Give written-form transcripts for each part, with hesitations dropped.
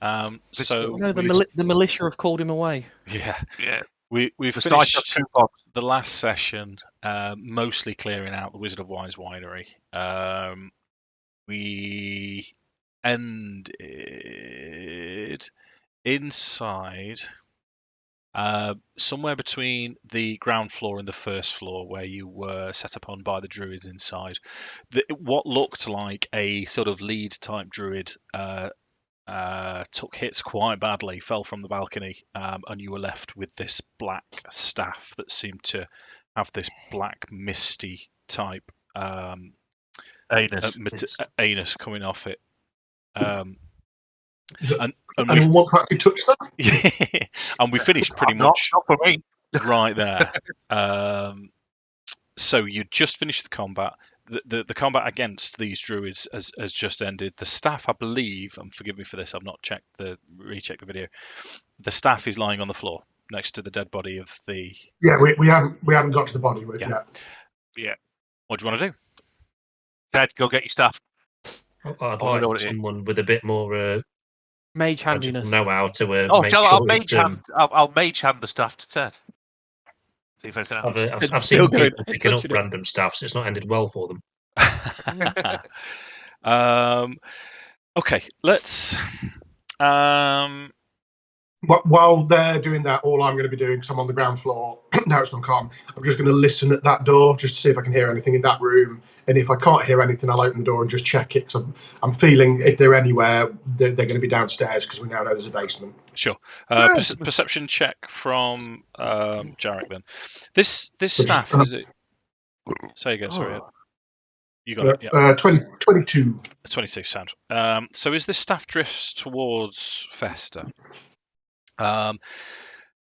So No, the militia have called him away. Yeah. Yeah. We've finished the last session mostly clearing out the Wizard of Wise winery. We ended inside somewhere between the ground floor and the first floor where you were set upon by the druids inside. What looked like a sort of lead type druid took hits quite badly, fell from the balcony, and you were left with this black staff that seemed to have this black misty type anus coming off it. And anyone want to touch that? And we finished pretty much not for me. right there. So you just finished the combat. The combat against these druids has just ended. The staff, I believe, and forgive me for this, I've not rechecked the video. The staff is lying on the floor next to the dead body of the. Yeah, we haven't got to the body yet. Yeah. What do you want to do? Ted, go get your stuff. I'd like someone with a bit more mage handiness. Know how to. I'll mage hand the stuff to Ted. See if anything happens. I've seen people picking up random stuff, so it's not ended well for them. Okay, let's. While they're doing that, all I'm going to be doing, because I'm on the ground floor, now it's gone calm, I'm just going to listen at that door just to see if I can hear anything in that room. And if I can't hear anything, I'll open the door and just check it. Because I'm feeling if they're anywhere, they're going to be downstairs because we now know there's a basement. Sure. Perception check from Jarek then. This staff, is it? Say again, sorry. You got it, yeah. 22. 22, sound. So as this staff drifts towards Fester,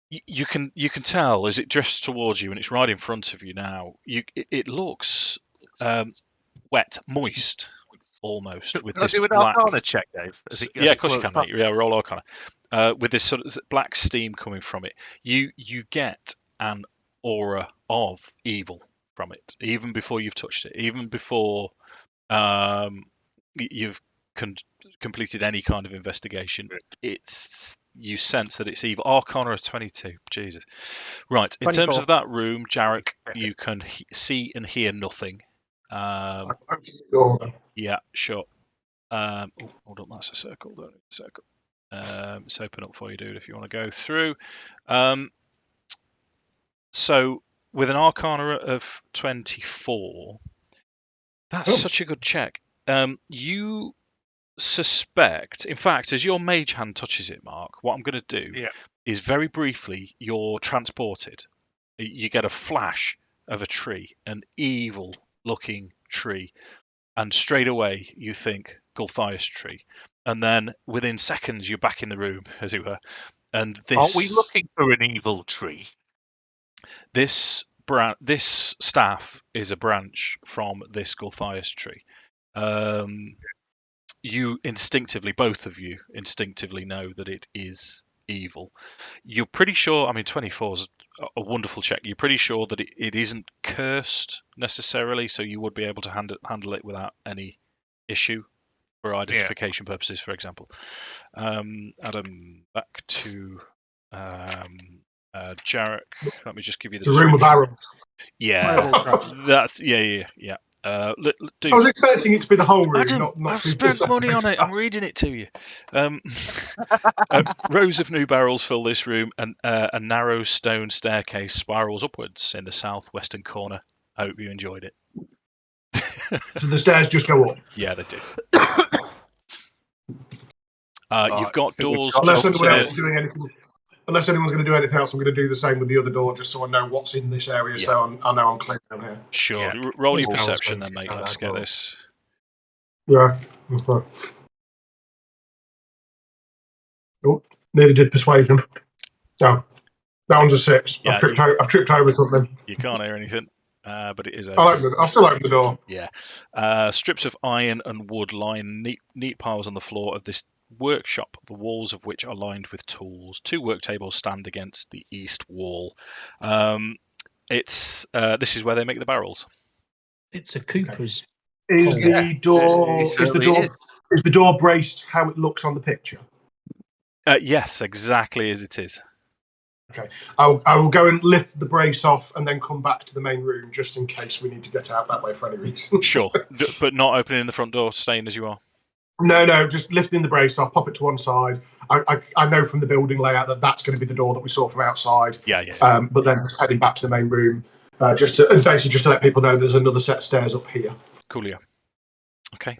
you can tell as it drifts towards you and it's right in front of you now. It looks wet, moist, almost. With this do an Arcana check, Dave? Yeah, of course you can, mate. Yeah, roll Arcana. With this sort of black steam coming from it, you get an aura of evil from it, even before you've touched it, even before you've completed any kind of investigation. You sense that it's evil. Arcana of 22. Jesus. Right. In 24. terms of that room, Jarek, you can see and hear nothing. Yeah, sure. Hold on, that's a circle. Don't need a circle. It's open up for you, dude, if you want to go through. So with an Arcana of 24, that's such a good check. You suspect, in fact, as your mage hand touches it, Mark, what I'm going to do is very briefly, you're transported. You get a flash of a tree, an evil-looking tree, and straight away you think Gulthias tree, and then within seconds you're back in the room, as it were. And this, aren't we looking for an evil tree? This staff is a branch from this Gulthias tree. You instinctively, both of you instinctively know that it is evil. You're pretty sure, 24 is a wonderful check. You're pretty sure that it isn't cursed necessarily, so you would be able to handle it without any issue for identification purposes, for example. Adam, back to Jarek. Let me just give you the room of barrels. Yeah, that's yeah. I was expecting it to be the whole room. Adam, I've spent money on it. I'm reading it to you. Rows of new barrels fill this room, and a narrow stone staircase spirals upwards in the southwestern corner. I hope you enjoyed it. So the stairs just go up? Yeah, they do. You've got doors. Unless anyone's going to do anything else, I'm going to do the same with the other door, just so I know what's in this area, so I know I'm clear down here. Sure. Yeah. Roll your perception then, mate. Let's get this. Yeah. Okay. Oh, nearly did persuasion. No, that one's a 6. Yeah, I've tripped over something. You can't hear anything, but it is open. I'll still open the door. Yeah. Strips of iron and wood line neat piles on the floor of this workshop, the walls of which are lined with tools. 2 work tables stand against the east wall. This is where they make the barrels. It's a cooper's. Is the door braced how it looks on the picture? Yes, exactly as it is. Okay. I will go and lift the brace off and then come back to the main room just in case we need to get out that way for any reason. Sure, but not opening the front door, staying as you are. No, just lifting the brace off, pop it to one side. I know from the building layout that that's going to be the door that we saw from outside. Yeah. But then just heading back to the main room, just to let people know there's another set of stairs up here. Coolio. Okay.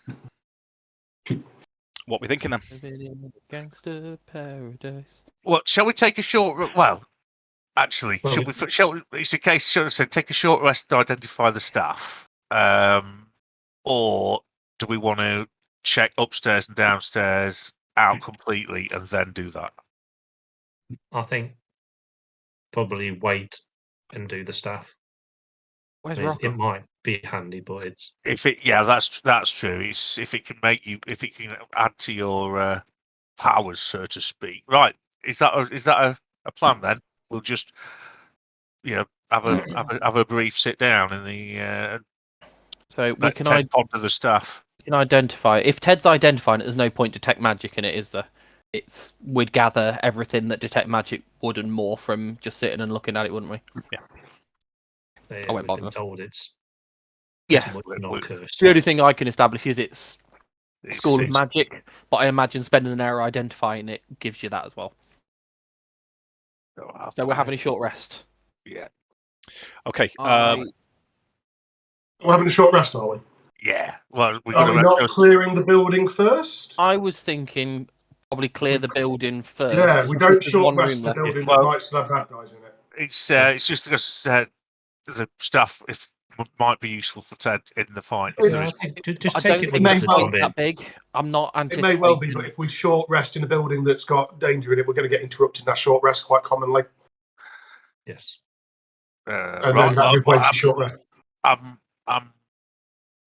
What we thinking then? Living in gangster paradise. Well, shall we take a short? Well, actually, should we? It's a case. Should I say take a short rest to identify the staff, or do we want to check upstairs and downstairs out completely and then do that? I think probably wait and do the staff. Where's I mean, Rokkr? it might be handy, but it's that's true. It's if it can add to your powers, so to speak. Right? Is that a plan then? We'll just have a brief sit down in the So we can Ted ponder the stuff. can identify. If Ted's identifying it, there's no point detect magic in it, is there? We'd gather everything that detect magic would and more from just sitting and looking at it, wouldn't we? Yeah. I won't bother. Been told it's Yeah. not cursed. The only thing I can establish is it's It's School of Magic, but I imagine spending an hour identifying it gives you that as well. So we're having a short rest. Yeah. Okay. We're having a short rest, are we? Yeah. Well, Are we not clearing the building first? I was thinking probably clear the building first. Yeah, we don't There's short one rest room the left. building Well- that might still have bad guys in it. It's just because the stuff might be useful for Ted in the fight. Just I Just don't take it think one the at a fight's time. that big. I'm not It anticipating. may well be, but if we short rest in a building that's got danger in it, we're going to get interrupted in that short rest quite commonly. Yes. And then that replaces short rest. I'm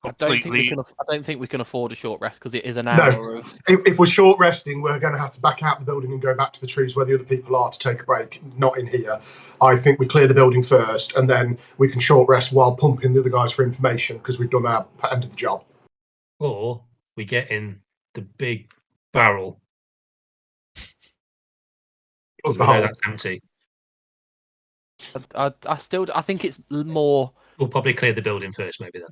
I don't think completely. I don't think we can afford a short rest because it is an No. hour. Of... If we're short resting, we're going to have to back out the building and go back to the trees where the other people are to take a break, not in here. I think we clear the building first, and then we can short rest while pumping the other guys for information because we've done our end of the job. Or we get in the big barrel. Because we know that's empty. I think it's more. We'll probably clear the building first, maybe then.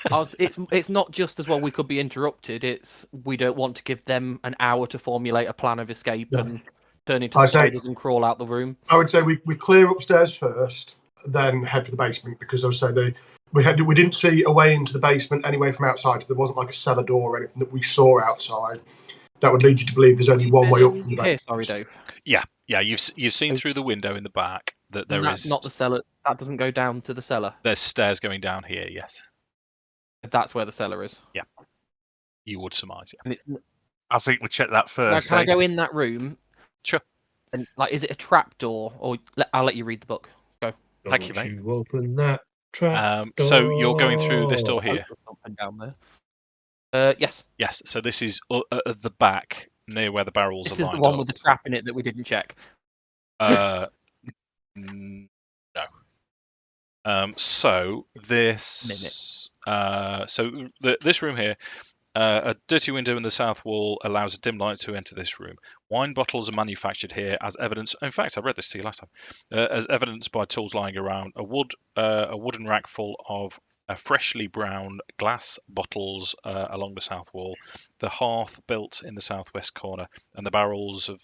It's not just as well we could be interrupted. It's we don't want to give them an hour to formulate a plan of escape and turn into spiders and crawl out the room. I would say we clear upstairs first, then head for the basement because I would say we didn't see a way into the basement anyway from outside. So there wasn't like a cellar door or anything that we saw outside. That would lead you to believe there's only one way up from the basement. Sorry, Dave. Yeah. You've seen through the window in the back that That's not the cellar. That doesn't go down to the cellar. There's stairs going down here. Yes. That's where the cellar is. Yeah. You would surmise. Yeah. And it's. I think we check that first. Can I go in that room? Sure. And is it a trap door, or I'll let you read the book. Go. Thank you, mate. You open that trap So you're going through this door here. Something down there. Yes. Yes. So this is at the back, near where the barrels This are is lined the one up. with the trap in it that we didn't check. No. So this. This room here. A dirty window in the south wall allows a dim light to enter this room. Wine bottles are manufactured here as evidence. In fact, I read this to you last time. As evidenced by tools lying around, a wooden rack full of freshly brown glass bottles along the south wall, the hearth built in the southwest corner, and the barrels of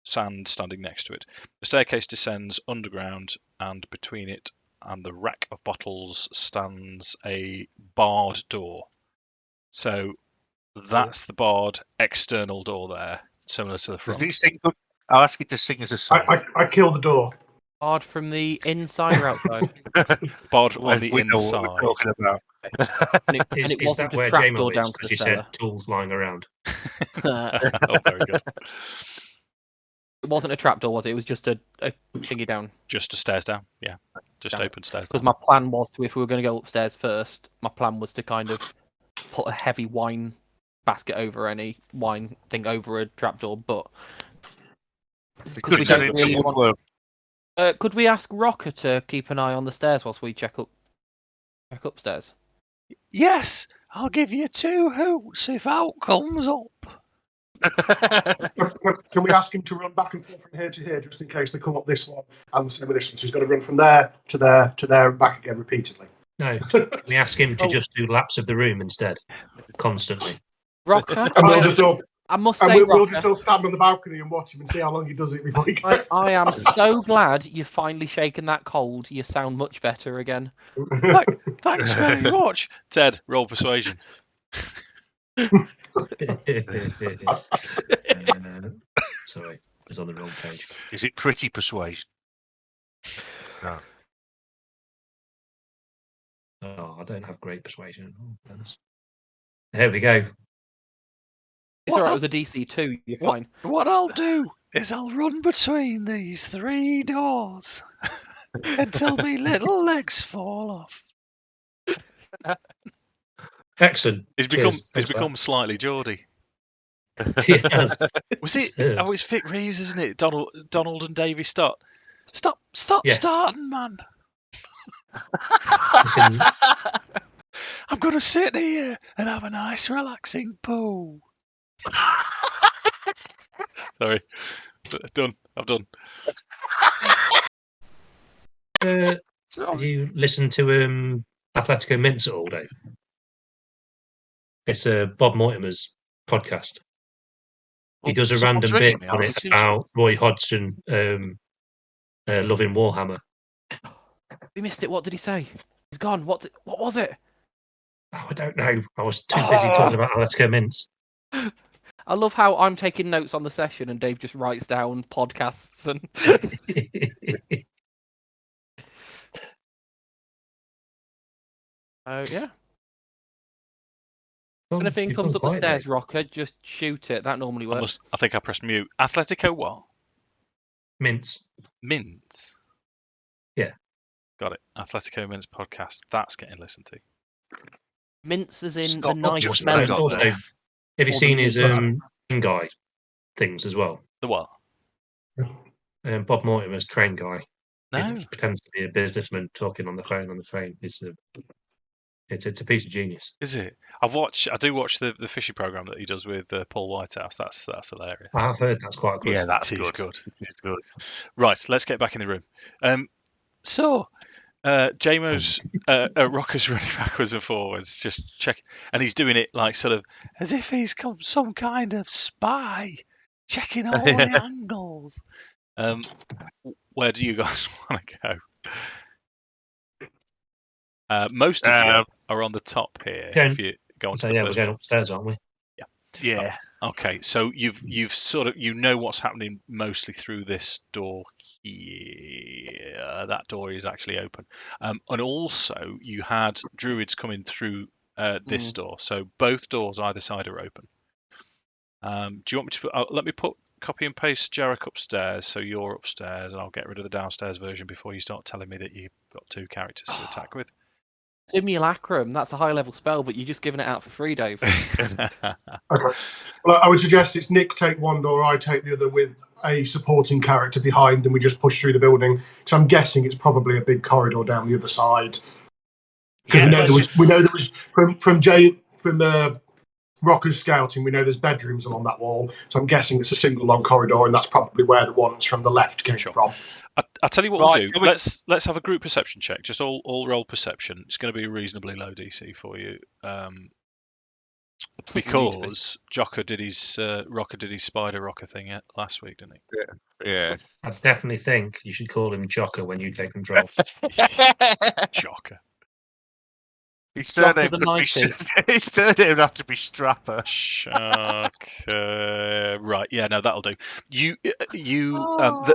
sand standing next to it. The staircase descends underground, and between it and the rack of bottles stands a barred door. So that's the barred external door there, similar to the front. I'll ask you to sing us a song. I killed the door. Barred from the inside or outside? Barred on the we know inside. what we're talking about. And it Is wasn't that a where trapdoor JMO down is? to Because the you cellar. said tools lying around. Oh, very good. It wasn't a trapdoor, was it? It was just a thingy down. Just a stairs down. Yeah, just Damn it. open stairs Because down. my plan was to, if we were going to go upstairs first, my plan was to kind of put a heavy wine basket over any wine thing over a trapdoor, but because we don't really want. Could we ask Rokkr to keep an eye on the stairs whilst we check upstairs? Yes, I'll give you 2 hoots if out comes up. Can we ask him to run back and forth from here to here, just in case they come up this one and the same with this one? So he's got to run from there to there to there and back again repeatedly. No, can we ask him to just do laps of the room instead, constantly? Rokkr, And we'll just all, I must and say, we'll just Rokkr, all stand on the balcony and watch him and see how long he does it before he goes. I am so glad you've finally shaken that cold. You sound much better again. Thanks very much. Ted, roll persuasion. Sorry, I was on the wrong page. Is it pretty persuasion? No. Oh, I don't have great persuasion. Oh, there we go. It's alright, it was a DC 2, you're fine. What I'll do is I'll run between these 3 doors until me little legs fall off. Excellent. He's become slightly Geordie. He has. Was it? Oh, it's Vic Reeves, isn't it? Donald and Davy Stott. Stop Yes. starting, man. Listen, I'm going to sit here and have a nice relaxing poo. Sorry. Done. I'm done. did you listen to Atletico Mints at all, Dave? It's Bob Mortimer's podcast. He does a Someone's random ringing bit me, on I'll it listen. about Roy Hodgson loving Warhammer. We missed it. What did he say? He's gone. What was it? Oh, I don't know. I was too busy talking about Atletico Mints. I love how I'm taking notes on the session and Dave just writes down podcasts and. Oh yeah. If anything comes up the stairs, Rokkr, just shoot it. That normally works. I think I pressed mute. Atletico what? Mints. Mints. Yeah. Got it. Atletico Mints podcast. That's getting listened to. Mints as in Scott the nice just smell. got there. Have you seen his train guy things as well? The what? Bob Mortimer's train guy. No. He pretends to be a businessman talking on the phone on the train. It's a piece of genius. Is it? I do watch the fishing program that he does with Paul Whitehouse. That's hilarious. I've heard that's quite good. Yeah, that's It is good. It's good. Right, let's get back in the room. Jamo's Rocker's running backwards and forwards, just check, and he's doing it like sort of as if he's some kind of spy, checking all the angles. Where do you guys want to go? Most of you are on the top here. Yeah. If you go on to the we're first going one. upstairs, aren't we? Yeah. Okay, so you've sort of what's happening mostly through this door here. That door is actually open, and also you had druids coming through this door. So both doors either side are open. Do you want me to let me copy and paste Jarek upstairs, so you're upstairs, and I'll get rid of the downstairs version before you start telling me that you've got 2 characters to attack with. Simulacrum, that's a high level spell, but you're just giving it out for free, Dave. Okay. Well, I would suggest it's Nick take one door, I take the other with a supporting character behind, and we just push through the building. So I'm guessing it's probably a big corridor down the other side. Because we know there was from Rocker's scouting, we know there's bedrooms along that wall. So I'm guessing it's a single long corridor, and that's probably where the ones from the left came from. I'll tell you what we'll do. Let's have a group perception check. Just all roll perception. It's going to be a reasonably low DC for you, because Rokkr did his spider rocker thing last week, didn't he? Yeah. I definitely think you should call him Jocker when you take control. Jocker. His surname would have to be Strapper. Right, yeah, no, that'll do.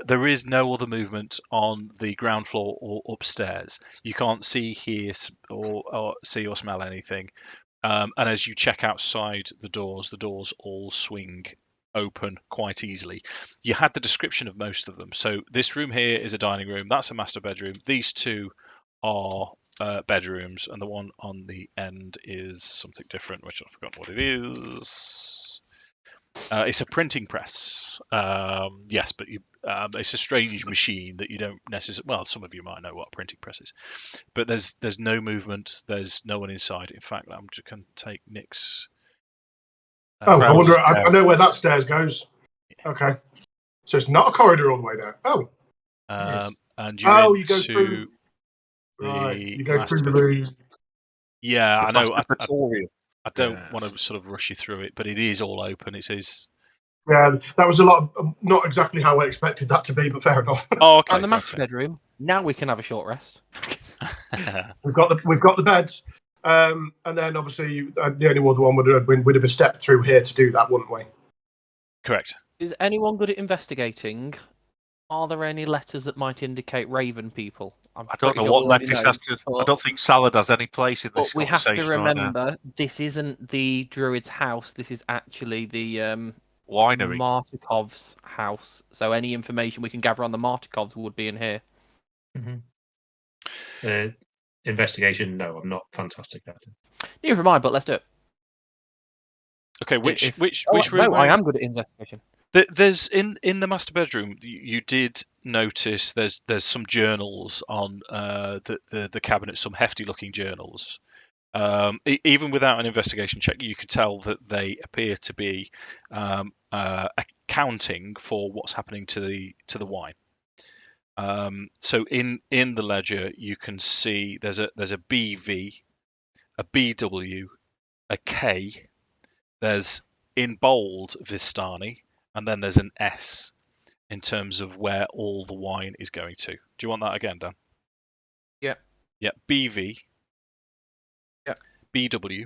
There is no other movement on the ground floor or upstairs. You can't see, hear, or see or smell anything. And as you check outside the doors all swing open quite easily. You had the description of most of them. So this room here is a dining room. That's a master bedroom. These 2 are bedrooms, and the one on the end is something different, which I've forgotten what it is. It's a printing press. Yes, but it's a strange machine that you don't necessarily. Well, some of you might know what a printing press is, but there's no movement. There's no one inside. In fact, I'm just going to take Nick's Oh, I wonder. Trousers I down. know where that stairs goes. Okay, so it's not a corridor all the way down. Oh, And you're oh, into you go through. Right, the you go through the master. room. Yeah, I know. I don't Yes. want to sort of rush you through it, but it is all open. It is. Yeah, that was a lot. Not exactly how I expected that to be, but fair enough. Oh, okay. And the master bedroom. Now we can have a short rest. We've got the beds, and then obviously the only other one would have been we'd have stepped through here to do that, wouldn't we? Correct. Is anyone good at investigating? Are there any letters that might indicate Raven people? I don't know what Lettuce has to. I don't think Salad has any place in But this we have conversation to right now. remember, this isn't the Druid's house. This is actually the Winery. Martikov's house. So any information we can gather on the Martikovs would be in here. Investigation? No, I'm not fantastic at it. Neither am I, but let's do it. Okay, which Oh, room? no, I am good at investigation. There's in the master bedroom. You did notice there's some journals on the cabinet, some hefty looking journals. Even without an investigation check, you could tell that they appear to be accounting for what's happening to the wine. So in the ledger, you can see there's a BV, a BW, a K. There's in bold Vistani, and then there's an S in terms of where all the wine is going to. Do you want that again, Dan? Yeah. Yeah. BV. Yeah. BW.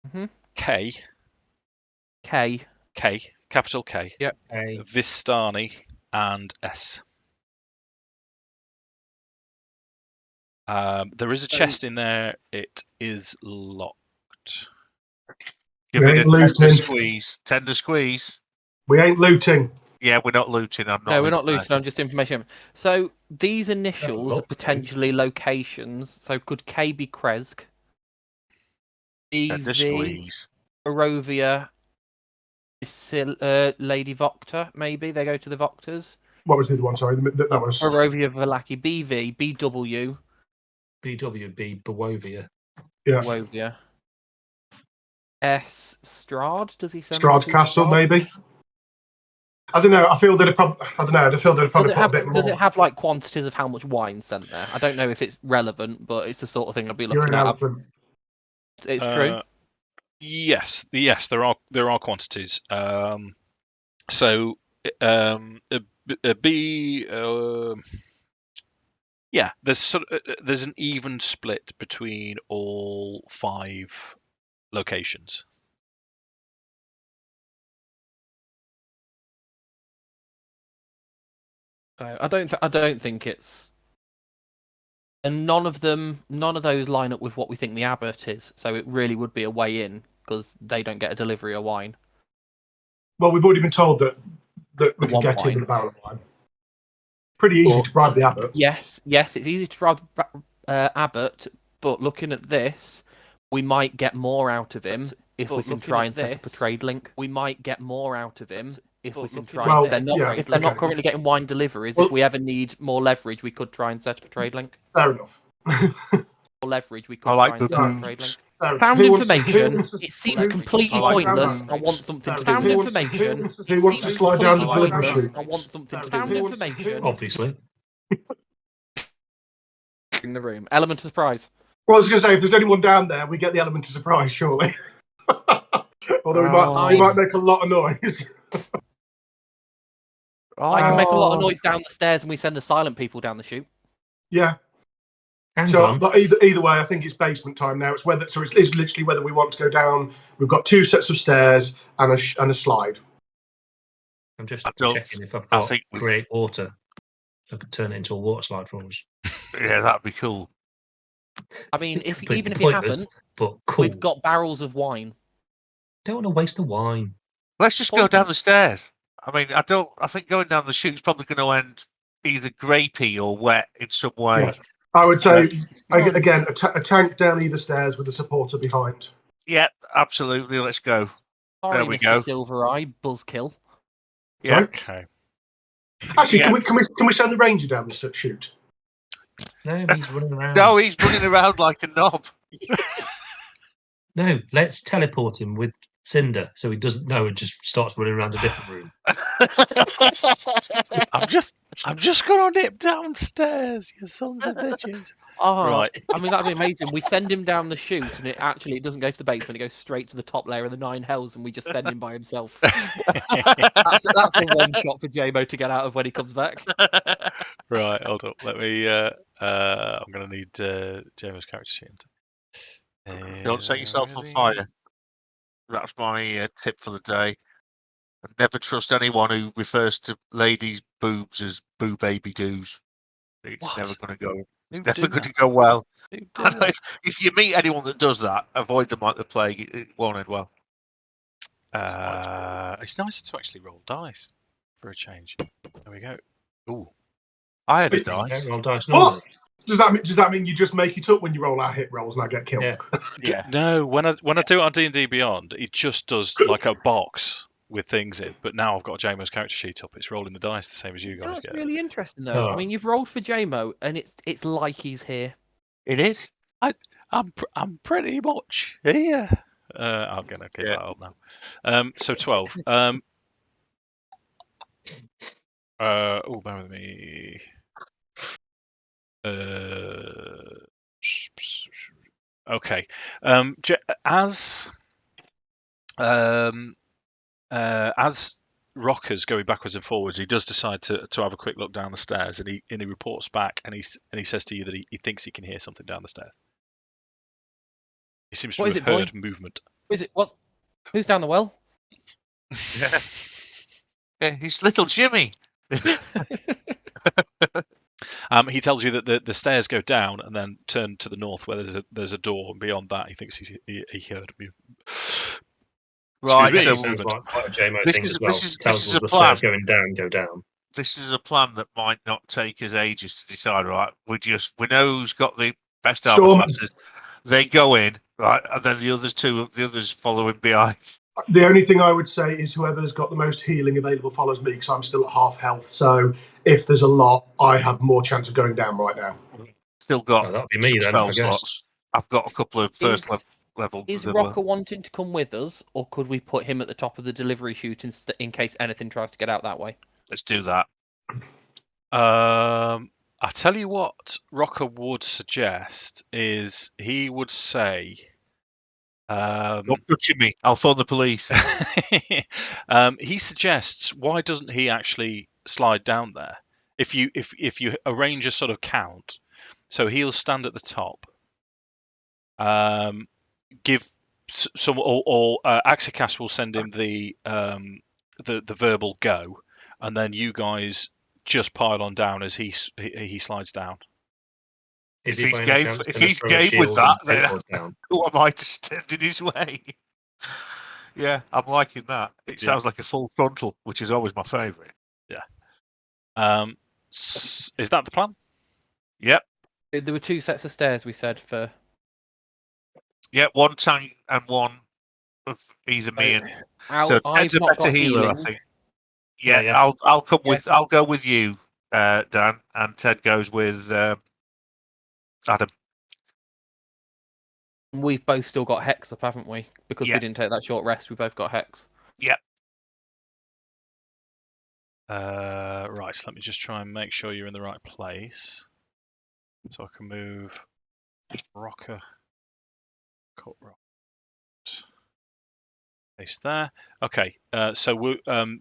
Mhm. K. K. Capital K. Yep. Vistani and S. There is a chest in there. It is locked. Give We it a ain't looting. tender squeeze. Tender squeeze. We ain't looting. Yeah, we're not looting. I'm not. No, we're not looting. I'm just information. So these initials are look, potentially locations. So could K be Kresk? Tender BV, squeeze. Barovia, Lady Voctor, maybe? They go to the Voctors. What was the other one? Sorry, that was Barovia Velaki, BV, BW, BWB, Bowovia. yeah. Barovia. S. Strahd? Does he send Strahd to Castle, Strahd? maybe. I don't know. I feel that I don't know. I feel that probably put a bit more. Does it have like quantities of how much wine sent there? I don't know if it's relevant, but it's the sort of thing I'd be You're looking an at. elephant. It's true. Yes, there are quantities. So B. Yeah, there's an even split between all 5 locations. So I don't think it's, and none of those line up with what we think the abbot is. So it really would be a way in because they don't get a delivery of wine. Well, we've already been told that we can One get wine. in with a barrel of wine. Pretty easy to bribe the abbot. Yes, it's easy to bribe abbot, but looking at this, we might get more out of him if we can try and set up a trade link. We might get more out of him if we can try. Well, if they're not currently getting wine deliveries, if we ever need more leverage, we could try and set up a trade link. Fair enough. More leverage, we could I like try the and set up a trade link. boots. Found Who wants information. to- It seems completely I like pointless. that. I want something to do Found with it. information. It Who wants to seems slide down the completely delivery pointless. chute? I want something to do Found with information. Obviously. in the room. Element of surprise. Well, I was going to say, if there's anyone down there, we get the element of surprise, surely. Although we might make a lot of noise. I can make a lot of noise down the stairs, and we send the silent people down the chute. Yeah. Hang So on. but either way, I think it's basement time now. It's literally whether we want to go down. We've got 2 sets of stairs and a slide. I'm just I don't- checking if I've I got think we- great water. I could turn it into a water slide for us. Yeah, that'd be cool. I mean, Completely even if you pointless, haven't, but cool. we've got barrels of wine. Don't want to waste the wine. Let's just go down the stairs. I mean, I think going down the chute's probably going to end either grapey or wet in some way. Yeah. I would say, again, a tank down either stairs with a supporter behind. Yeah, absolutely. Let's go. Sorry, There we Mr. go. Silver Eye, buzzkill. Yeah. Okay. Actually, Yeah. can we send the ranger down the chute? No, he's running around. No, he's running around like a knob. No, let's teleport him with Cinder, so he doesn't know and just starts running around a different room. I'm just gonna nip downstairs, you sons of bitches. Oh, Right. I mean, that'd be amazing. We send him down the chute, and it doesn't go to the basement. It goes straight to the top layer of the 9 hells, and we just send him by himself. That's a one shot for JMO to get out of when he comes back. Right, hold up. Let me. I'm gonna need James' character sheet. Don't set yourself on fire. That's my tip for the day. Never trust anyone who refers to ladies' boobs as boo baby doos. It's What? never going to go. It's Who'd never do going to that? go well. Who'd do that? If you meet anyone that does that, avoid them like the plague. It won't end well. It's nicer to actually roll dice for a change. There we go. Ooh. I had a Wait, dice. Roll dice normally. What? Does that mean you just make it up when you roll our hit rolls and I get killed? Yeah. Yeah. No, when I do it on D&D Beyond, it just does like a box with things in. But now I've got JMO's character sheet up. It's rolling the dice the same as you guys That's get. really interesting, though. I Oh. mean, you've rolled for JMO, and it's like he's here. It is. I'm pretty much here. I'm gonna keep that up now. So 12. Oh, bear with me. Okay. As Rokkr's going backwards and forwards, he does decide to have a quick look down the stairs, and he reports back, and he says to you that he thinks he can hear something down the stairs. He seems to What is have it, boy? heard movement. What is it? Who's down the well? Yeah. Yeah, he's little Jimmy. He tells you that the stairs go down and then turn to the north, where there's a door, and beyond that, he thinks he heard movement. Right. Excuse me. So Sounds like quite a JMO this thing is- as well. this is- Tells this is us a the plan. stairs going down, go down. this is a plan that might not take us ages to decide. Right. We know who's got the best armor Storm. classes. They go in, right, and then the others follow him behind. The only thing I would say is whoever's got the most healing available follows me because I'm still at half health. So if there's a lot, I have more chance of going down right now. Still got Oh, that'll be some me then, spell I guess. slots. I've got a couple of first level. Is Rokkr wanting to come with us, or could we put him at the top of the delivery chute in case anything tries to get out that way? Let's do that. I tell you what, Rokkr would suggest is he would say. Don't touching me. I'll phone the police. He suggests, why doesn't he actually slide down there? If you arrange a sort of count, so he'll stand at the top. Give some, or Akxikas will send him the verbal go, and then you guys just pile on down as he slides down. Is If he he's by any game, chance if gonna he's throw a game with shield that, and then teleport down? who am I to stand in his way? Yeah, I'm liking that. It sounds like a full frontal, which is always my favourite. Yeah. Is that the plan? Yep. There were 2 sets of stairs we said for. Yeah, one tank and one of either me and. So I've Ted's a not better got healer, healing. I think. Yeah, Yeah. I'll come with. I'll go with you, Dan, and Ted goes with Adam. We've both still got Hex up, haven't we? Because Yeah. we didn't take that short rest, we both got Hex. Yeah. Right, so let me just try and make sure you're in the right place. So I can move Rokkr, cut Rokkr. Place there. Okay, so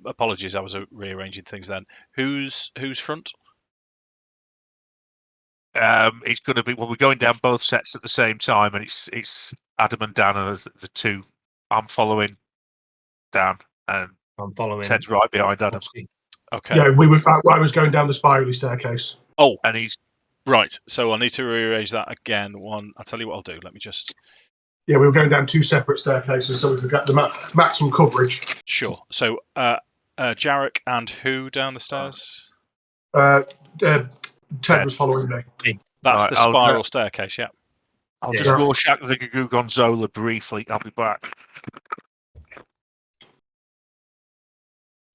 apologies, I was rearranging things then. Who's front? It's going to be we're going down both sets at the same time, and it's Adam and Dan are the two. I'm following Dan, and I'm following. Ted's right behind Adam. Okay. Yeah, I was going down the spirally staircase. Oh, and he's right. So I'll need to rearrange that again. I'll tell you what I'll do. Let me just. Yeah, we were going down 2 separate staircases so we could get the maximum coverage. Sure. So Jarek and who down the stairs? Ted was following me. That's Right, the spiral staircase, yeah. I'll just Rorschach the Gorgonzola briefly. I'll be back.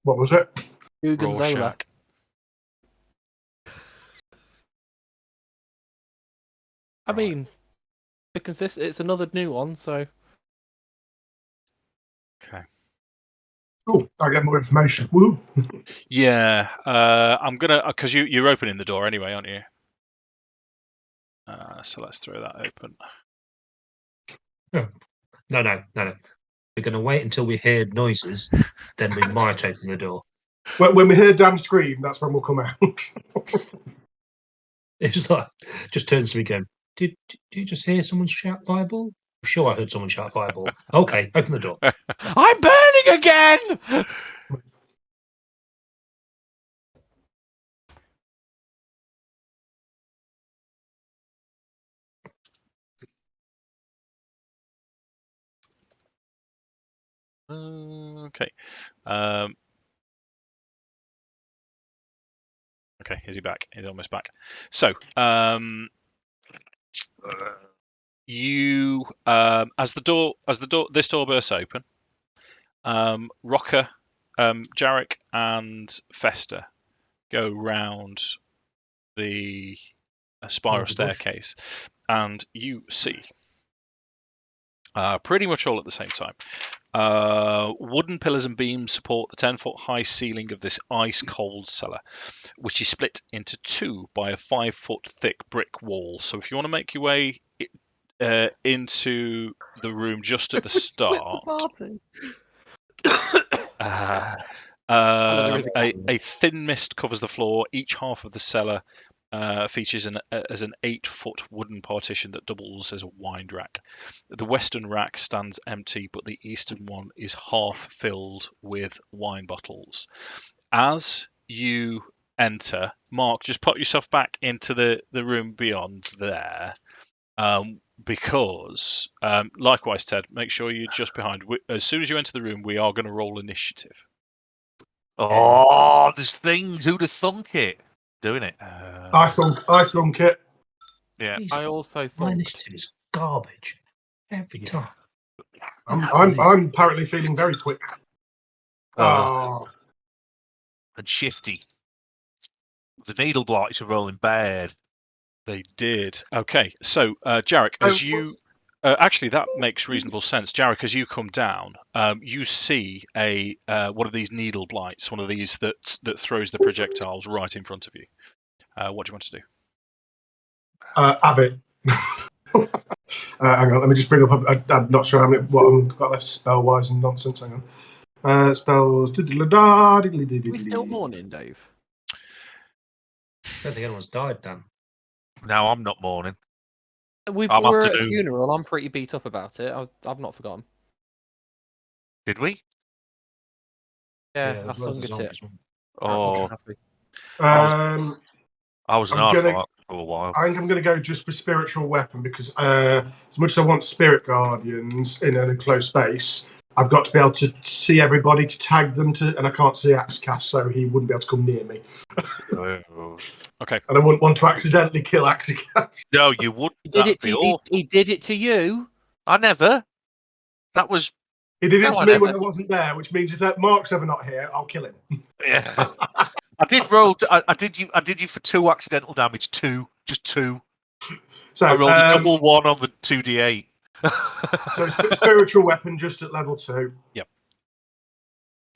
What was it? Gorgonzola. I mean, it's another new one, so. Okay. Oh, I get more information. Woo! Yeah, I'm gonna because you're opening the door anyway, aren't you? So let's throw that open. No. We're going to wait until we hear noises, then we might open the door. When we hear Dan scream, that's when we'll come out. It's like, just turns to me going, did you just hear someone shout fireball? I'm sure I heard someone shout fireball. Okay, open the door. I'm burning again! Okay. Okay, is he back? He's almost back. So, you, as this door bursts open, Rokkr, Jarek, and Fester go round the spiral staircase, and you see, pretty much all at the same time. Wooden pillars and beams support the 10-foot high ceiling of this ice-cold cellar, which is split into two by a 5-foot thick brick wall. So if you want to make your way into the room just at the start, a thin mist covers the floor. Each half of the cellar features as an 8-foot wooden partition that doubles as a wine rack. The western rack stands empty, but the eastern one is half filled with wine bottles. As you enter, Mark, just put yourself back into the room beyond there, because likewise, Ted, make sure you're just behind. As soon as you enter the room, we are going to roll initiative. Oh, there's things. Who'd have thunk it? Doing it. I thunk it. Yeah. I also My thought initiative is garbage every time. I'm apparently feeling very quick. Oh. And shifty. The needle blights are rolling bad. They did. Okay, so Jarek, as you actually that makes reasonable sense. Jarek, as you come down, you see a one of these needle blights, one of these that throws the projectiles right in front of you. What do you want to do? Have it. Hang on, let me just bring up. I'm not sure what I've got left spell wise and nonsense. Hang on. Spells. Are we still mourning, Dave? I don't think anyone's died, Dan. No, I'm not mourning. We're at a funeral. I'm pretty beat up about it. I've not forgotten. Did we? Yeah, I sung it. Oh, I was an half for a while. I think I'm going to go just for spiritual weapon because as much as I want spirit guardians in an enclosed space, I've got to be able to see everybody to tag them to, and I can't see Akxikas, so he wouldn't be able to come near me. Okay. And I wouldn't want to accidentally kill Akxikas. No, you wouldn't. He did it to you. I never. That was. He did it to me when I wasn't there, which means if that Mark's ever not here, I'll kill him. Yeah. I did roll. I did you for 2 accidental damage. 2, just 2. So I rolled a double 1 on the 2d8. So spiritual weapon just at level 2. Yep.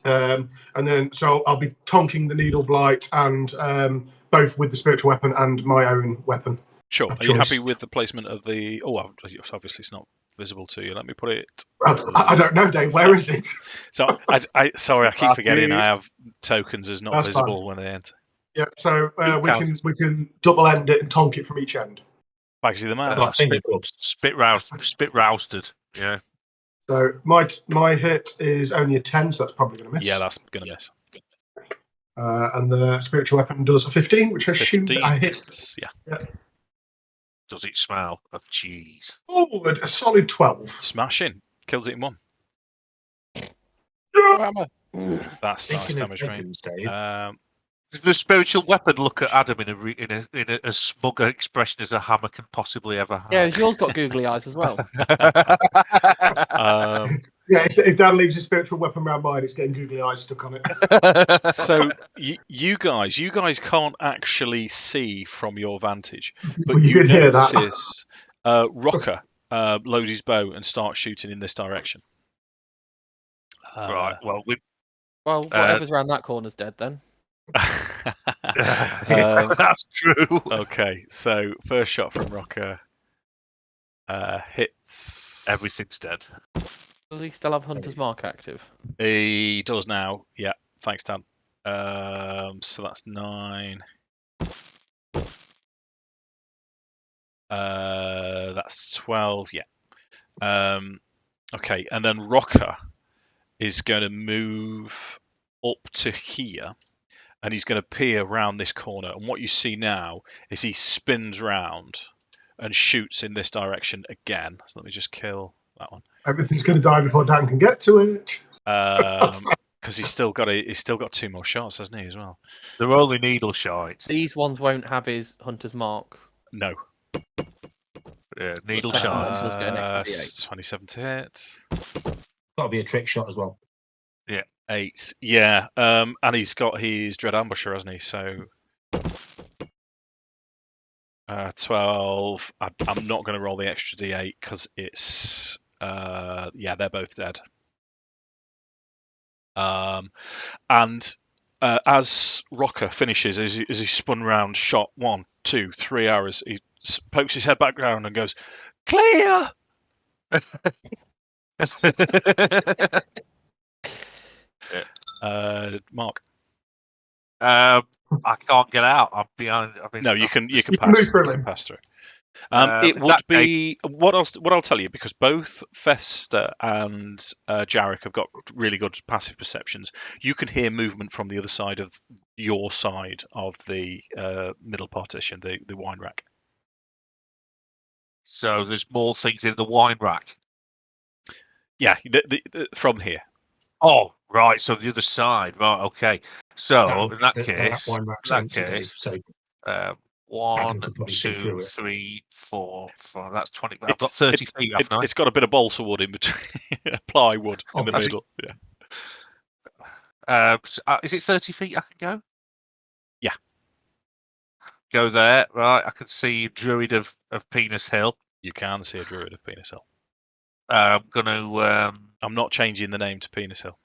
And then so I'll be tonking the needle blight and both with the spiritual weapon and my own weapon. Sure. Are you happy with the placement of the? Oh, obviously it's not visible to you. Let me put it. I don't know, Dave. Where is it? So sorry, I keep forgetting. I have tokens as not visible when they enter. Yeah. So we can double end it and tonk it from each end. Bagsy the man. Spit rousted. Yeah. So my hit is only a 10, so that's probably going to miss. Yeah, that's going to miss. And the spiritual weapon does a 15, which I assume I hit. Yeah. Does it smell of cheese? Oh, a solid 12. Smashing. Kills it in 1. Yeah. That's nice damage range. Does the spiritual weapon look at Adam in a as smug expression as a hammer can possibly ever have? Yeah, yours got googly eyes as well. Yeah, if Dan leaves his spiritual weapon around mine, it's getting googly eyes stuck on it. So you guys can't actually see from your vantage, but Well, you can hear that. notice Rokkr loads his bow and starts shooting in this direction. Right. Well, we. Well, whatever's around that corner's dead then. That's true. Okay, so first shot from Rokkr hits. Everything's dead. Does he still have Hunter's Mark active? He does now. Yeah, thanks, Dan. So that's 9. That's 12. Yeah. Okay, and then Rokkr is going to move up to here, and he's going to peer around this corner. And what you see now is he spins round and shoots in this direction again. So let me just kill that one. Everything's going to die before Dan can get to it. Because he's still got 2 more shots, hasn't he, as well? They're only needle shots. These ones won't have his Hunter's Mark. No. Yeah, needle Second one shots. does get an extra D8. 27 to hit. Got to be a trick shot as well. 8. Yeah. And he's got his Dread Ambusher, hasn't he? So 12. I'm not going to roll the extra D8 because it's they're both dead. And as Rokkr finishes, as he spun round, shot 1, 2, 3 arrows, he pokes his head back down and goes, "Clear!" Mark. I can't get out. I'm behind. No, you can You pass. can move for You him. can pass through. in It would that be what I'll tell you, because both Fester and Jarek have got really good passive perceptions. You can hear movement from the other side of your side of the middle partition, the wine rack. So there's more things in the wine rack. Yeah, from here. Oh, right. So the other side. Right. Okay. So in that That case, wine rack's in that empty, Dave, case, so 1, could probably see through 2, it. 3, 4, 5. That's 20. I've got 30 feet, haven't I? It's got a bit of balsa wood in between, plywood in the has it? middle. Yeah. Is it 30 feet I can go? Yeah. Go there. Right. I can see Druid of Penis Hill. You can see a Druid of Penis Hill. I'm going to. I'm not changing the name to Penis Hill.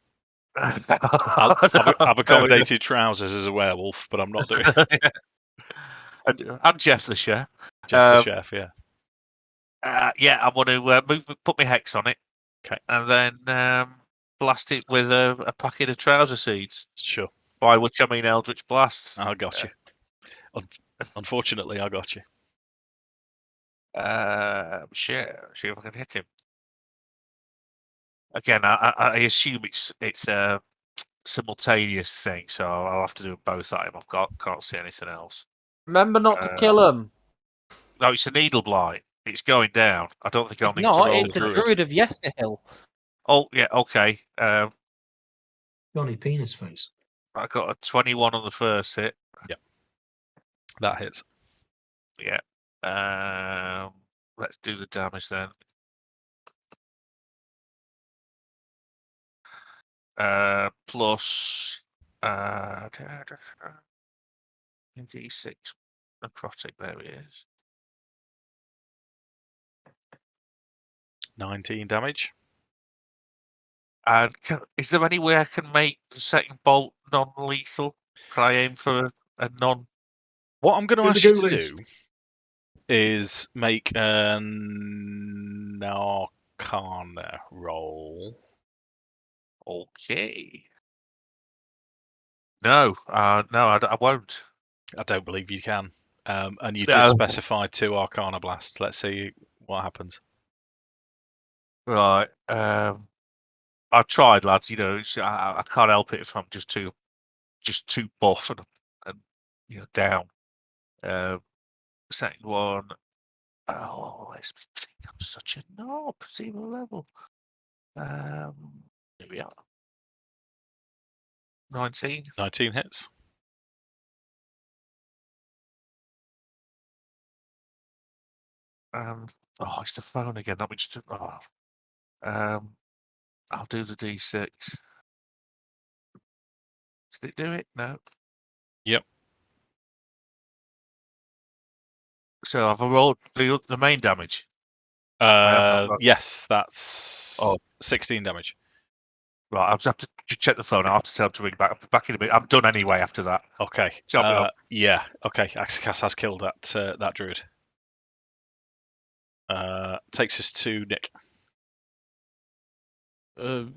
I've accommodated trousers as a werewolf, but I'm not doing it. I'm Jeff the Chef. Jeff the Chef, yeah. I want to put my hex on it. Okay. And then blast it with a packet of trouser seeds. Sure. By which I mean Eldritch Blast. I got you. Unfortunately, I got you. See if I can hit him. Again, I assume it's a simultaneous thing, so I'll have to do both at him. Can't see anything else. Remember not to kill him. No, it's a needle blight. It's going down. I don't think I'll It's need to not. roll It's the Druid. Druid of Yester Hill. Oh yeah, okay. Johnny Penis Face. I got a 21 on the first hit. Yeah, that hits. Yeah. Let's do the damage then. Plus D6 necrotic. There he is. 19 damage. And is there any way I can make the second bolt non-lethal? Can I aim for a non? What I'm going to Do the ask you to Ghoulies. do is make an Arcana roll. Okay. No, I won't. I don't believe you can. And you No. did specify 2 Arcana blasts. Let's see what happens. Right. I've tried, lads. You know, I can't help it if I'm just too buff and down. Second one. Oh, it's I'm such a knob. Zero level. Here we are. 19. 19 hits. And it's the phone again. Let me just. I'll do the D6. Did it do it? No. Yep. So I've rolled the main damage. I have not rolled. Yes, that's 16 damage. Right, I'll just have to check the phone. I'll have to tell him to ring back. I'm back in a minute. I'm done anyway after that. Okay. Yeah. Okay. Akxikas has killed that druid. Takes us to Nik. Do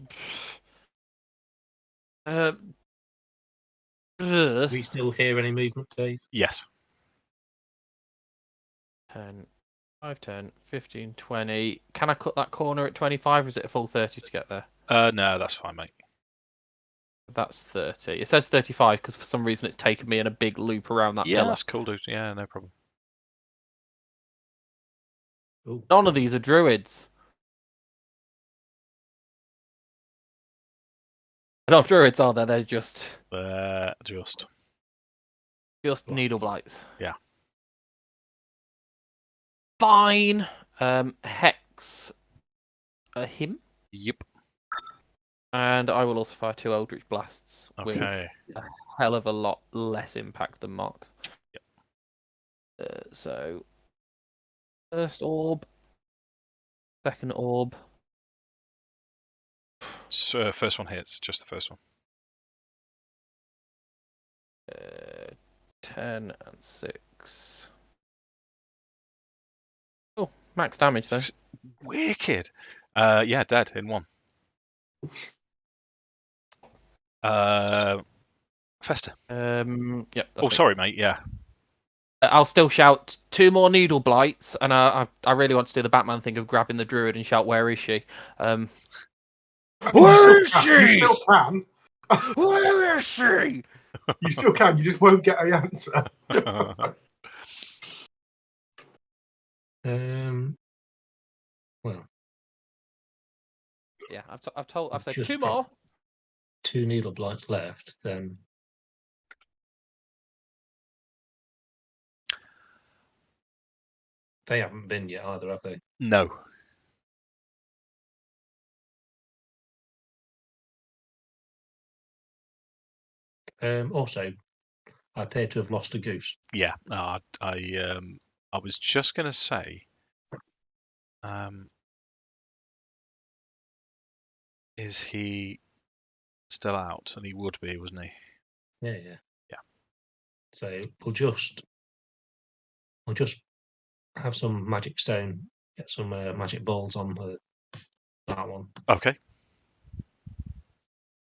we still hear any movement, Dave? Yes. 10, 5, 10, 15, 20. Can I cut that corner at 25, or is it a full 30 to get there? No, that's fine, mate. That's 30. It says 35 because for some reason it's taken me in a big loop around that Yeah, pillar. that's cool, dude. Yeah, no problem. Ooh. None of these are druids. They're not druids, are they? They're just needle blights. Yeah. Fine. Hex. Him. Yep. And I will also fire 2 Eldritch Blasts with Okay. a hell of a lot less impact than Mark's. Yep. So, first orb, second orb. So first one hits, just the first one. 10 and 6. Oh, max damage though. Wicked. Yeah, dead in one. Fester. Yep. Oh, sorry, mate. Yeah. I'll still shout 2 more needle blights, and I really want to do the Batman thing of grabbing the druid and shout, "Where is she?" Where is she? You still can. Where is she? You still can. You just won't get an answer. Well, Yeah, I've said just 2 more. 2 needle blights left, then they haven't been yet either, have they? No. Also, I appear to have lost a goose. Yeah. No, I was just gonna say. Is he still out? And he would be, wasn't he? Yeah. Yeah. So we'll just have some magic stone, get some magic balls on that one. Okay.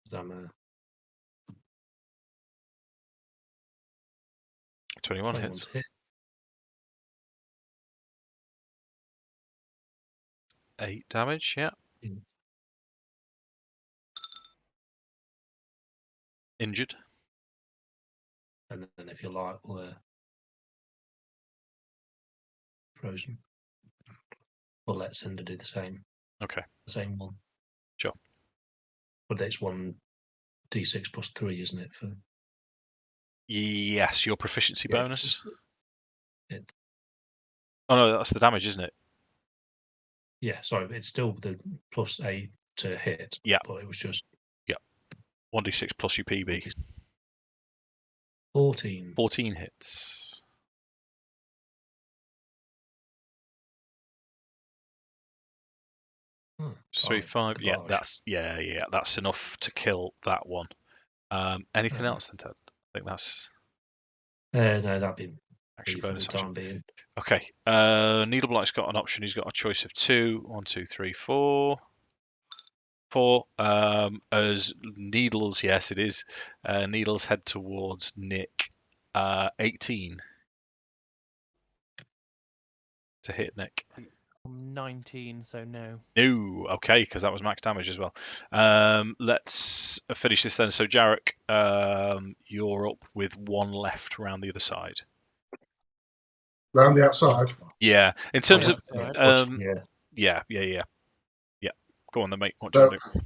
'Cause 21 hits. to hit. 8 damage. Yeah. Injured. And then if you like, we're frozen. We'll let Cinder do the same. Okay. The same one. Sure. But it's 1d6 plus 3, isn't it? For Yes, your proficiency bonus. It, Oh no, that's the damage, isn't it? yeah, sorry, it's still the plus 8 to hit. Yeah. But it was just 1d6 plus your PB. 14. 14 hits. So 3, 5. Yeah, that's enough to kill that one. Anything else then, Ted? I think that's no, that'd be actually for bonus the action. time being. Okay. Needleblights got an option. He's got a choice of 2. 1, 2, 3, 4. 4. As needles, yes, it is. Needles head towards Nik. 18 to hit Nik. 19, so no. No, okay, because that was max damage as well. Let's finish this then. So Jarek, you're up with 1 left around the other side. Round the outside. Yeah, in terms of yeah. Go on then, mate. What do you want to do?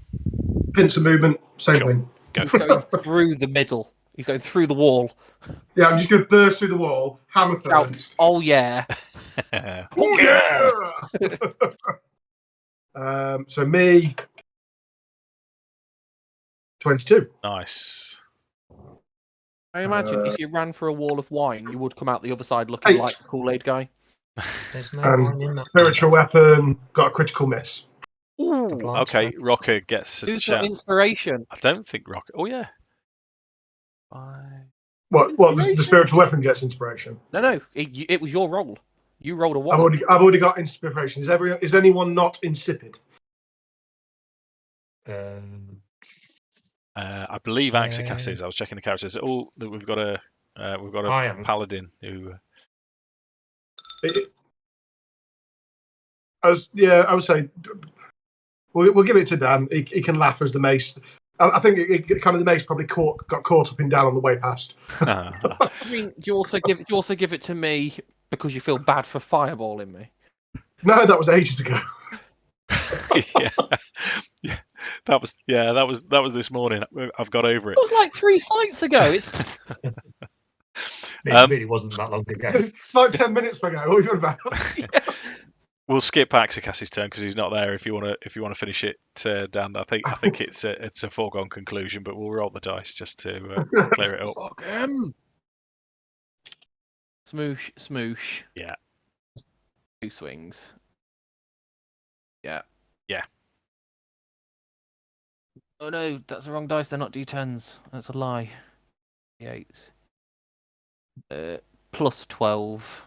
Pincer movement, same Go. thing. Go. He's going through the middle. He's going through the wall. Yeah, I'm just going to burst through the wall, hammer first. Oh yeah. Oh yeah! So me, 22. Nice. I imagine if you ran for a wall of wine, you would come out the other side looking 8. like the Kool-Aid guy. There's no And wine in that. spiritual weapon, got a critical miss. Ooh, plants, okay, right? Rokkr gets a Who's got shout. inspiration? I don't think Rokkr. Oh yeah. What? The Inspiration? spiritual weapon gets inspiration. No. It was your roll. You rolled a I've one. already got inspiration. Is anyone not insipid? I believe Akxikas Yeah. is. I was checking the characters. Oh, we've got a I am. paladin who. I would say we'll give it to Dan. He can laugh as the mace. I think kind of the mace probably got caught up in Dan on the way past. I mean, do you also give it to me because you feel bad for fireballing me? No, that was ages ago. yeah, that was this morning. I've got over it. It was like 3 fights ago. It's It really wasn't that long ago. It's like 10 minutes ago. What are you on about? We'll skip Akxikas' turn because he's not there. If you want to finish it, Dan, I think it's a foregone conclusion. But we'll roll the dice just to clear it up. Fuck him. Smoosh. Yeah. 2 swings. Yeah. Oh no, that's the wrong dice. They're not D10s. That's a lie. D8s. Plus 12.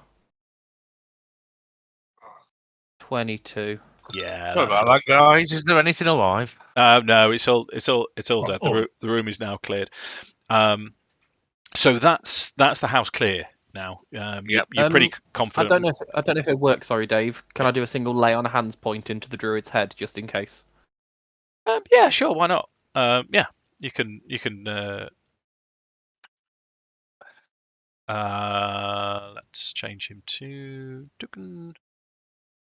22. Yeah. Sorry about that, guys. Is there anything alive? No, it's all dead. The room is now cleared. So that's the house clear now. You're pretty confident. I don't know if it works. Sorry, Dave. Can I do a single lay on a hands point into the druid's head just in case? Yeah, sure. Why not? Yeah, you can. Let's change him to Dugan,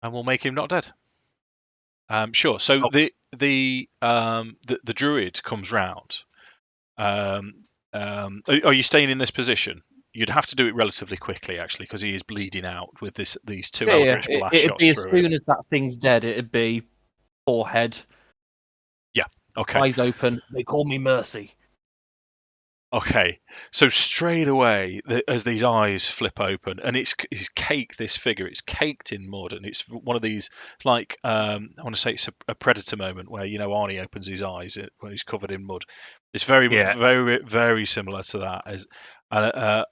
and we'll make him not dead. Sure. So the druid comes round. Are you staying in this position? You'd have to do it relatively quickly, actually, because he is bleeding out with these 2 eldritch blast it'd shots be as through soon as that thing's dead. It'd be forehead. Yeah. Okay. Eyes open. They call me Mercy. Okay, so straight away, as these eyes flip open, and it's caked. This figure, it's caked in mud, and it's one of these, like I want to say it's a Predator moment where Arnie opens his eyes when he's covered in mud. It's very, very similar to that.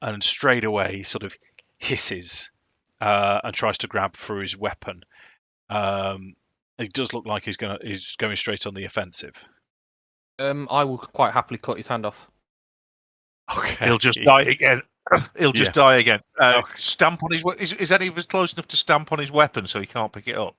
And straight away he sort of hisses and tries to grab for his weapon. It does look like he's going straight on the offensive. I will quite happily cut his hand off. Okay. He'll just die again. He'll just die again. Stamp on his. Is any of us close enough to stamp on his weapon so he can't pick it up?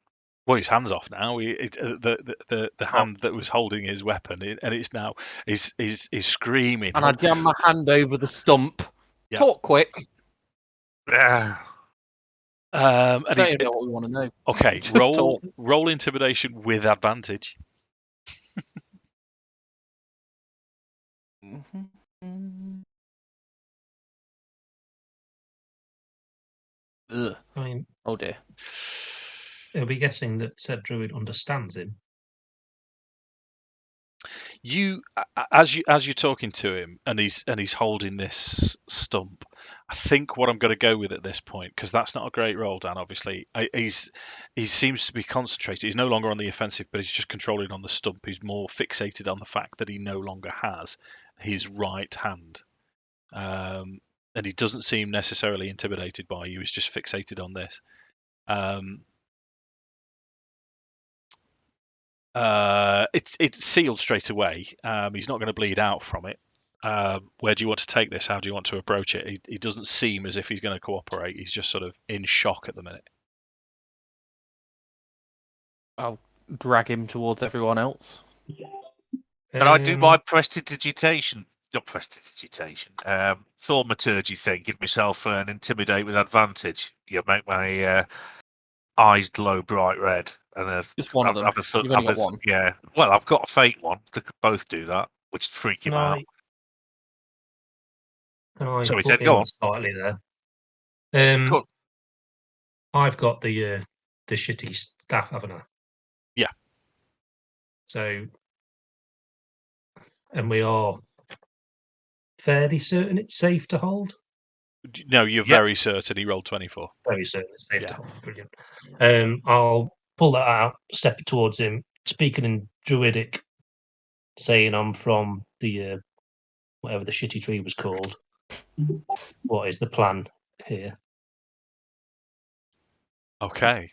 Well, his hand's off now. The hand that was holding his weapon, and it's now is screaming. And I jam my hand over the stump. Yeah. Talk quick. Yeah. And I don't even know what we want to know. Okay, roll intimidation with advantage. Ugh. I mean, oh dear. Are we guessing that said druid understands him? You, as you're talking to him, and he's holding this stump. I think what I'm going to go with at this point, because that's not a great roll, Dan. Obviously, he seems to be concentrated. He's no longer on the offensive, but he's just controlling on the stump. He's more fixated on the fact that he no longer has his right hand, and he doesn't seem necessarily intimidated by you. He's just fixated on this. It's sealed straight away. He's not going to bleed out from it. Where do you want to take this? How do you want to approach it? He doesn't seem as if he's going to cooperate. He's just sort of in shock at the minute. I'll drag him towards everyone else. Can I do my prestidigitation? Not prestidigitation. Thaumaturgy thing. Give myself an intimidate with advantage. You make my eyes glow bright red. And just one of them. You've only got one. Yeah. Well, I've got a fate one. They could both do that, which would freak him out. Can I Sorry, Ted, go on. Slightly there. Cool. I've got the shitty staff, haven't I? Yeah. So, and we are fairly certain it's safe to hold. No, you're very certain. He rolled 24. Very certain it's safe to hold. Brilliant. I'll pull that out, step towards him, speaking in Druidic, saying I'm from the whatever the shitty tree was called. What is the plan here? Okay.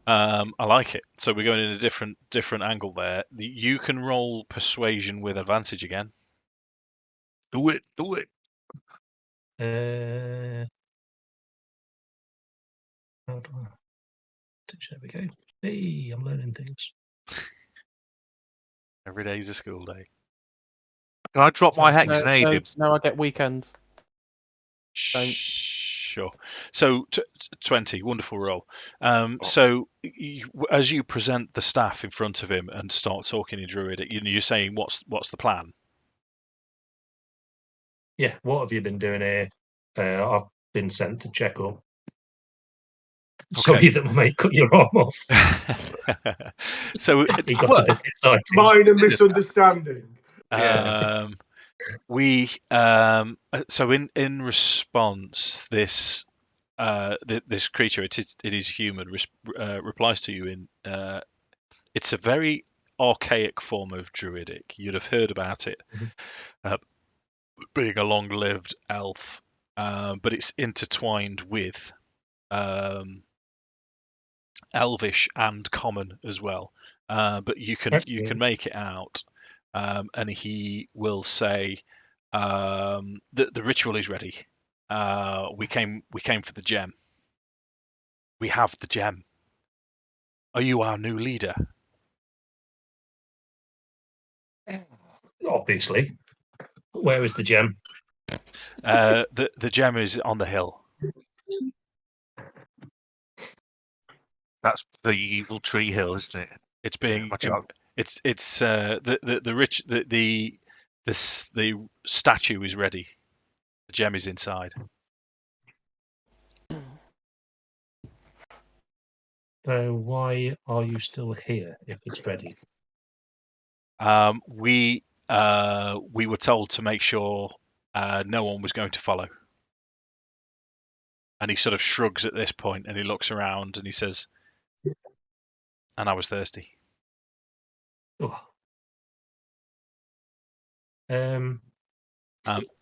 I like it. So we're going in a different angle there. You can roll persuasion with advantage again. Do it. Do it. How do I? There we go. Hey, I'm learning things. Every day's a school day. Can I drop my hex and aid him? No, I get weekends. Sure. So 20, wonderful roll. Oh. So as you present the staff in front of him and start talking in Druid, you're saying what's the plan? Yeah, what have you been doing here? I've been sent to check up. Sorry that my mate cut your arm off. So He got a bit excited. Minor misunderstanding. So in response, this this creature, it is human, replies to you in it's a very archaic form of Druidic. You'd have heard about it being a long-lived elf, but it's intertwined with Elvish and Common as well. But you can make it out, and he will say that the ritual is ready. We came for the gem. We have the gem. Are you our new leader? Obviously. Where is the gem? The gem is on the hill. That's the evil tree hill, isn't it? It's being Yeah, it's the statue is ready. The gem is inside. So why are you still here if it's ready? We were told to make sure no one was going to follow. And he sort of shrugs at this point, and he looks around and he says, "And I was thirsty." Oh.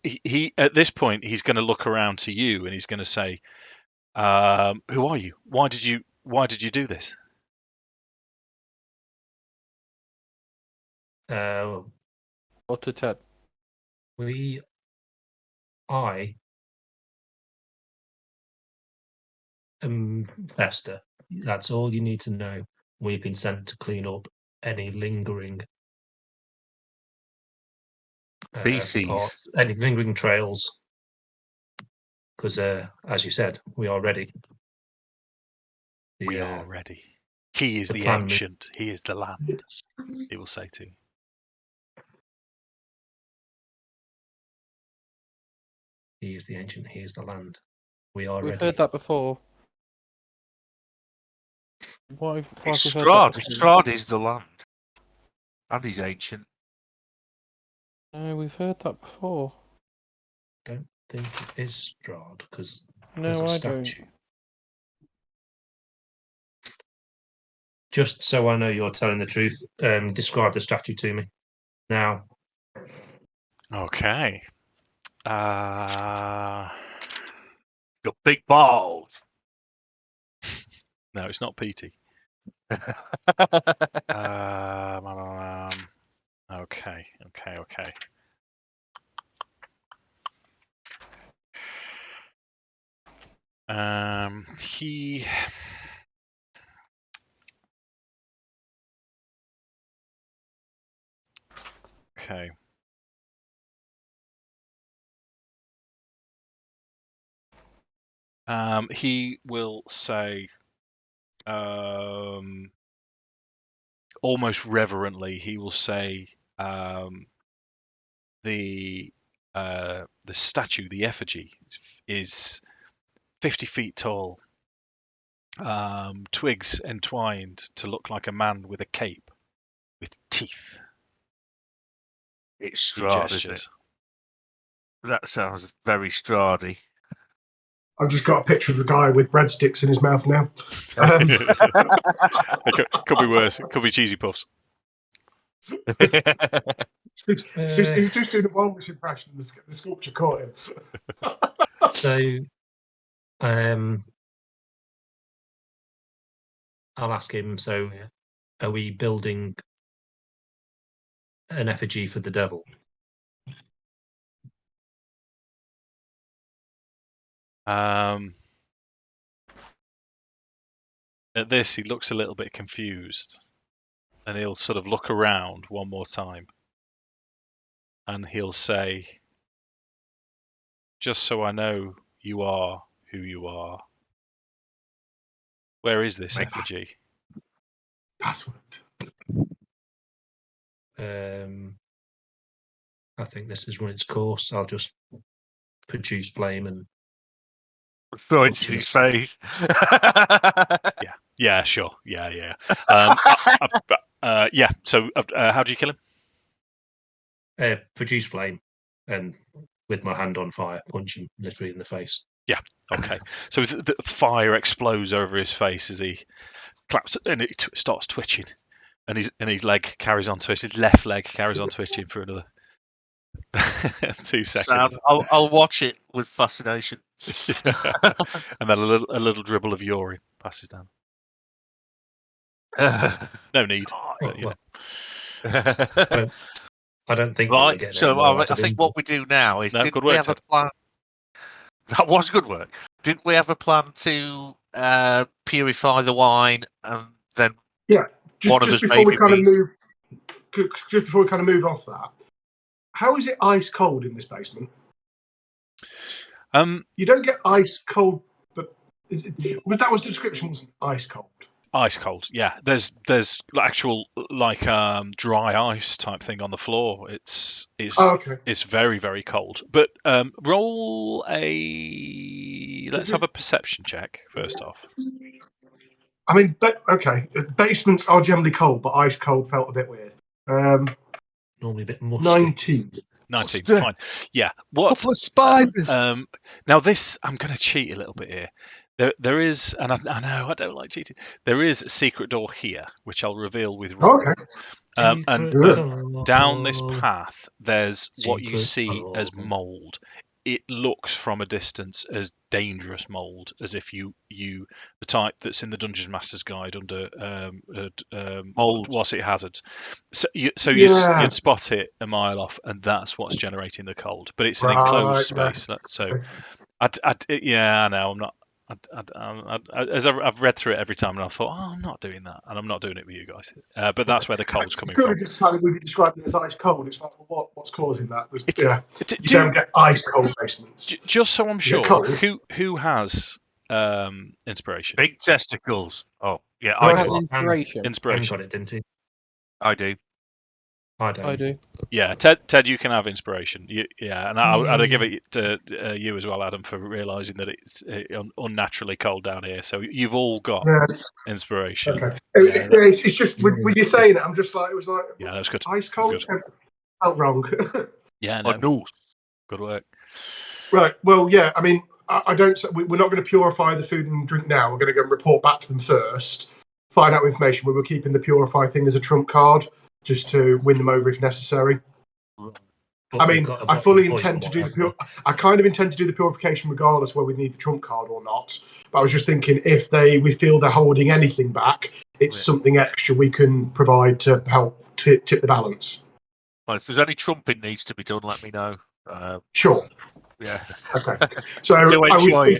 He at this point he's going to look around to you and he's going to say, "Who are you? Why did you do this?" Or to Ted. I am Fester. That's all you need to know. We've been sent to clean up any lingering feces. any lingering trails. Because, as you said, we are ready. We are ready. He is the ancient. He is the land. He will say to you. He is the ancient. He is the land. We are We've ready. heard that before. Why It's Strahd. Strahd is the land. And he's ancient. No, we've heard that before. Don't think it is Strahd because No, there's a I statue. don't. Just so I know you're telling the truth, describe the statue to me now. Okay. Your big balls. No, it's not Petey. Okay. He. Okay. He will say, almost reverently, he will say, the statue, the effigy, is 50 feet tall. Twigs entwined to look like a man with a cape, with teeth. It's Strahd, isn't it? That sounds very Strahdy. I've just got a picture of a guy with breadsticks in his mouth now. It could be worse. It could be cheesy puffs. He's just doing a Walrus impression, and the sculpture caught him. So, I'll ask him. So, are we building an effigy for the devil? At this, he looks a little bit confused, and he'll sort of look around one more time, and he'll say, "Just so I know you are who you are, where is this effigy?" Password. I think this has run its course. I'll just produce flame and throw it in his face. Yeah, sure. Yeah. Yeah. So, how do you kill him? Produce flame, and with my hand on fire, punch him literally in the face. Yeah. Okay. So the fire explodes over his face as he claps, and it starts twitching, and his leg carries on twitching. His left leg carries on twitching for another 2 seconds. I'll watch it with fascination. And then a little dribble of urine passes down. No need. But, you know. I don't think. Right. So I think what we do now is, did we have a plan? That was good work. Didn't we have a plan to purify the wine and then? Yeah. Just before we kind of move off that, how is it ice cold in this basement? You don't get ice cold, but that was the description, wasn't it? Ice cold. Ice cold, yeah. There's actual dry ice type thing on the floor. It's very, very cold. But roll let's have a perception check first off. I mean, basements are generally cold, but ice cold felt a bit weird. Normally a bit musty. 19. 19, fine. Yeah. What for spiders? Now this, I'm going to cheat a little bit here. There is, and I know I don't like cheating. There is a secret door here, which I'll reveal with Rokkr. Okay. And down this path, there's what you see as mold. It looks from a distance as dangerous mold, as if you the type that's in the Dungeon Master's Guide under mold. What's it hazards. You'd spot it a mile off, and that's what's generating the cold. But it's an enclosed space, so I know I'm not. As I've read through it every time, and I thought, I'm not doing that, and I'm not doing it with you guys. But that's where the cold's coming from. Just how we described it as ice cold. It's like, what's causing that? You don't get ice cold basements. Just so I'm sure, who has inspiration? Big testicles. Oh yeah, I do. Inspiration. Got it, didn't he? I do. I do. Yeah, Ted, you can have inspiration. And I'd give it to you as well, Adam, for realising that it's unnaturally cold down here. So you've all got inspiration. Okay. It's just when you're saying it, I'm just like, it was like, yeah, that's good. Ice cold. Felt wrong. Yeah, no. Good work. Right. Well, yeah. I mean, I don't. We're not going to purify the food and drink now. We're going to go and report back to them first, find out information. We're keeping the purify thing as a trump card, just to win them over if necessary. But I mean, I fully intend to do I kind of intend to do the purification regardless whether we need the trump card or not. But I was just thinking, if we feel they're holding anything back, it's something extra we can provide to help tip the balance. Well, if there's any trumping needs to be done, let me know. Sure. Yeah. Okay. So if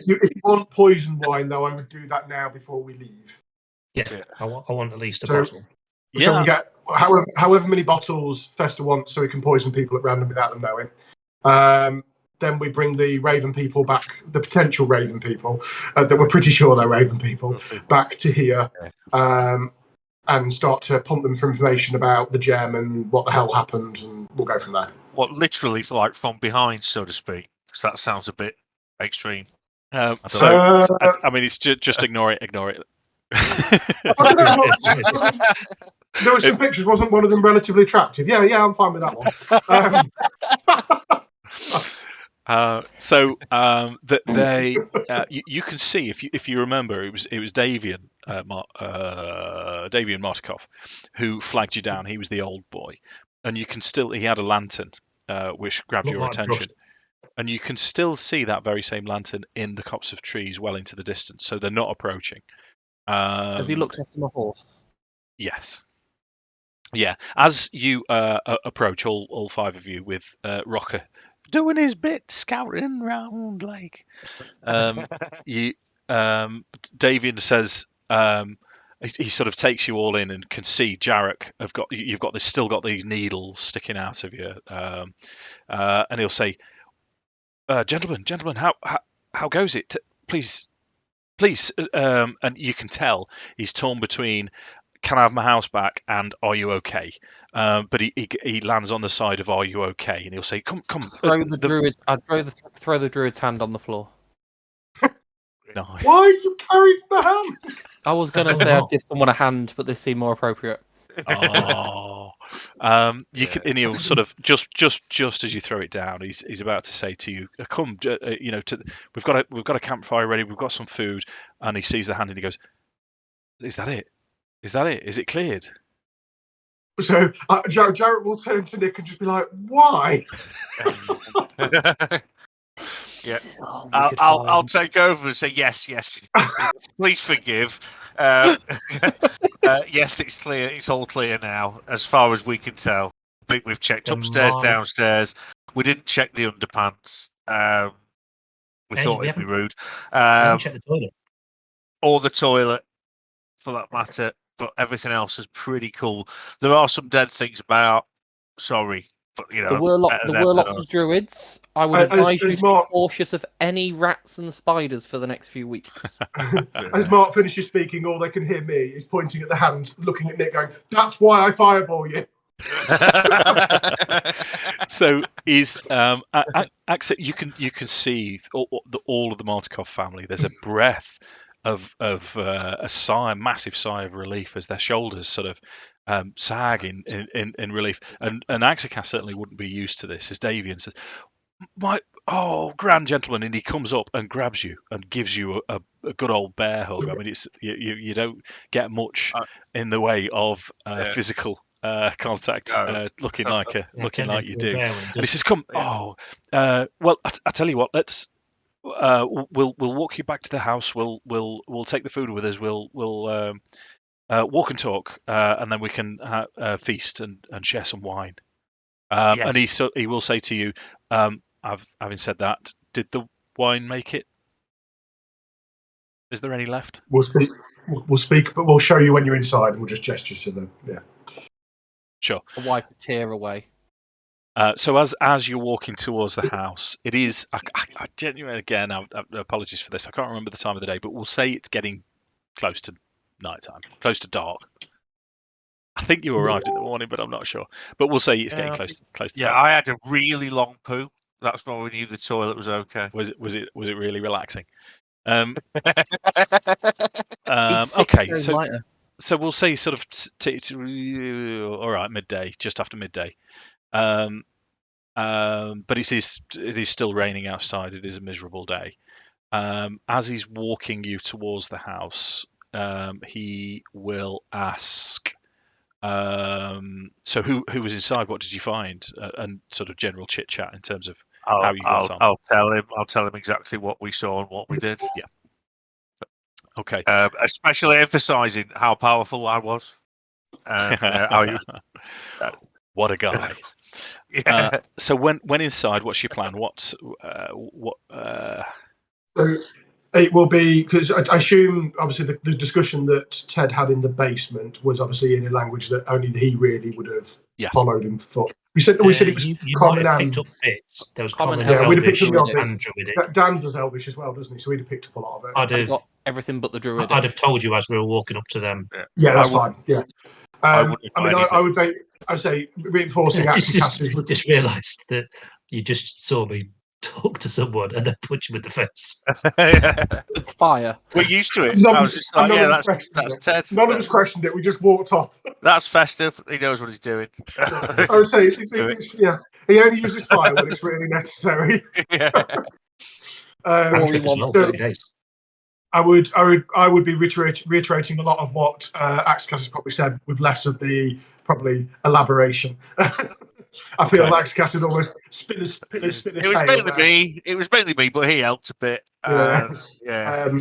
you want poison wine, though, I would do that now before we leave. Yeah. I want at least a bottle. Yeah. So we get however many bottles Fester wants, so we can poison people at random without them knowing. Then we bring the Raven people back, the potential Raven people that we're pretty sure they're Raven people, back to here, and start to pump them for information about the gem and what the hell happened, and we'll go from there. What, literally, like from behind, so to speak? Because that sounds a bit extreme. I mean, it's just ignore it. There were some pictures. Wasn't one of them relatively attractive? Yeah, I'm fine with that You can see if you remember it was Davian Davian Martikov who flagged you down. He was the old boy, and you can still he had a lantern which grabbed Look your like attention, dust. and you can still see that very same lantern in the copse of trees well into the distance. So they're not approaching. Has he looked after my horse? Yes. Yeah, as you approach, all five of you, with Rokkr doing his bit, scouting round like you. Davian says he sort of takes you all in and can see Jarek. You've got still got these needles sticking out of you, and he'll say, "Gentlemen, how goes it? Please." And you can tell he's torn between can I have my house back and are you okay? But he lands on the side of are you okay? And he'll say, come. Throw the druid. I'd throw the druid's hand on the floor. Nice. Why are you carrying the hand? I was going to say I'd give someone a hand, but this seemed more appropriate. Oh, and he'll sort of just as you throw it down, he's about to say to you, "Come, we've got a campfire ready. We've got some food." And he sees the hand and he goes, "Is that it? Is that it? Is it cleared?" So Jarek will turn to Nick and just be like, "Why?" Yeah, I'll take over and say yes. Please forgive. Yes, it's clear. It's all clear now, as far as we can tell. We've checked upstairs, downstairs. We didn't check the underpants. We thought it'd be rude. Check the toilet. Or the toilet, for that matter. But everything else is pretty cool. There are some dead things about. Sorry. But, there were lots of druids. I would advise you to be cautious of any rats and spiders for the next few weeks. As Mark finishes speaking, all they can hear me is pointing at the hand, looking at Nick, going, "That's why I fireball you." So is you can see all of the Martikov family. There's a breath of a massive sigh of relief as their shoulders sort of sag in relief. And Akxikas certainly wouldn't be used to this, as Davian says, grand gentleman, and he comes up and grabs you and gives you a good old bear hug. I mean, it's you don't get much in the way of physical contact, looking like you do. And he says, "Come, well, I tell you what, let's." We'll walk you back to the house. We'll take the food with us. We'll walk and talk, and then we can feast and share some wine. And he will say to you, having said that, did the wine make it? Is there any left? We'll speak, but we'll show you when you're inside, and we'll just gesture to them. Yeah. Sure. I'll wipe a tear away. So as you're walking towards the house, it is. I genuinely, again, apologies for this. I can't remember the time of the day, but we'll say it's getting close to nighttime, close to dark. I think you arrived in the morning, but I'm not sure. But we'll say it's getting close to. Yeah, dark. I had a really long poo. That's why we knew the toilet was okay. Was it really relaxing? Okay, so we'll say sort of all right, midday, just after midday. But it is still raining outside. It is a miserable day. As he's walking you towards the house, he will ask, so who was inside? What did you find? And sort of general chit chat in terms of how you got on. I'll tell him exactly what we saw and what we did. Yeah. Okay. Especially emphasising how powerful I was. What a guy. Yeah. So when inside, what's your plan? So it will be, because I assume obviously the discussion that Ted had in the basement was obviously in a language that only he really would have followed him for. We said it was you common might have and picked up bits. There was common. common, we'd have picked Elvish, up the and Druidic. Dan does Elvish as well, doesn't he? So we'd have picked up a lot of it. I'd have got everything but the Druid. I'd have told you as we were walking up to them. Yeah, that's fine. Yeah. I would say reinforcing Akxikas. Just realised that you just saw me talk to someone and then punch him in the face. Fire. We're used to it. I was just like, that's Ted. None of us questioned it. We just walked off. That's festive. He knows what he's doing. I would say, He only uses fire when it's really necessary. Yeah. Or he Cantrip as well, wants to- 30 days. I would be reiterating a lot of what Akxikas has probably said, with less of the probably elaboration. I feel Okay. Akxikas would almost spin a It was tail mainly there. me. It was mainly me, but he helped a bit. Yeah. Yeah.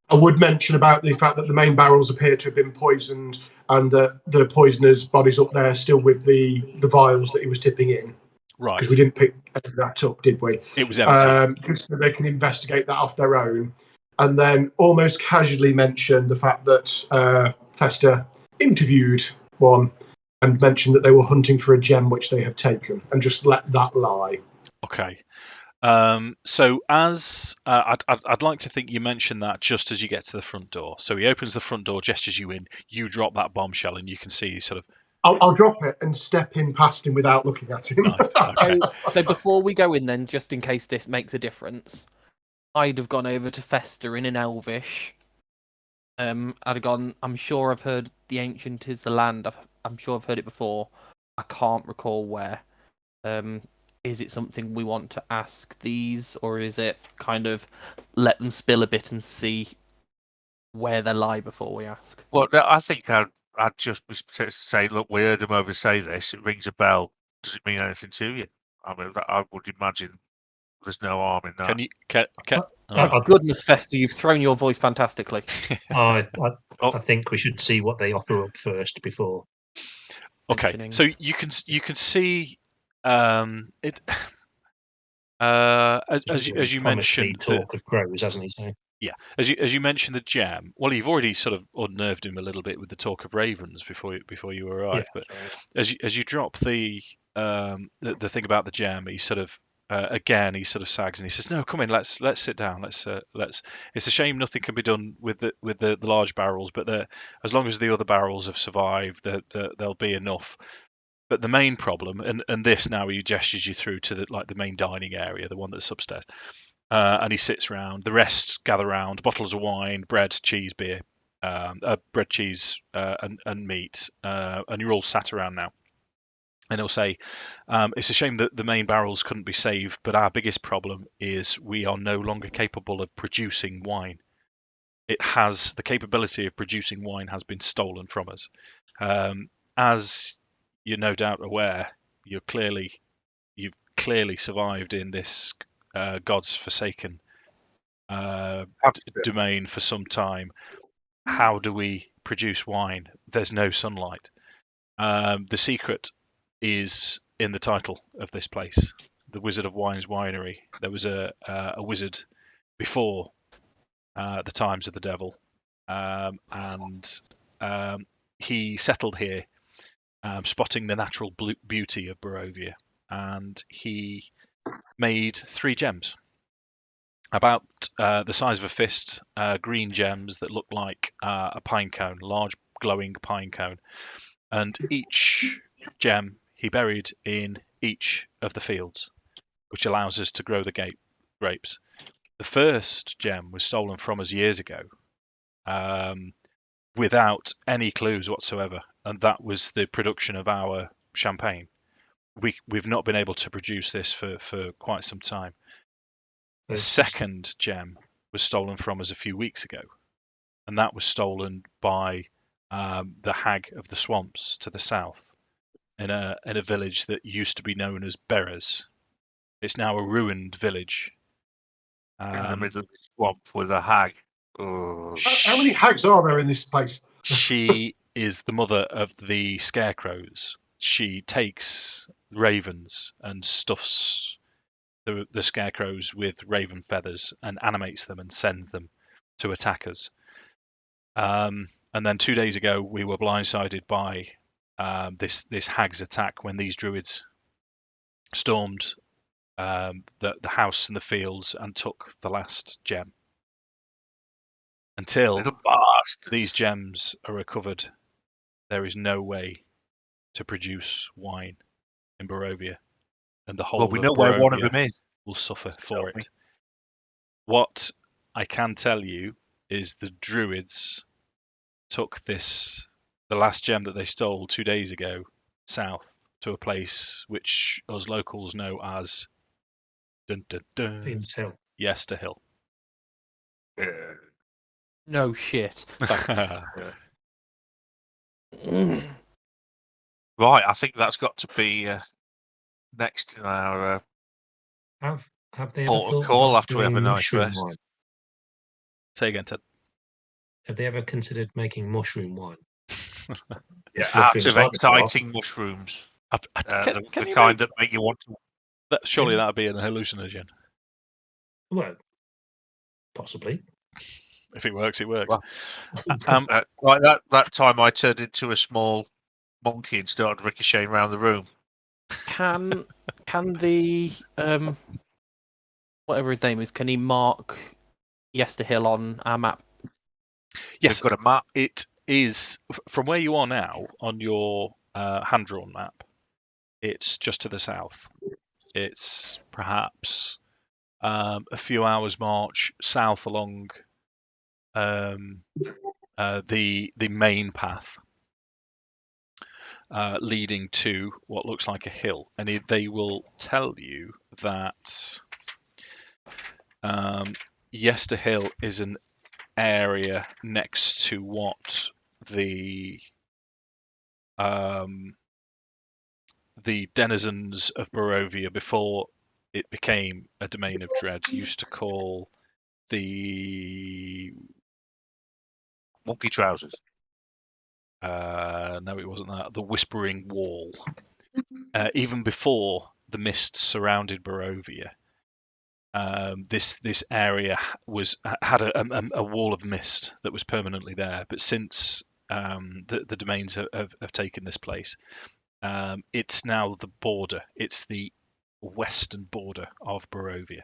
I would mention about the fact that the main barrels appear to have been poisoned, and the poisoner's body's up there still with the vials that he was tipping in. Right. Because we didn't pick that up, did we? It was empty. Just so they can investigate that off their own. And then almost casually mention the fact that Fester interviewed one and mentioned that they were hunting for a gem which they have taken, and just let that lie. Okay. So as I'd like to think you mentioned that just as you get to the front door. So he opens the front door, gestures you in. You drop that bombshell, and you can see sort of. I'll drop it and step in past him without looking at him. Nice. Okay. So before we go in, then, just in case this makes a difference, I'd have gone over to Fester in Elvish. I'd have gone. I'm sure I've heard the ancient is the land. I'm sure I've heard it before. I can't recall where. Is it something we want to ask these, or is it kind of let them spill a bit and see where they lie before we ask? Well, no, I think I'd just say, look, we heard him over say this. It rings a bell. Does it mean anything to you? I mean, I would imagine there's no harm in that. Can you? Oh, goodness, Fester, you've thrown your voice fantastically. I think we should see what they offer up first before. Okay. So you can see it. As you mentioned, talk of crows, hasn't he? So. Yeah, as you mentioned the gem. Well, you've already sort of unnerved him a little bit with the talk of ravens before you arrived. Yeah, but as you drop the thing about the gem, he sort of again he sort of sags and he says, "No, come in. Let's sit down. Let's. It's a shame nothing can be done with the large barrels, but as long as the other barrels have survived, there'll be enough." But the main problem, and this now he gestures you through to the main dining area, the one that's upstairs. And he sits round. The rest gather round. Bottles of wine, bread, cheese, beer, bread, cheese, and meat. And you're all sat around now. And he'll say, "It's a shame that the main barrels couldn't be saved, but our biggest problem is we are no longer capable of producing wine. The capability of producing wine has been stolen from us. As you're no doubt aware, you've clearly survived in this God's forsaken domain for some time. How do we produce wine? There's no sunlight. The secret is in the title of this place, the Wizard of Wine's Winery. There was a wizard before the times of the devil, and he settled here, spotting the natural beauty of Barovia, and he made 3 gems about the size of a fist, green gems that look like a pine cone, large glowing pine cone. And each gem he buried in each of the fields, which allows us to grow the grapes. The first gem was stolen from us years ago, without any clues whatsoever, and that was the production of our champagne. We've not been able to produce this for quite some time. The second gem was stolen from us a few weeks ago, and that was stolen by the Hag of the Swamps to the south, in a village that used to be known as Berez. It's now a ruined village. In the middle of the swamp with a hag. Oh. How many hags are there in this place? She is the mother of the scarecrows. She takes ravens and stuffs the scarecrows with raven feathers and animates them and sends them to attack us. And then 2 days ago, we were blindsided by this hag's attack when these druids stormed the house and the fields and took the last gem. Until these gems are recovered, there is no way to produce wine in Barovia, and the whole we know where one of them is. Will suffer for it. What I can tell you is the druids took the last gem that they stole 2 days ago south to a place which us locals know as dun, dun, dun, Fiends Hill. Yester Hill. Yeah. No shit. Right, I think that's got to be next in our Have they ever port of thought call about after we have a doing nice mushroom rest. wine? Say again, Ted. Have they ever considered making mushroom wine? Yeah, Mushrooms active, like the craft. exciting mushrooms. Can The you kind that make you want to. surely that'd be an hallucinogen. Well, possibly. If it works, it works. Well, like that time I turned into a small monkey and started ricocheting around the room. Can the whatever his name is, can he mark Yester Hill on our map? Yes, They've got a map. it is from where you are now on your hand-drawn map. It's just to the south. It's perhaps a few hours march south along the main path leading to what looks like a hill, and they will tell you that Yester Hill is an area next to what the denizens of Barovia, before it became a domain of dread, used to call the Monkey trousers. no, it wasn't that, the Whispering Wall. Even before the mist surrounded Barovia, this area had a wall of mist that was permanently there. But since the domains have taken this place, it's now the border. It's the western border of Barovia.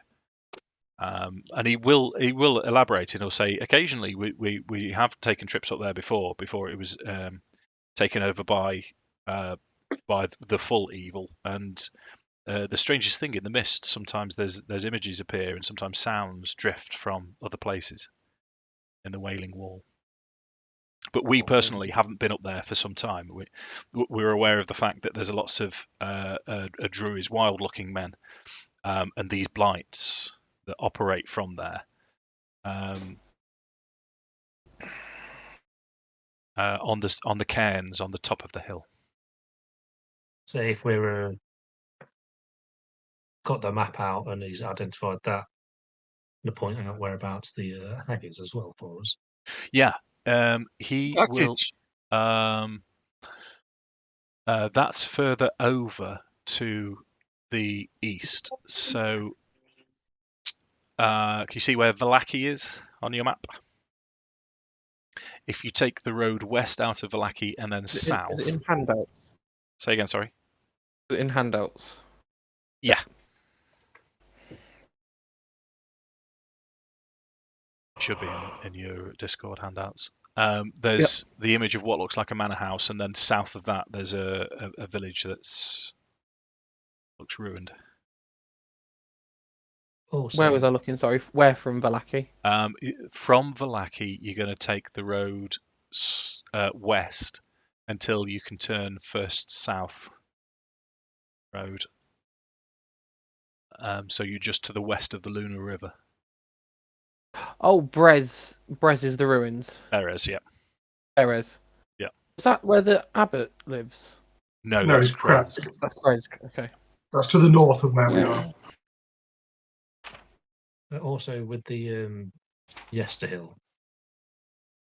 And he will elaborate, and he'll say occasionally we have taken trips up there before it was taken over by the full evil. And the strangest thing, in the mist, sometimes there's images appear, and sometimes sounds drift from other places in the Wailing Wall. But we personally haven't been up there for some time. We're aware of the fact that there's lots of druids, wild-looking men, and these blights that operate from there. On the cairns on the top of the hill. Say if we're got the map out and he's identified that, to point out whereabouts the hag is as well for us. Yeah, he will. That's further over to the east. So, can you see where Vallaki is on your map? If you take the road west out of Vallaki and then south. Is it in handouts? Say again, sorry. Is it in handouts? Yeah. Should be in your Discord handouts. There's the image of what looks like a manor house, and then south of that there's a village that's looks ruined. Also, Where was I looking? Sorry, where from Vallaki? From Vallaki, you're going to take the road west until you can turn first south road. So you're just to the west of the Lunar River. Oh, Brez. Brez is the ruins. There is, yeah. Erez. Yeah. Is that where the abbot lives? No, No, that's it's crap. That's Brez. Okay. That's to the north of where we are. also with the Yester Hill,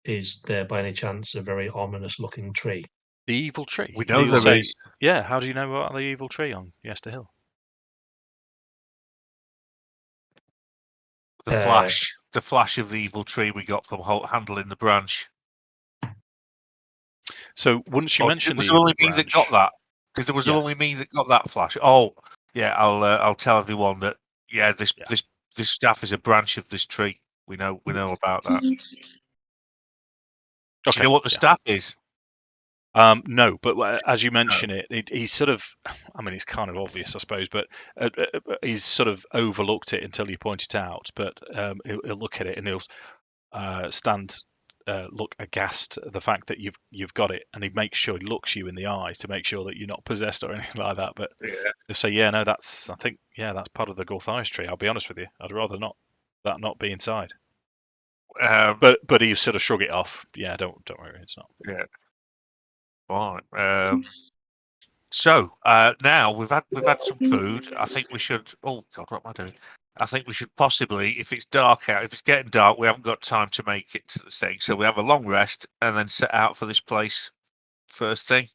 is there by any chance a very ominous looking tree? The evil tree. We know there is. Yeah, how do you know about the evil tree on Yester Hill? The flash of the evil tree we got from handling the branch. So once you mention it was the only me branch, that got that, because there was only me that got that flash. Oh, yeah, I'll tell everyone that. Yeah, this staff is a branch of this tree. We know about that. Okay, Do you know what the staff is? No, but as you mention he's sort of, I mean, it's kind of obvious, I suppose, but he's sort of overlooked it until you point it out. But he'll look at it and he'll stand look aghast at the fact that you've got it, and he makes sure he looks you in the eye to make sure that you're not possessed or anything like that. But they say, yeah, no, that's part of the Gulthias tree. I'll be honest with you, I'd rather not be inside. But he sort of shrug it off. Yeah, don't worry, it's not. Yeah. Fine. So now we've had some food. I think we should. Oh God, what am I doing? I think we should possibly, if it's dark out, if it's getting dark, we haven't got time to make it to the thing. So we have a long rest and then set out for this place first thing.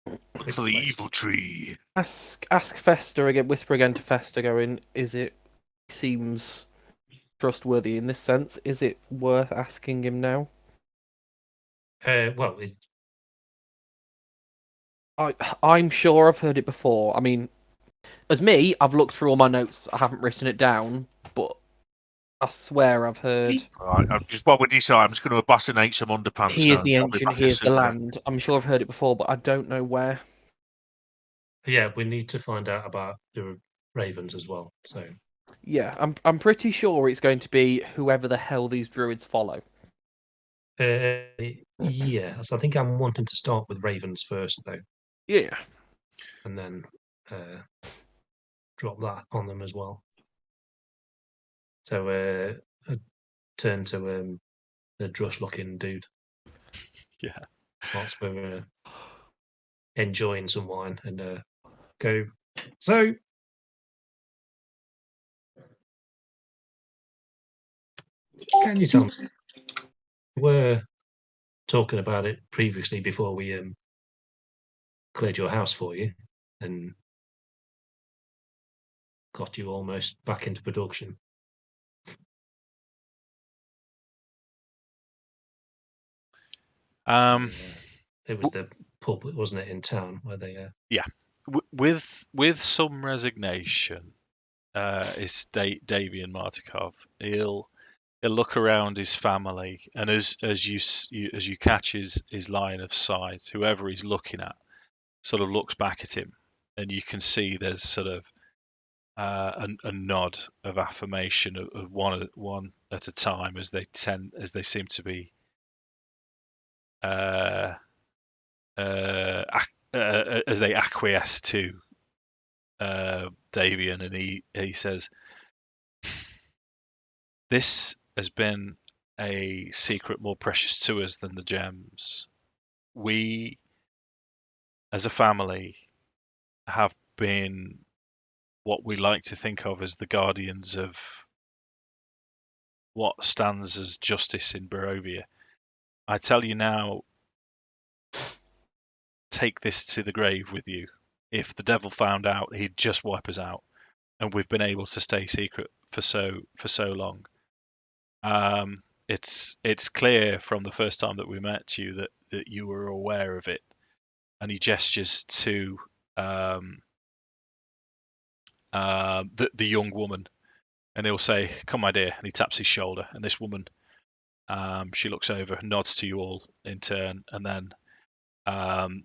Look for the evil tree. Ask Fester again. Whisper again to Fester. Going, is it? Seems trustworthy in this sense. Is it worth asking him now? Well, I'm sure I've heard it before. I mean, as me, I've looked through all my notes. I haven't written it down, but I swear I've heard. All right, while we decide, I'm just going to bassinate some underpants. He is now. the I'll be ancient. back He as is the soon as- land. I'm sure I've heard it before, but I don't know where. yeah, we need to find out about the ravens as well. So Yeah, I'm pretty sure it's going to be whoever the hell these druids follow. yes, I think I'm wanting to start with ravens first, though, Yeah. and then drop that on them as well. So I turn to the drush-looking dude. Yeah. Whilst we're enjoying some wine and go. So, can you tell me? We were talking about it previously before we cleared your house for you and got you almost back into production. It was the pub, wasn't it, in town where they? Yeah, with some resignation, is Davian Martikov. He'll look around his family, and as you catch his line of sight, whoever he's looking at sort of looks back at him, and you can see there's sort of a nod of affirmation of one at a time as they seem to be as they acquiesce to Davian, and he says, "This has been a secret more precious to us than the gems. We, as a family, have been what we like to think of as the guardians of what stands as justice in Barovia. I tell you now, take this to the grave with you. If the devil found out, he'd just wipe us out, and we've been able to stay secret for so long. It's clear from the first time that we met you that you were aware of it." And he gestures to the young woman, and he'll say, "Come, my dear," and he taps his shoulder. And this woman, she looks over, nods to you all in turn, and then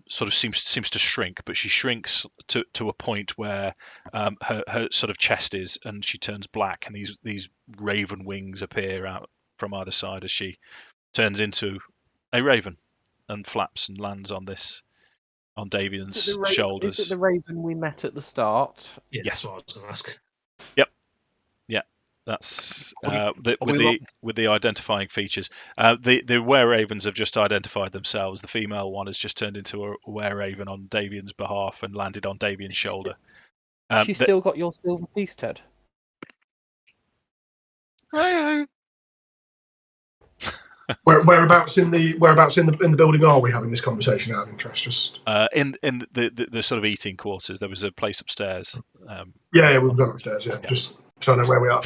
sort of seems to shrink, but she shrinks to a point where her sort of chest is, and she turns black, and these raven wings appear out from either side as she turns into a raven and flaps and lands on Davian's shoulders. Is it the raven we met at the start? Yeah, Yes. that's what I was going to ask. That's with the identifying features. The were-ravens have just identified themselves. The female one has just turned into a were-raven on Davian's behalf and landed on Davian's shoulder. She's still got your silver piece, Ted. Whereabouts in the building are we having this conversation out of interest? Just in the sort of eating quarters. There was a place upstairs. yeah, we've gone upstairs. Yeah, just so I know where we are.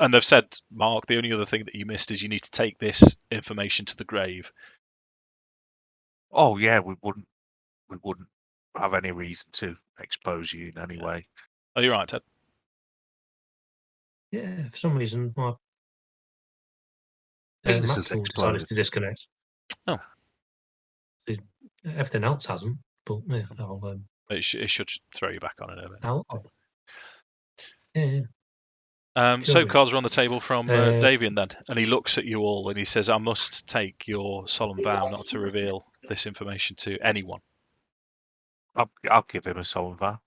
And they've said, Mark, the only other thing that you missed is you need to take this information to the grave. Oh yeah, we wouldn't have any reason to expose you in any way. Oh, you're right, Ted. Yeah, for some reason my Penis Mac has tool exploded. decided to disconnect. Oh. Everything else hasn't, but yeah, I'll It should throw you back on in a minute. I'll yeah. So Curious. cards are on the table from Uh, Davian then, and he looks at you all and he says, "I must take your solemn vow not to reveal this information to anyone." I'll give him a solemn vow.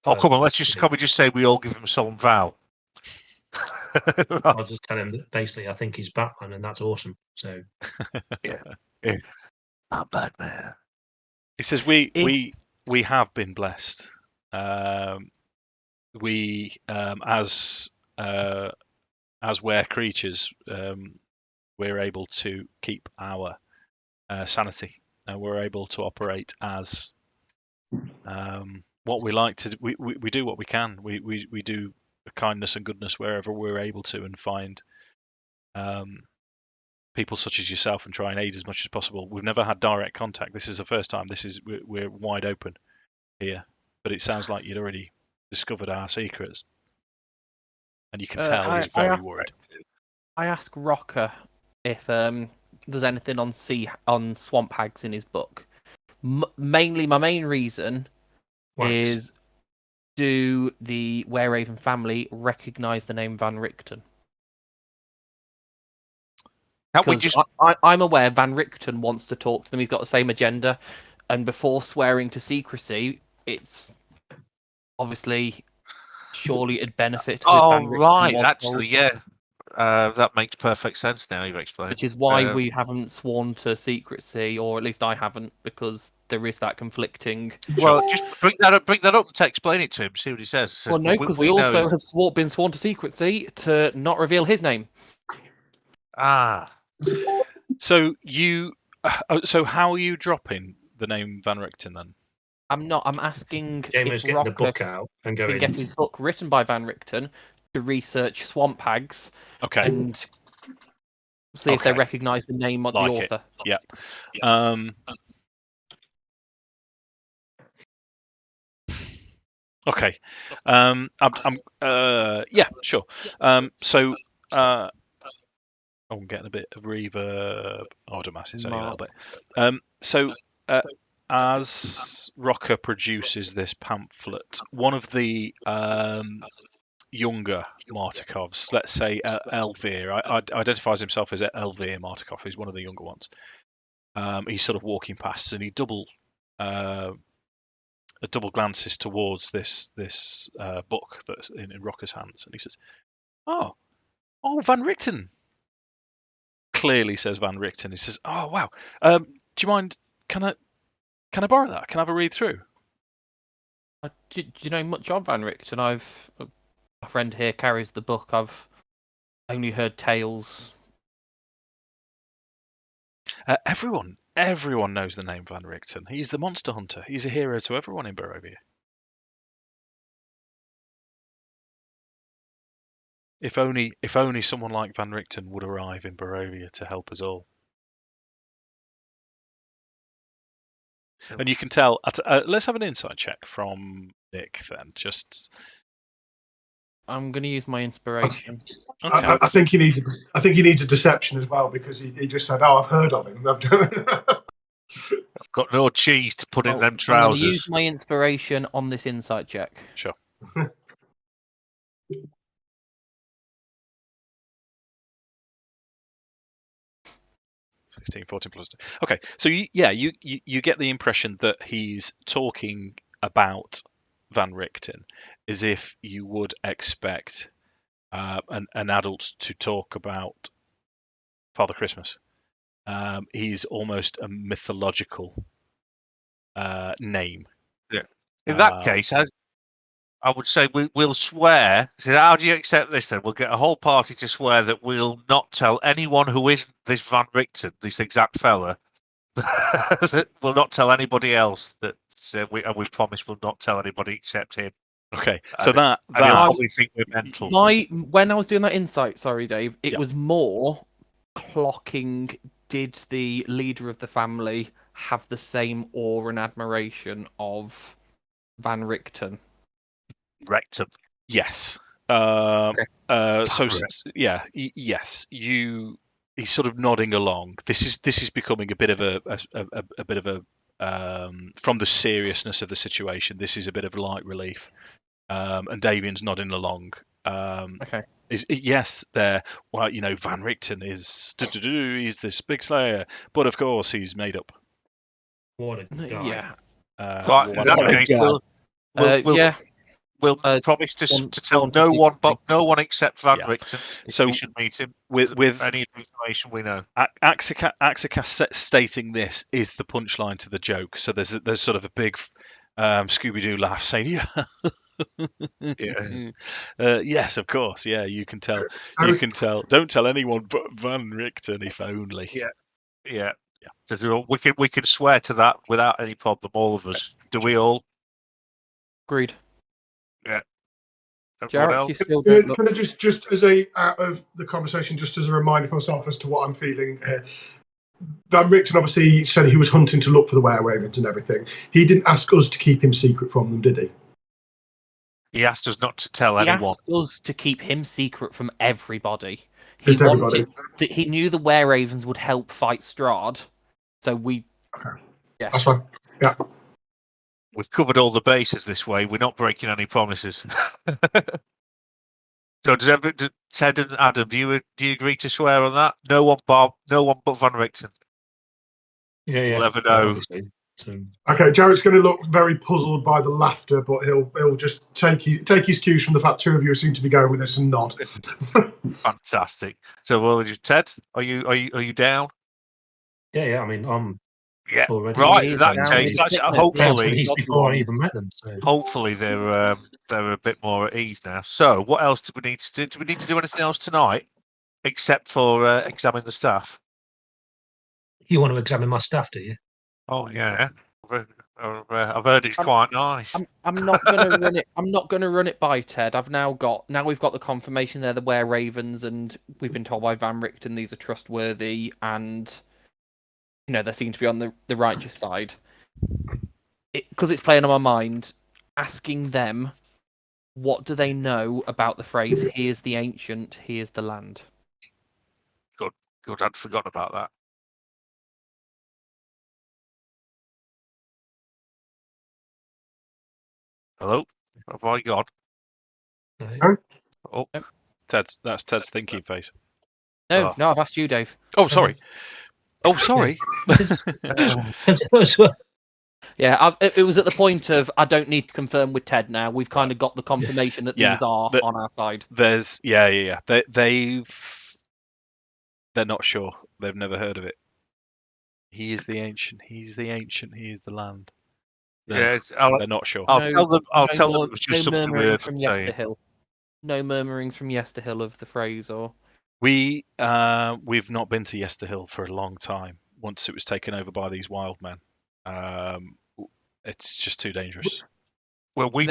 Oh, come on, can we just say we all give him a solemn vow? I'll just tell him that basically I think he's Batman, and that's awesome. So yeah. I'm Batman. He says, "We have been blessed. We as were creatures, we're able to keep our sanity, and we're able to operate as what we like to do. We do what we can. We do kindness and goodness wherever we're able to, and find people such as yourself and try and aid as much as possible. We've never had direct contact. This is the first time. We're wide open here, but it sounds like you'd already discovered our secrets, and you can tell he's very worried." I ask Rokkr if there's anything on swamp hags in his book. Mainly, my main reason is, do the Wereraven family recognise the name Van Richten? Because I'm aware Van Richten wants to talk to them. He's got the same agenda, and before swearing to secrecy, it's obviously surely it'd benefit. Oh, right, actually, yeah. That makes perfect sense now you've explained. Which is why we haven't sworn to secrecy, or at least I haven't, because there is that conflicting. Well, just bring that up to explain it to him, see what he says. Well, no, because we also have been sworn to secrecy to not reveal his name. Ah. So how are you dropping the name Van Richten then? I'm not. I'm asking James if getting the book out and going. Get his book written by Van Richten to research swamp hags. Okay. And see if they recognise the name of the author. Yeah. Okay. Yeah, sure. So I'm getting a bit of reverb. Oh, don't matter. It's only a little bit. So as Rokkr produces this pamphlet, one of the younger Martikovs, let's say Elvir, identifies himself as Elvir Martikov. He's one of the younger ones. He's sort of walking past, and he double glances towards this book that's in Rokkr's hands, and he says, "Oh, Van Richten." Clearly says Van Richten. He says, "Oh, wow. Do you mind? Can I borrow that? Can I have a read through?" Do you know much of Van Richten? My friend here carries the book. I've only heard tales. Everyone knows the name Van Richten. He's the monster hunter. He's a hero to everyone in Barovia. If only someone like Van Richten would arrive in Barovia to help us all. And you can tell. Let's have an insight check from Nik then. I'm going to use my inspiration. Okay. I think he needs a deception as well, because he just said, "Oh, I've heard of him." I've got no cheese to put in them trousers. I'm going to use my inspiration on this insight check. Sure. 16, 14 plus 2. Okay, so you get the impression that he's talking about Van Richten as if you would expect an adult to talk about Father Christmas. He's almost a mythological name. Yeah. In that case, I would say we'll swear. So how do you accept this then? We'll get a whole party to swear that we'll not tell anyone who isn't this Van Richten, this exact fella, that we'll not tell anybody else that we promise we'll not tell anybody except him. Okay, so that we think we're mental. When I was doing that insight, sorry, Dave, it was more clocking. Did the leader of the family have the same awe and admiration of Van Richten? Rectum. Yes. Yes. He's sort of nodding along. This is becoming a bit of a from the seriousness of the situation, this is a bit of light relief. And Davian's nodding along. Okay. Yes, there. Well, Van Richten is he's this big slayer, but of course he's made up. What a guy. Yeah. Right, in that case, we'll promise to tell no one, but no one except Van Richten. So we should meet him with any information we know. Akxikas stating this is the punchline to the joke. So there's sort of a big Scooby-Doo laugh saying, "Yeah, yes, of course, yeah, you can tell, you can tell. Don't tell anyone but Van Richten, if only." Yeah. Because we can swear to that without any problem, all of us. Do we all? Agreed. Yeah. Everyone else? You still don't look... Can I just as out of the conversation, just as a reminder for myself as to what I'm feeling here. Van Richten obviously said he was hunting to look for the were-ravens and everything. He didn't ask us to keep him secret from them, did he? He asked us not to tell anyone. He asked us to keep him secret from everybody. Just everybody. He knew the were-ravens would help fight Strahd, so we... Okay. Yeah. That's fine. Yeah. We've covered all the bases this way. We're not breaking any promises. So, do Ted and Adam, do you agree to swear on that? No one but Van Richten. Yeah. We'll never know. Okay, Jarek's going to look very puzzled by the laughter, but he'll just take his cues from the fact two of you seem to be going with this and nod. Fantastic. So, well, Ted, are you down? Yeah. I mean, I'm already right. In that case, hopefully before I even met them. So. Hopefully, they're a bit more at ease now. So, what else do we need to do? Do we need to do anything else tonight, except for examine the staff? You want to examine my staff, do you? Oh yeah, I've heard it's quite nice. I'm not gonna run it. I'm not gonna run it by Ted. Now we've got the confirmation they're the were-ravens, and we've been told by Van Richten these are trustworthy, and they seem to be on the righteous side. Because it's playing on my mind, asking them, what do they know about the phrase "He is the ancient, he is the land"? Good. I'd forgotten about that. Hello, have I gone? No. Oh, That's Ted's thinking face. No, I've asked you, Dave. Oh, sorry. Yeah, it was at the point of I don't need to confirm with Ted now. We've kind of got the confirmation that these are on our side. There's they're not sure. They've never heard of it. He is the ancient. He's the ancient. He is the land. No, yes, they're not sure. I'll tell them it was just something we heard from saying. Yester Hill. No murmurings from Yester Hill of the phrase, or we've not been to Yester Hill for a long time. Once it was taken over by these wild men, it's just too dangerous. Well, we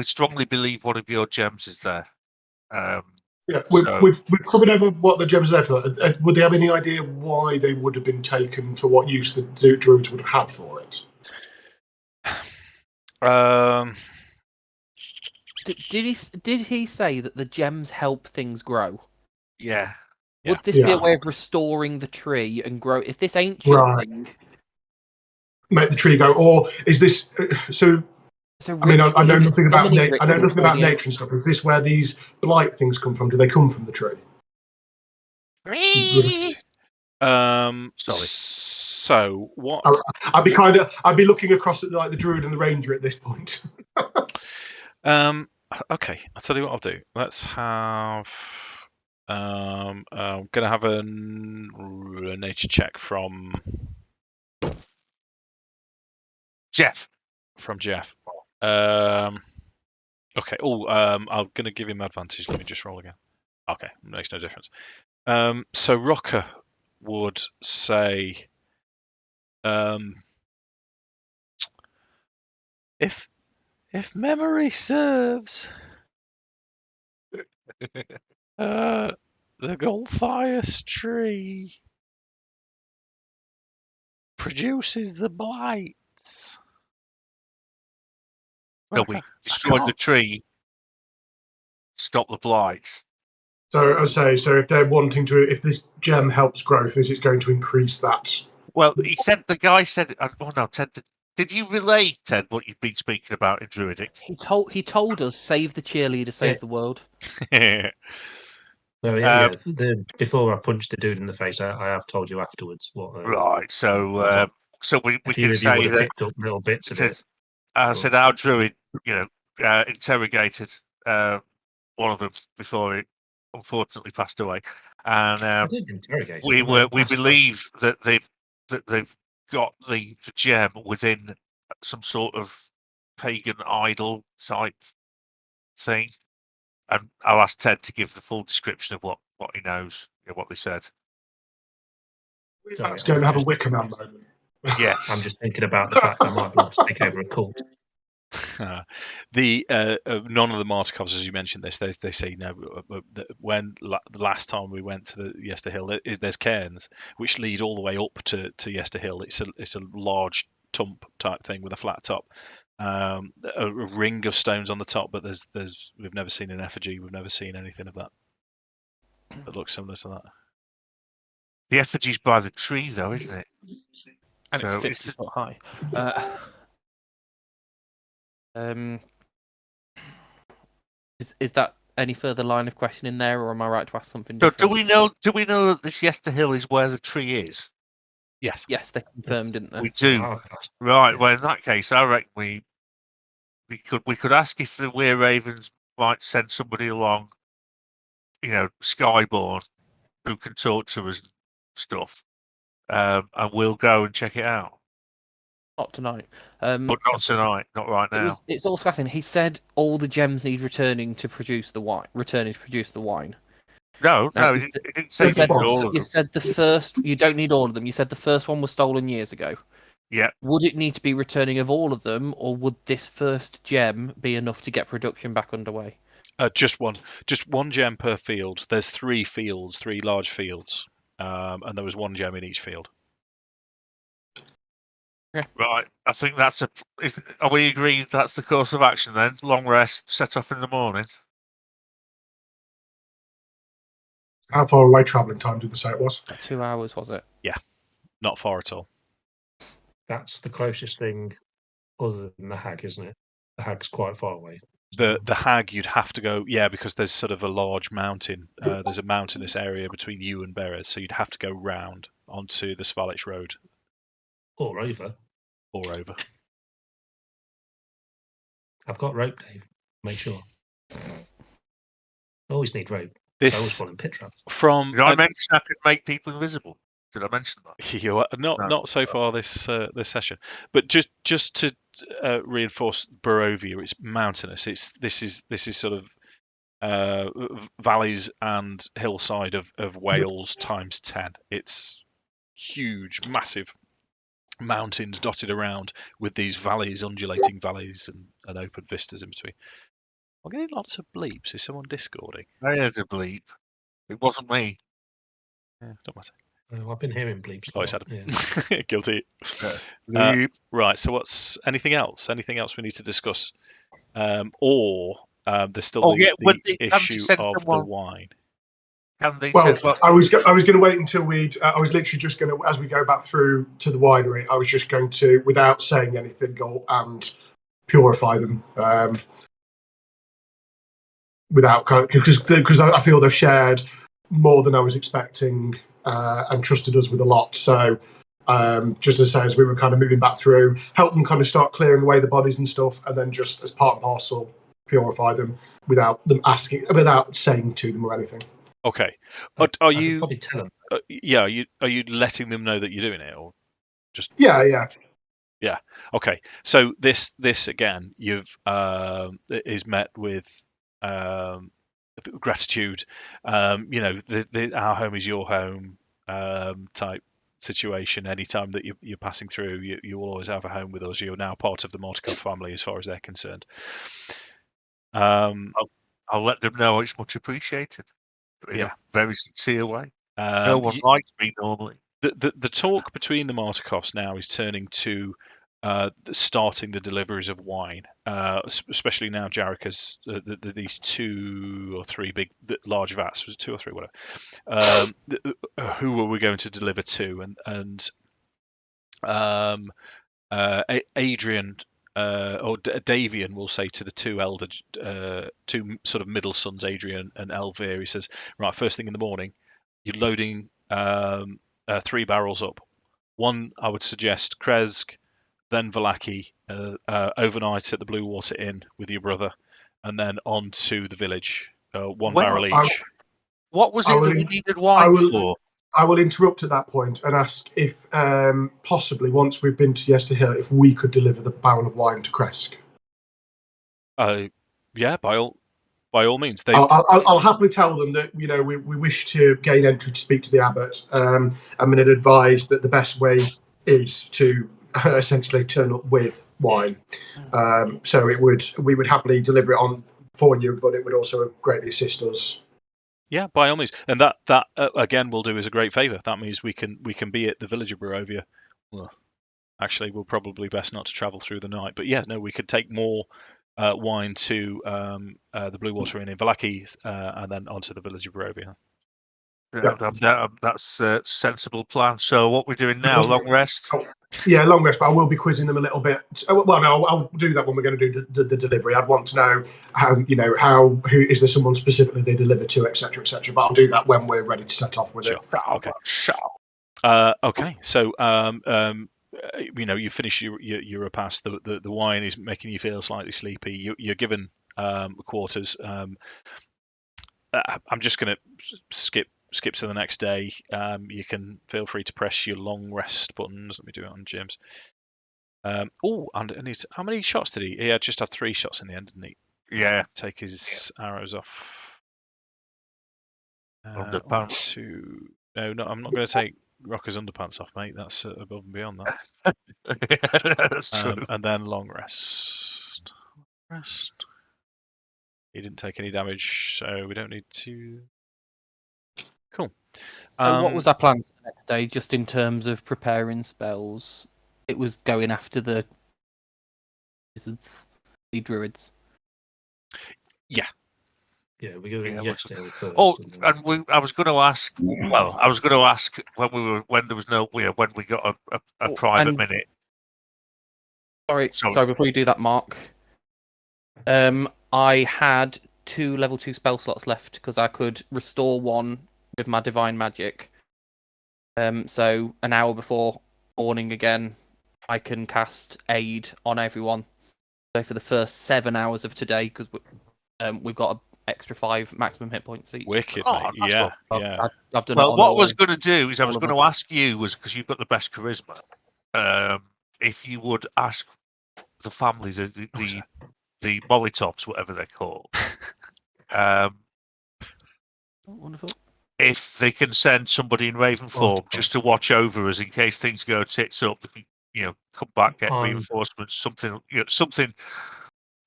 strongly believe one of your gems is there. We've covered over what the gems are there for. Would they have any idea why they would have been taken, for what use the Druids would have had for it? Did he say that the gems help things grow? Yeah. Would this be a way of restoring the tree and grow? If this ancient thing make the tree go, or is this so? I mean, I know nothing about I know nothing about nature and stuff. Is this where these blight things come from? Do they come from the tree? Sorry. So what? I'd be looking across at like the druid and the ranger at this point. Okay, I'll tell you what I'll do. Let's have. I'm gonna have a nature check from Jeff. Okay. I'm gonna give him advantage. Let me just roll again. Okay, makes no difference. So Rokkr would say, if memory serves, the wildfire tree produces the blights. No, we destroyed the tree. Stop the blights. So I say, if they're wanting to, if this gem helps growth, is it going to increase that? Well, he said the guy said. Oh no, Ted. Did you relay, Ted, what you've been speaking about in Druidic? He told us, save the cheerleader, save the world. Well, yeah. Before I punched the dude in the face, I have told you afterwards what. Right. So we a few can of you say would have that. picked up little bits of it. I said our Druid, interrogated one of them before he unfortunately passed away, and I did interrogate. we believe that they've got the gem within some sort of pagan idol type thing, and I'll ask Ted to give the full description of what he knows, what they said. We're about to go and have a Wicker Man moment. Yes, I'm just thinking about the fact I might be able to take over a cult. The none of the Martikovs, as you mentioned this, they say no. When the last time we went to the Yester Hill, there's cairns which lead all the way up to Yester Hill. It's a large tump type thing with a flat top, a ring of stones on the top. But we've never seen an effigy. We've never seen anything of that that looks similar to that. the effigy's by the tree, though, isn't it? And So it's 50 foot high. Is that any further line of questioning there, or am I right to ask something So different? do we know that this Yester Hill is where the tree is? Yes. Yes, they confirmed, didn't they? We do. Right. Well, in that case, I reckon we could ask if the Weir Ravens might send somebody along, Skyborn, who can talk to us and stuff, and we'll go and check it out. Not tonight. But not tonight. Not right now. It's also fascinating. He said all the gems need returning to produce the wine. No, he didn't say all of them. You said the first. You don't need all of them. You said the first one was stolen years ago. Yeah. Would it need to be returning of all of them, or would this first gem be enough to get production back underway? Just one gem per field. There's 3 fields, 3 large fields, and there was 1 gem in each field. Okay. Right. I think are we agreed that's the course of action then? Long rest, set off in the morning. How far away travelling time did they say it was? 2 hours, was it? Yeah, not far at all. That's the closest thing other than the hag, isn't it? The hag's quite far away. The hag, you'd have to go, because there's sort of a large mountain. There's a mountainous area between you and Berez, so you'd have to go round onto the Svalich Road. Or over. I've got rope, Dave. Make sure. Always need rope. I always fall in pit traps. Did I mention I could make people invisible? Did I mention that? Not so far this session, but just to reinforce Barovia, it's mountainous. This is sort of valleys and hillside of Wales times 10. It's huge, massive mountains dotted around with these valleys, undulating valleys, and open vistas in between. I'm getting lots of bleeps. Is someone discording? I heard a bleep. It wasn't me. Yeah, don't matter. I've been hearing bleeps. Oh, it's Adam. Yeah. Guilty. Right. So, anything else? Anything else we need to discuss? Or there's still the issue of the wine. I was going to wait until I was literally just going to, as we go back through to the winery, I was just going to, without saying anything, go and purify them. Without because I feel they've shared more than I was expecting and trusted us with a lot. So just as I say, as we were kind of moving back through, help them kind of start clearing away the bodies and stuff, and then just as part and parcel purify them without them asking, without saying to them or anything. Okay, but are you? Probably tell them. Are you letting them know that you're doing it, or just? Yeah. Okay, so this again, is met with gratitude. Our home is your home type situation. Anytime that you're passing through, you will always have a home with us. You're now part of the Martikov family as far as they're concerned. I'll let them know it's much appreciated in a very sincere way. No one likes me normally. The talk between the Martikovs now is turning to starting the deliveries of wine, especially now Jarek has these 2 or 3 big large vats. Was it 2 or 3, whatever? Who are we going to deliver to? And Adrian or Davian will say to the two sort of middle sons, Adrian and Elvir, he says, right, first thing in the morning, you're loading 3 barrels up. One, I would suggest Kresk, then Valaki, overnight at the Blue Water Inn with your brother, and then on to the village. 1 barrel each. What was I it will that we in- needed wine for? I will interrupt at that point and ask if possibly, once we've been to Yester Hill, if we could deliver the barrel of wine to Kresk. Yeah, by all means. I'll happily tell them that we wish to gain entry to speak to the abbot. I'm going to advise that the best way is to essentially turn up with wine. So we would happily deliver it on for you, but it would also greatly assist us. Yeah, by all means, and that again will do us a great favour. That means we can be at the Villager Barovia. Well, actually, we'll probably best not to travel through the night. But yeah, no, we could take more wine to the Blue Water Inn in Valaki, and then onto the Villager Barovia. That's a sensible plan. So what we're doing now, long rest? Yeah, long rest, but I will be quizzing them a little bit. Well, no, I'll do that when we're going to do the delivery. I'd want to know who is there someone specifically they deliver to, etc., etc. But I'll do that when we're ready to set off with it. Okay. Okay. So you finish your repast. The wine is making you feel slightly sleepy. You're given quarters. I'm just going to skip to the next day. You can feel free to press your long rest buttons. Let me do it on Jim's. And how many shots did he? He had just had 3 shots in the end, didn't he? Yeah. Take his arrows off. Underpants. No, I'm not going to take Rokkr's underpants off, mate. That's above and beyond that. That's true. And then long rest. He didn't take any damage, so we don't need to. Cool. So what was our plan for the next day, just in terms of preparing spells? It was going after the wizards, the druids. Yeah, we go in Yester Hill first. I was going to ask. Well, I was going to ask when there was no when we got a private minute. Sorry. Before you do that, Mark. I had 2 level 2 spell slots left because I could restore 1 with my divine magic. So an hour before morning again, I can cast aid on everyone. So for the first 7 hours of today, because we've got an extra 5 maximum hit points each. Wicked, mate. Yeah. I've done. Well, what I was going to do is I was going to ask you, because you've got the best charisma, if you would ask the family, the Molotovs, whatever they're called, wonderful. If they can send somebody in Raven form just to watch over us in case things go tits up, they can, come back, get reinforcements, something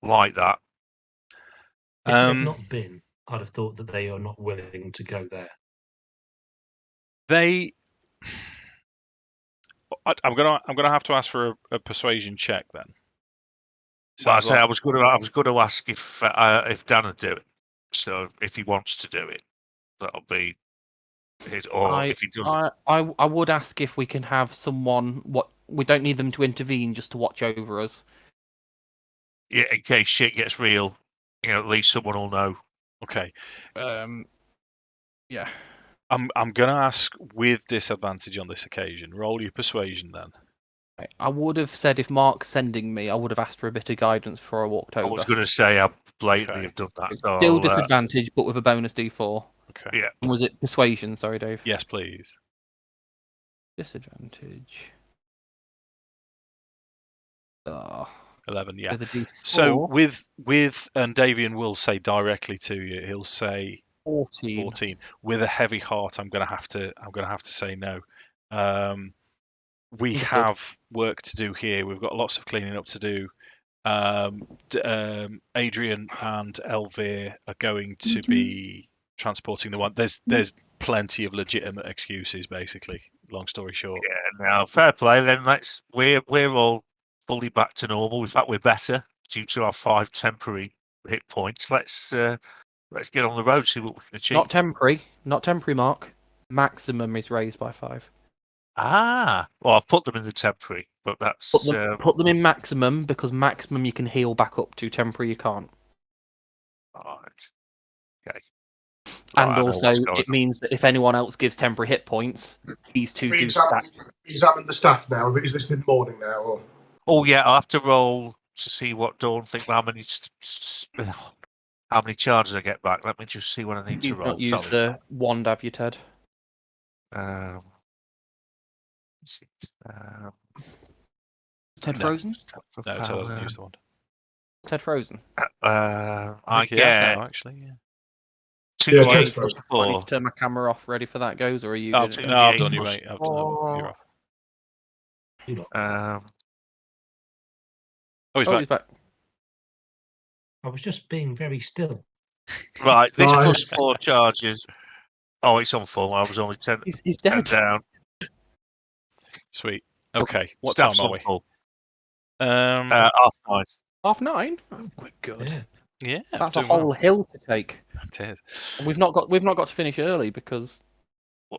like that. If they've not been, I'd have thought that they are not willing to go there. I'm gonna have to ask for a persuasion check then. Well, I was going to ask if Dan would do it. So if he wants to do it, that'll be his. Or if he doesn't, I would ask if we can have someone. We don't need them to intervene, just to watch over us. Yeah, in case shit gets real, at least someone will know. Okay. Yeah. I'm gonna ask with disadvantage on this occasion. Roll your persuasion then. I would have said if Mark's sending me, I would have asked for a bit of guidance before I walked over. I was going to say I blatantly have done that. Still disadvantage, but with a bonus D4. Okay. Yeah. Was it persuasion? Sorry, Dave. Yes, please. Disadvantage. 11. Yeah. With a D4. So with and Davian will say directly to you. He'll say 14. With a heavy heart, I'm gonna have to say no. We have work to do here. We've got lots of cleaning up to do. Adrian and Elvir are going to be transporting the one. There's plenty of legitimate excuses, basically. Long story short. Yeah, now fair play. Then we're all fully back to normal. In fact, we're better due to our 5 temporary hit points. Let's get on the road, see what we can achieve. Not temporary, Mark. Maximum is raised by 5. Well, I've put them in the temporary, but that's Put them in maximum, because maximum you can heal back up to, temporary you can't. right. Okay. And Right, I know also, what's going it means that if anyone else gives temporary hit points, these two do stack. Examine the staff now. Is this in the morning now? Or? Oh yeah, I'll have to roll to see what Dawn think. How many charges I get back? Let me just see what I need to You've roll. not used the wand, have you, Ted? Is it, Ted frozen? No, Ted hasn't used the wand. Ted frozen? I Yeah, get no, actually, yeah. 2d8 plus I need 4. to turn my camera off. Ready for that goes, or are you? No, Gonna... I've 2d8 done you, plus mate. I've done you're off. He's back. I was just being very still. Right, this Right. plus 4 charges. Oh, it's on full. I was only 10, He's 10 dead. down. Sweet. Okay, what Staff's time are on we? full. 9:30. 9:30. Oh, quite good. Yeah. Yeah, That's a doing whole well. hill to take. It is. And we've not got to finish early because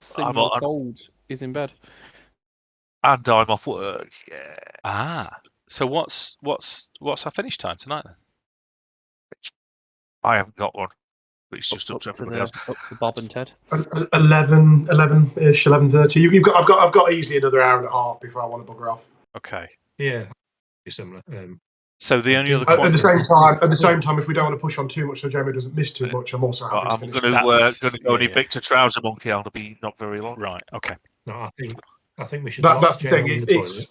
Signal Cold is in bed. And I'm off work. Yeah. So what's our finish time tonight then? I haven't got one. But it's just up to everybody else. Up to Bob and Ted. 11-ish, 11:30. I've got easily another hour and a half before I want to bugger off. Okay. Yeah. Similar. So the only other at the same time, if we don't want to push on too much so Jamie doesn't miss too much, I'm also happy to finish. I'm going to go and evict a trouser monkey. I'll be not very long. Right. Okay. No, I think we should. That's the thing.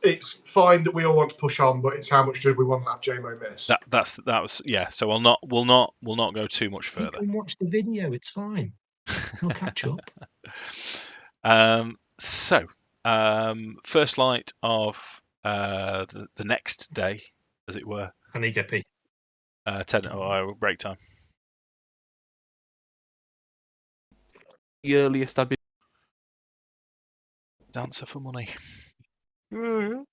It's fine that we all want to push on, but it's how much do we want to have JMO miss? That was yeah. So we'll not go too much further. You can watch the video. It's fine. We'll catch up. So first light of the next day, as it were. I need to pee. 10 break time. The earliest I'd be. Dancer for money. Furry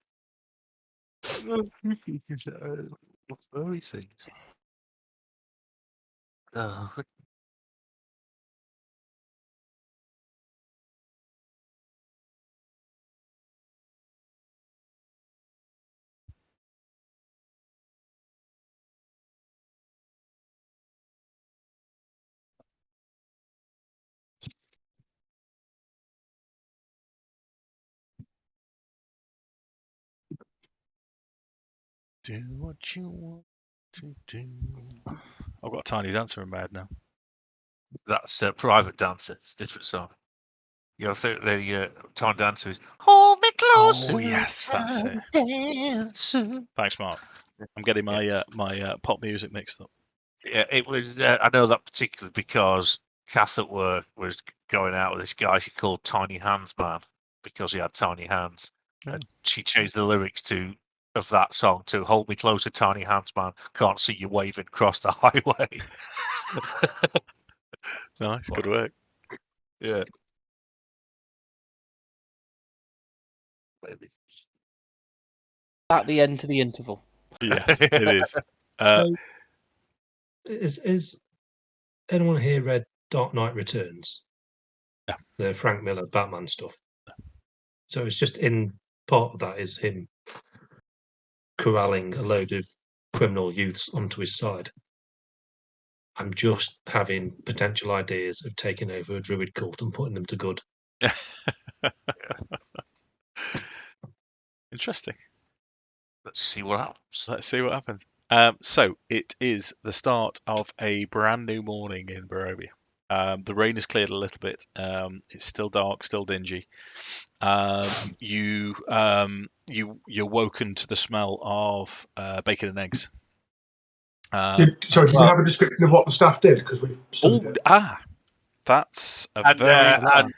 things. Do what you want to do. I've got a tiny dancer in my head now. That's Private Dancer. It's a different song. I think the Tiny Dancer is Hold Me Closer. Oh yes, that's it. Dancer. Thanks, Mark. I'm getting my my pop music mixed up. Yeah, it was. I know that particularly because Kath at work was going out with this guy she called Tiny Hands Man because he had tiny hands. And she changed the lyrics of that song to Hold Me Closer, Tiny Hands Man. Can't see you waving across the highway. Nice, good work. Yeah. At the end to the interval. Yes, it is. So, is anyone here read Dark Knight Returns? Yeah. The Frank Miller Batman stuff. So it's just in part of that is him corralling a load of criminal youths onto his side. I'm just having potential ideas of taking over a druid cult and putting them to good. Interesting. Let's see what happens. So it is the start of a brand new morning in Barovia. The rain has cleared a little bit. It's still dark, still dingy. You're woken to the smell of bacon and eggs. Did we have a description of what the staff did? Because we studied it. That's a very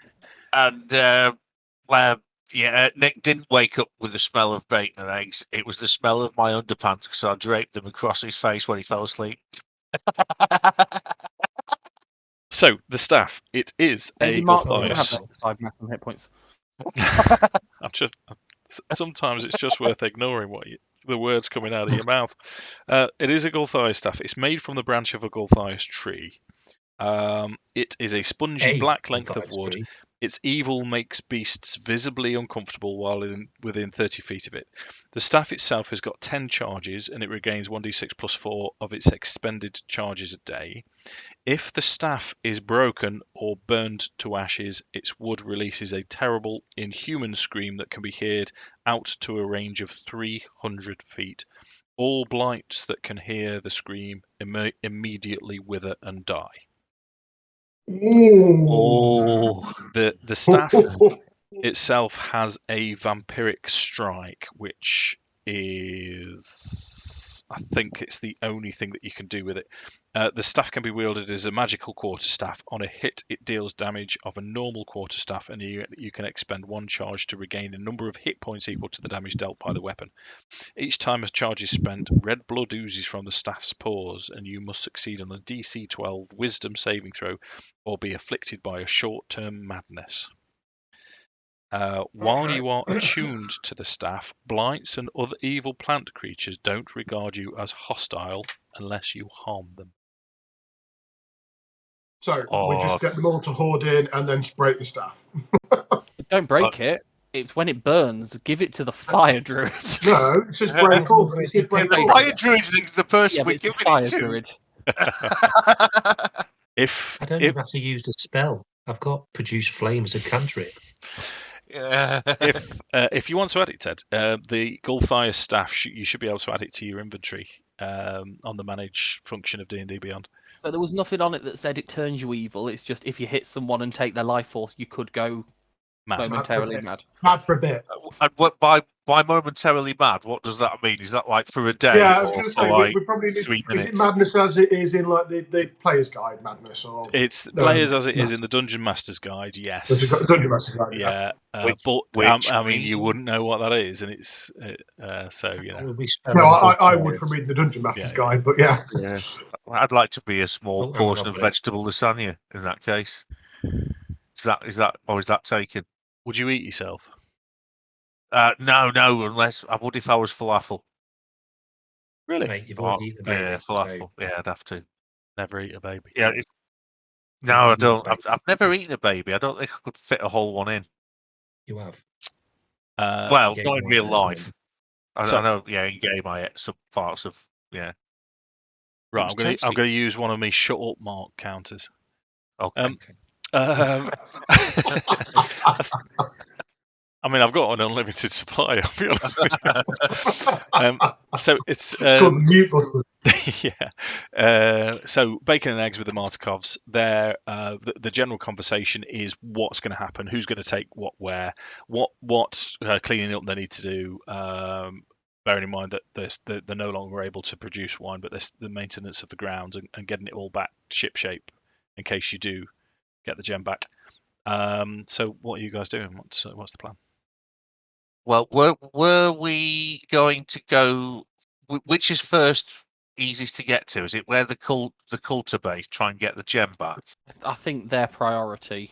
Nick didn't wake up with the smell of bacon and eggs. It was the smell of my underpants because I draped them across his face when he fell asleep. So the staff, it is a Gulthias. 5 maximum hit points. Sometimes it's just worth ignoring the words coming out of your mouth. It is a Gulthias staff. It's made from the branch of a Gulthias tree. It is a spongy black length of wood Its evil makes beasts visibly uncomfortable while within 30 feet of it. The staff itself has got 10 charges, and it regains 1d6 plus 4 of its expended charges a day. If the staff is broken or burned to ashes, its wood releases a terrible, inhuman scream that can be heard out to a range of 300 feet. All blights that can hear the scream immediately wither and die. Oh, The staff itself has a vampiric strike, which is, I think it's the only thing that you can do with it. The staff can be wielded as a magical quarterstaff. On a hit, it deals damage of a normal quarterstaff, and you can expend 1 charge to regain a number of hit points equal to the damage dealt by the weapon. Each time a charge is spent, red blood oozes from the staff's paws, and you must succeed on a DC 12 Wisdom saving throw or be afflicted by a short-term madness. While you are attuned to the staff, blights and other evil plant creatures don't regard you as hostile unless you harm them. So we just get them all to hoard in and then break the staff. Don't break it. It's when it burns. Give it to the fire druid. No, it's just break all. It's just break all. Fire Druid's the person we're giving fire it to. druid. If I don't even have to use the spell. I've got produce flames and cantrip. Yeah. if you want to add it, Ted, the Wildfire staff, you should be able to add it to your inventory on the manage function of D&D Beyond. So there was nothing on it that said it turns you evil. It's just if you hit someone and take their life force, you could go momentarily mad. Mad for a bit. And what by momentarily mad? What does that mean? Is that like for a day? Yeah, I was or going to for say like we probably need. 3 Is it minutes? madness as it is in like the player's guide madness, or It's players as it is in the Dungeon Master's Guide. Yes. Dungeon Master's guide? Yeah, Which I mean, you wouldn't know what that is, and it's so you know. No, I would from reading the Dungeon Master's guide, but yeah. Yeah, I'd like to be a small portion of vegetable lasagna in that case. Is that taken? Would you eat yourself? No, unless I would if I was falafel. Really? Mate, you've already eaten the baby. Yeah, falafel. So... Yeah, I'd have to. Never eat a baby. Yeah. No, I don't. I've never eaten a baby. I don't think I could fit a whole one in. You have. Well, not in real life. I know. Yeah, in game I ate some parts of. Yeah. Right, I'm going to use one of my shut up mark counters. Okay. I mean, I've got an unlimited supply. I'll be honest with you. So it's called the mute button. Yeah. So bacon and eggs with the Martikovs. There, the general conversation is what's going to happen, who's going to take what, where, what cleaning up they need to do. Bearing in mind that they're no longer able to produce wine, but there's the maintenance of the grounds and getting it all back ship shape in case you do get the gem back. So what are you guys doing? What's the plan? Well, were we going to go? Which is first, easiest to get to? Is it where the cult are based? Try and get the gem back. I think their priority.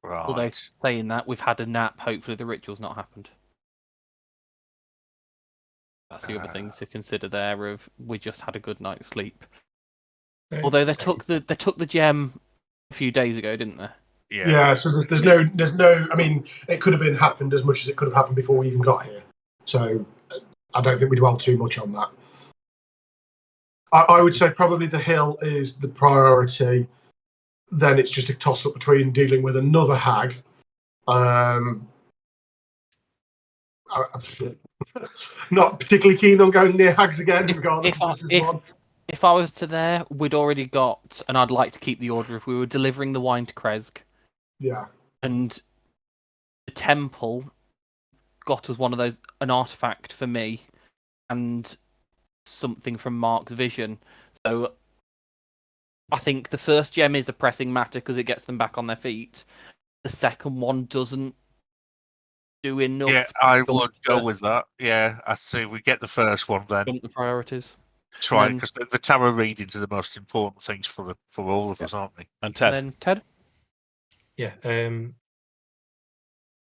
Right. Although saying that, we've had a nap. Hopefully, the ritual's not happened. That's the other thing to consider. There, of we just had a good night's sleep. Although they took the gem a few days ago, didn't they? Yeah. So there's no. I mean, it could have happened as much as it could have happened before we even got here. So I don't think we dwell too much on that. I would say probably the hill is the priority. Then it's just a toss up between dealing with another hag. Not particularly keen on going near hags again. If I was to there, we'd already got, and I'd like to keep the order if we were delivering the wine to Kresk. Yeah. And the temple got us an artifact for me, and something from Mark's vision. So I think the first gem is a pressing matter because it gets them back on their feet. The second one doesn't do enough. Yeah, I would go with that. Yeah, I say we get the first one then. Jump the priorities. Try because the tarot readings are the most important things for all of us, aren't they? And Ted. And then Ted. Yeah.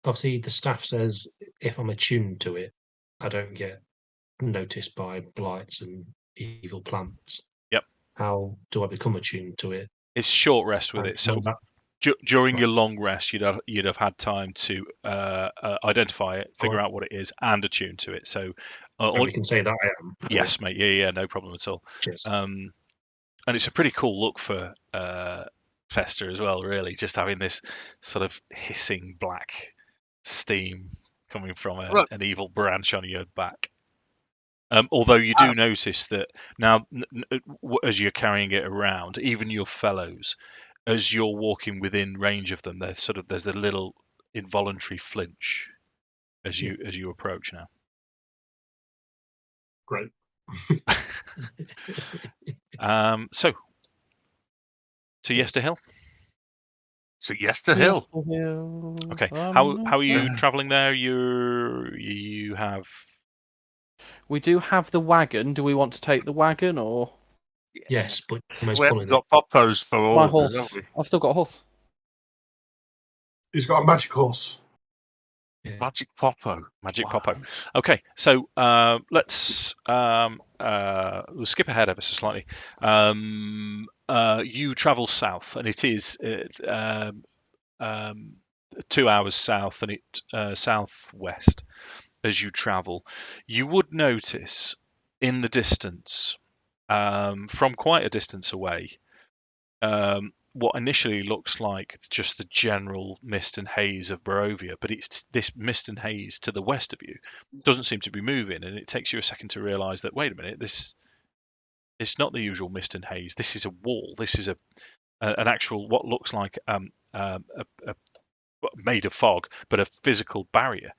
Obviously, the staff says if I'm attuned to it, I don't get noticed by blights and evil plants. Yep. How do I become attuned to it? It's short rest with it. So During your long rest, you'd have had time to identify it, figure out what it is, and attune to it. So, So you can say that I am. yes, mate. Yeah, no problem at all. Cheers. And it's a pretty cool look for Fester as well. Really, just having this sort of hissing black steam coming from an evil branch on your back. Although you do notice that now, as you're carrying it around, even your fellows, as you're walking within range of them, there's a little involuntary flinch as you approach now. Great. So to Yester Hill. So Yester Hill. Okay. How are you travelling there? You have. We do have the wagon. Do we want to take the wagon or Yes, but most We haven't got poppos for all my of us, have horse? we? I've still got a horse. He's got a magic horse. Magic Poppo. Magic Wow. Poppo. Okay, so let's we'll skip ahead ever so slightly. You travel south, and it is 2 hours south, and it southwest as you travel. You would notice in the distance, from quite a distance away, what initially looks like just the general mist and haze of Barovia, but it's this mist and haze to the west of you doesn't seem to be moving, and it takes you a second to realise that, wait a minute, it's not the usual mist and haze. This is a wall. This is an actual, what looks like made of fog, but a physical barrier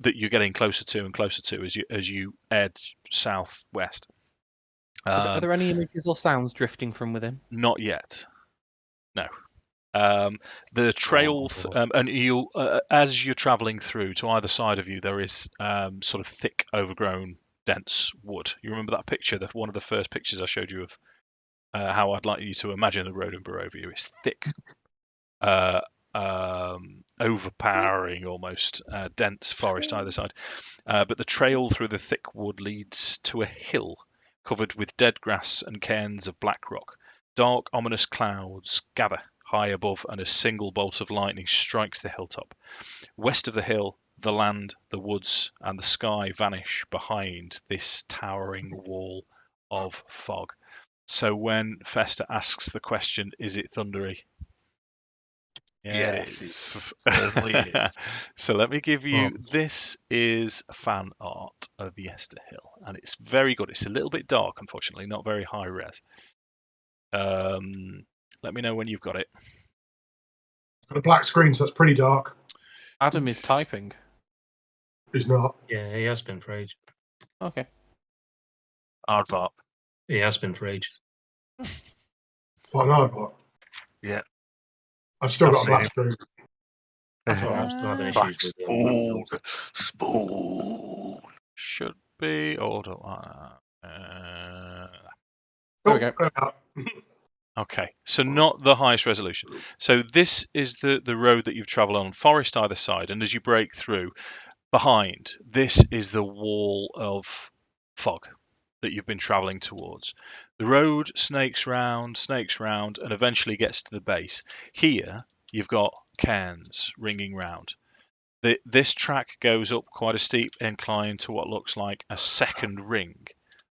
that you're getting closer to and closer to as you edge southwest. Are there any images or sounds drifting from within? Not yet. No. The trail, and you, as you're travelling through, to either side of you, there is sort of thick, overgrown, dense wood. You remember that picture? One of the first pictures I showed you of how I'd like you to imagine the road in Barovia. It's thick, overpowering, almost dense forest either side. But the trail through the thick wood leads to a hill covered with dead grass and cairns of black rock. Dark, ominous clouds gather high above, and a single bolt of lightning strikes the hilltop. West of the hill, the land, the woods, and the sky vanish behind this towering wall of fog. So when Fester asks the question, is it thundery? Yeah, Yes, it is. it certainly is. So let me give you, this is fan art of Yester Hill, and it's very good. It's a little bit dark, unfortunately, not very high res. Let me know when you've got it. Got a black screen, so that's pretty dark. Adam is typing. He's not. Yeah, he has been for ages. Okay. Aardvark. He has been for ages. What an Aardvark. Yeah. I've still I've got a seen black him. screen. That's all right. I'm still having Black issues with spoon. Should be. Hold on. There we go. Okay, so not the highest resolution. So this is the road that you've travelled on, forest either side, and as you break through, behind, this is the wall of fog that you've been travelling towards. The road snakes round, and eventually gets to the base. Here, you've got cairns ringing round. This track goes up quite a steep incline to what looks like a second ring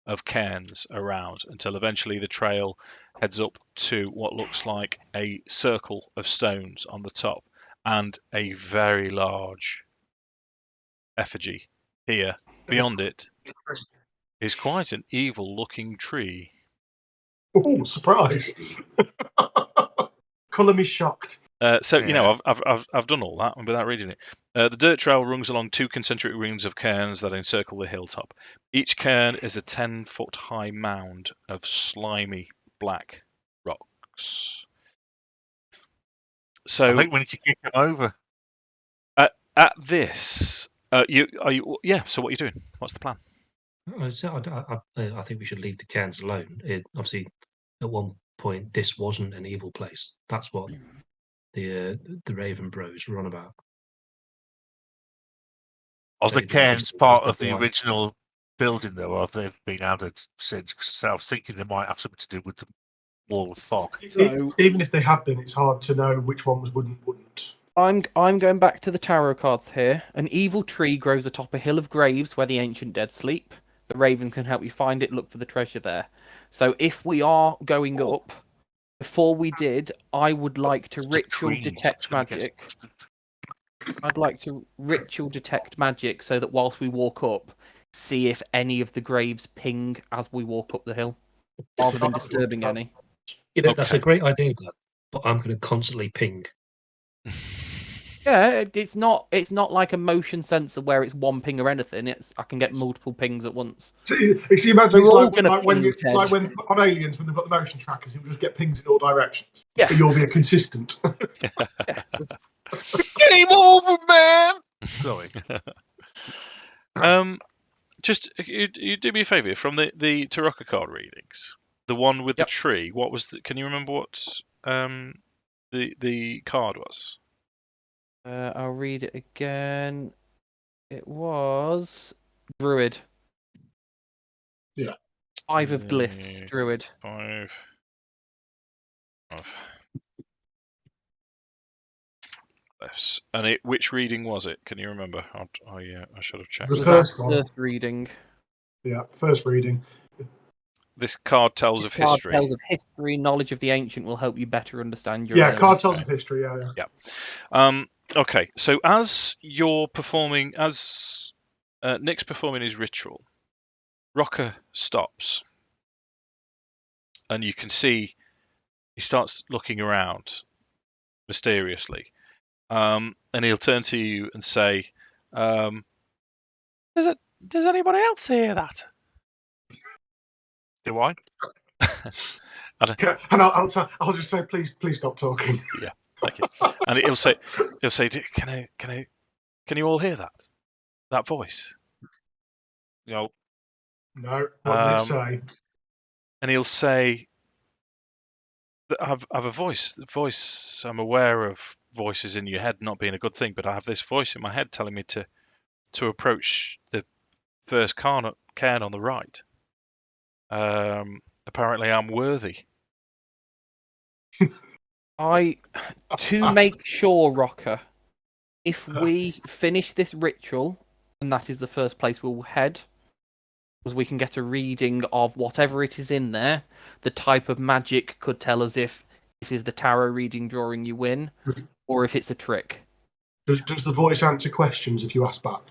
of cairns around, until eventually the trail heads up to what looks like a circle of stones on the top, and a very large effigy here. Beyond it is quite an evil-looking tree. Oh, surprise! Colour me shocked. So you know, I've done all that without reading it. The dirt trail runs along 2 concentric rings of cairns that encircle the hilltop. Each cairn is a 10-foot high mound of slimy black rocks. So I think we need to kick it over. at this, yeah. So what are you doing? What's the plan? I think we should leave the cairns alone. Obviously, at one point, this wasn't an evil place. That's what the Raven Bros were on about. Are So the it cairns just- part that's of the why. original building, though, or have they been added since? Because I was thinking they might have something to do with wall of fog. So Even if they have been, it's hard to know which one was wouldn't. I'm going back to the tarot cards here. An evil tree grows atop a hill of graves where the ancient dead sleep. The raven can help you find it. Look for the treasure there. So if we are going up, before we did, I would like to It's a ritual tree, detect it's gonna get magic. twisted. I'd like to ritual detect magic so that whilst we walk up, see if any of the graves ping as we walk up the hill, rather than disturbing any. You know, that's a Okay. great idea, Dan, but I'm going to constantly ping. Yeah, it's not like a motion sensor where it's one ping or anything. I can get multiple pings at once. So you imagine We're it's all like, gonna like when ping, you Ted. like when on Aliens when they've got the motion trackers, it will just get pings in all directions. Yeah. But you'll be a consistent. Game over, man. Sorry. Just you do me a favour from the Rokkr card readings. The one with Yep. the tree. What was? Can you remember what the card was? I'll read it again. It was Druid. Yeah. 5 of glyphs, Yeah. Druid. 5 of glyphs. And which reading was it? Can you remember? I should have checked. The Was our first one. first reading. Yeah, first reading. This card tells This of card history. tells of history. Knowledge of the ancient will help you better understand your Yeah, element. card tells Okay. of history. Yeah. Okay, so as you're performing, as Nick's performing his ritual, Rokkr stops, and you can see he starts looking around mysteriously, and he'll turn to you and say, "Does anybody else hear that?" Do I? Yeah, and I'll just say, please stop talking. Yeah, thank you. And he'll say, "Can you all hear that voice?" No. No, what did it say? And he'll say, I have a voice. The voice. I'm aware of voices in your head not being a good thing, but I have this voice in my head telling me to approach the first cairn on the right. Apparently, I'm worthy. To make sure, Rokkr, if we finish this ritual, and that is the first place we'll head, because we can get a reading of whatever it is in there, the type of magic could tell us if this is the tarot reading drawing you in, or if it's a trick. Does the voice answer questions if you ask back?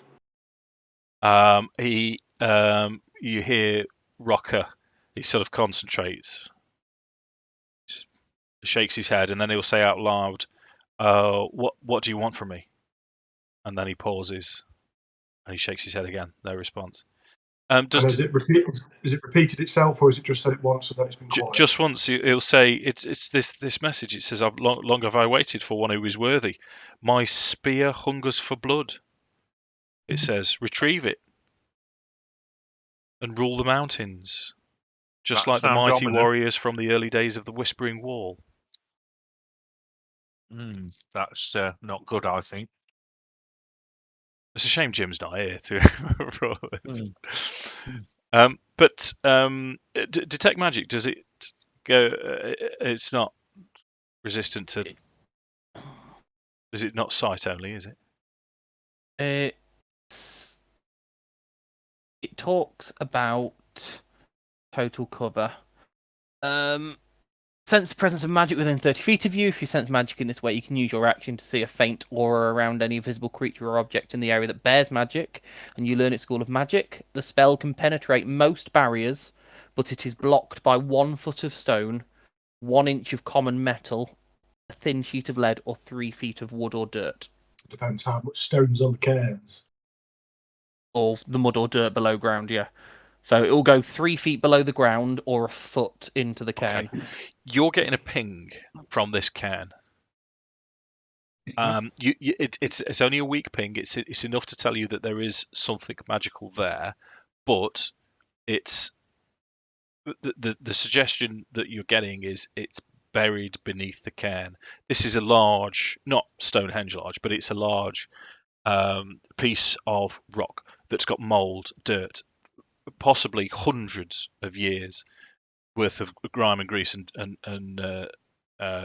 You hear Rokkr. He sort of concentrates, shakes his head, and then he'll say out loud, "What do you want from me?" And then he pauses, and he shakes his head again. No response. And is it repeated itself, or is it just said it once and then it's been quiet? Just once. He'll say, "It's this message." It says, long have I waited for one who is worthy. My spear hungers for blood." It says, "Retrieve it and rule the mountains, just That like the sounds mighty ominous. warriors from the early days of the Whispering Wall." That's not good, I think. It's a shame Jim's not here to roll it. But detect magic, does it go? It's not resistant to. Is it not sight only? Is it? It talks about total cover. Sense the presence of magic within 30 feet of you. If you sense magic in this way, you can use your action to see a faint aura around any visible creature or object in the area that bears magic, and you learn its School of Magic. The spell can penetrate most barriers, but it is blocked by 1 foot of stone, 1 inch of common metal, a thin sheet of lead, or 3 feet of wood or dirt. Depends how much stone's on the cairns. Or the mud or dirt below ground, yeah. So it will go 3 feet below the ground or a foot into the cairn. Okay. You're getting a ping from this cairn. It's only a weak ping. It's enough to tell you that there is something magical there, but it's the suggestion that you're getting is it's buried beneath the cairn. This is a large, not Stonehenge large, but it's a large piece of rock that's got mold, dirt, possibly hundreds of years worth of grime and grease and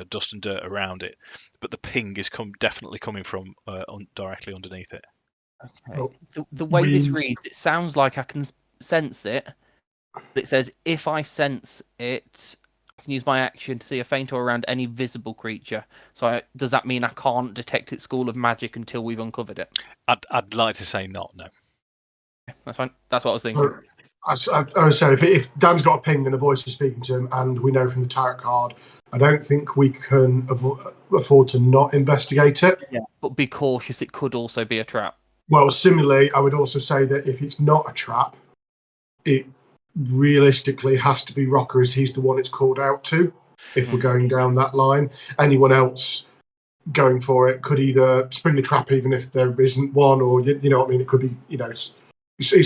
dust and dirt around it, but the ping is definitely coming from directly underneath it. Okay. Oh, The way this we- reads, it sounds like I can sense it. But it says if I sense it, I can use my action to see a faint or around any visible creature. So does that mean I can't detect its school of magic until we've uncovered it? I'd like to say not. No. That's fine. That's what I was thinking. I would say if Dan's got a ping and a voice is speaking to him, and we know from the tarot card, I don't think we can afford to not investigate it. Yeah, but be cautious. It could also be a trap. Well, similarly, I would also say that if it's not a trap, it realistically has to be Rokkr, as he's the one it's called out to. If we're going down that line, anyone else going for it could either spring the trap, even if there isn't one, or you know what I mean. It could be, it's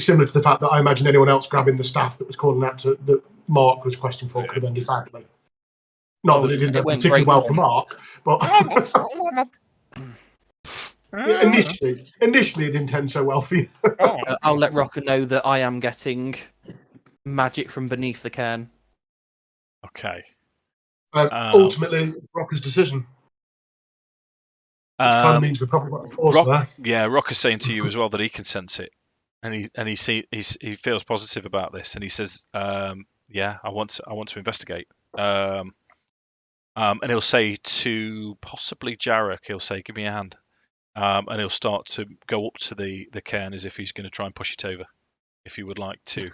similar to the fact that I imagine anyone else grabbing the staff that was calling out to that Mark was questing for could have ended badly. Not that it didn't end particularly well for Mark, but initially it didn't end so well for you. I'll let Rokkr know that I am getting magic from beneath the cairn. Okay. Ultimately, it's Rocker's decision. Which kind of means we're probably got a pause there. Yeah, Rocker's saying to you as well that he can sense it, and he feels positive about this, and he says, "Yeah, I want to investigate." And he'll say to possibly Jarek, he'll say, "Give me a hand," and he'll start to go up to the cairn as if he's going to try and push it over. If you would like to.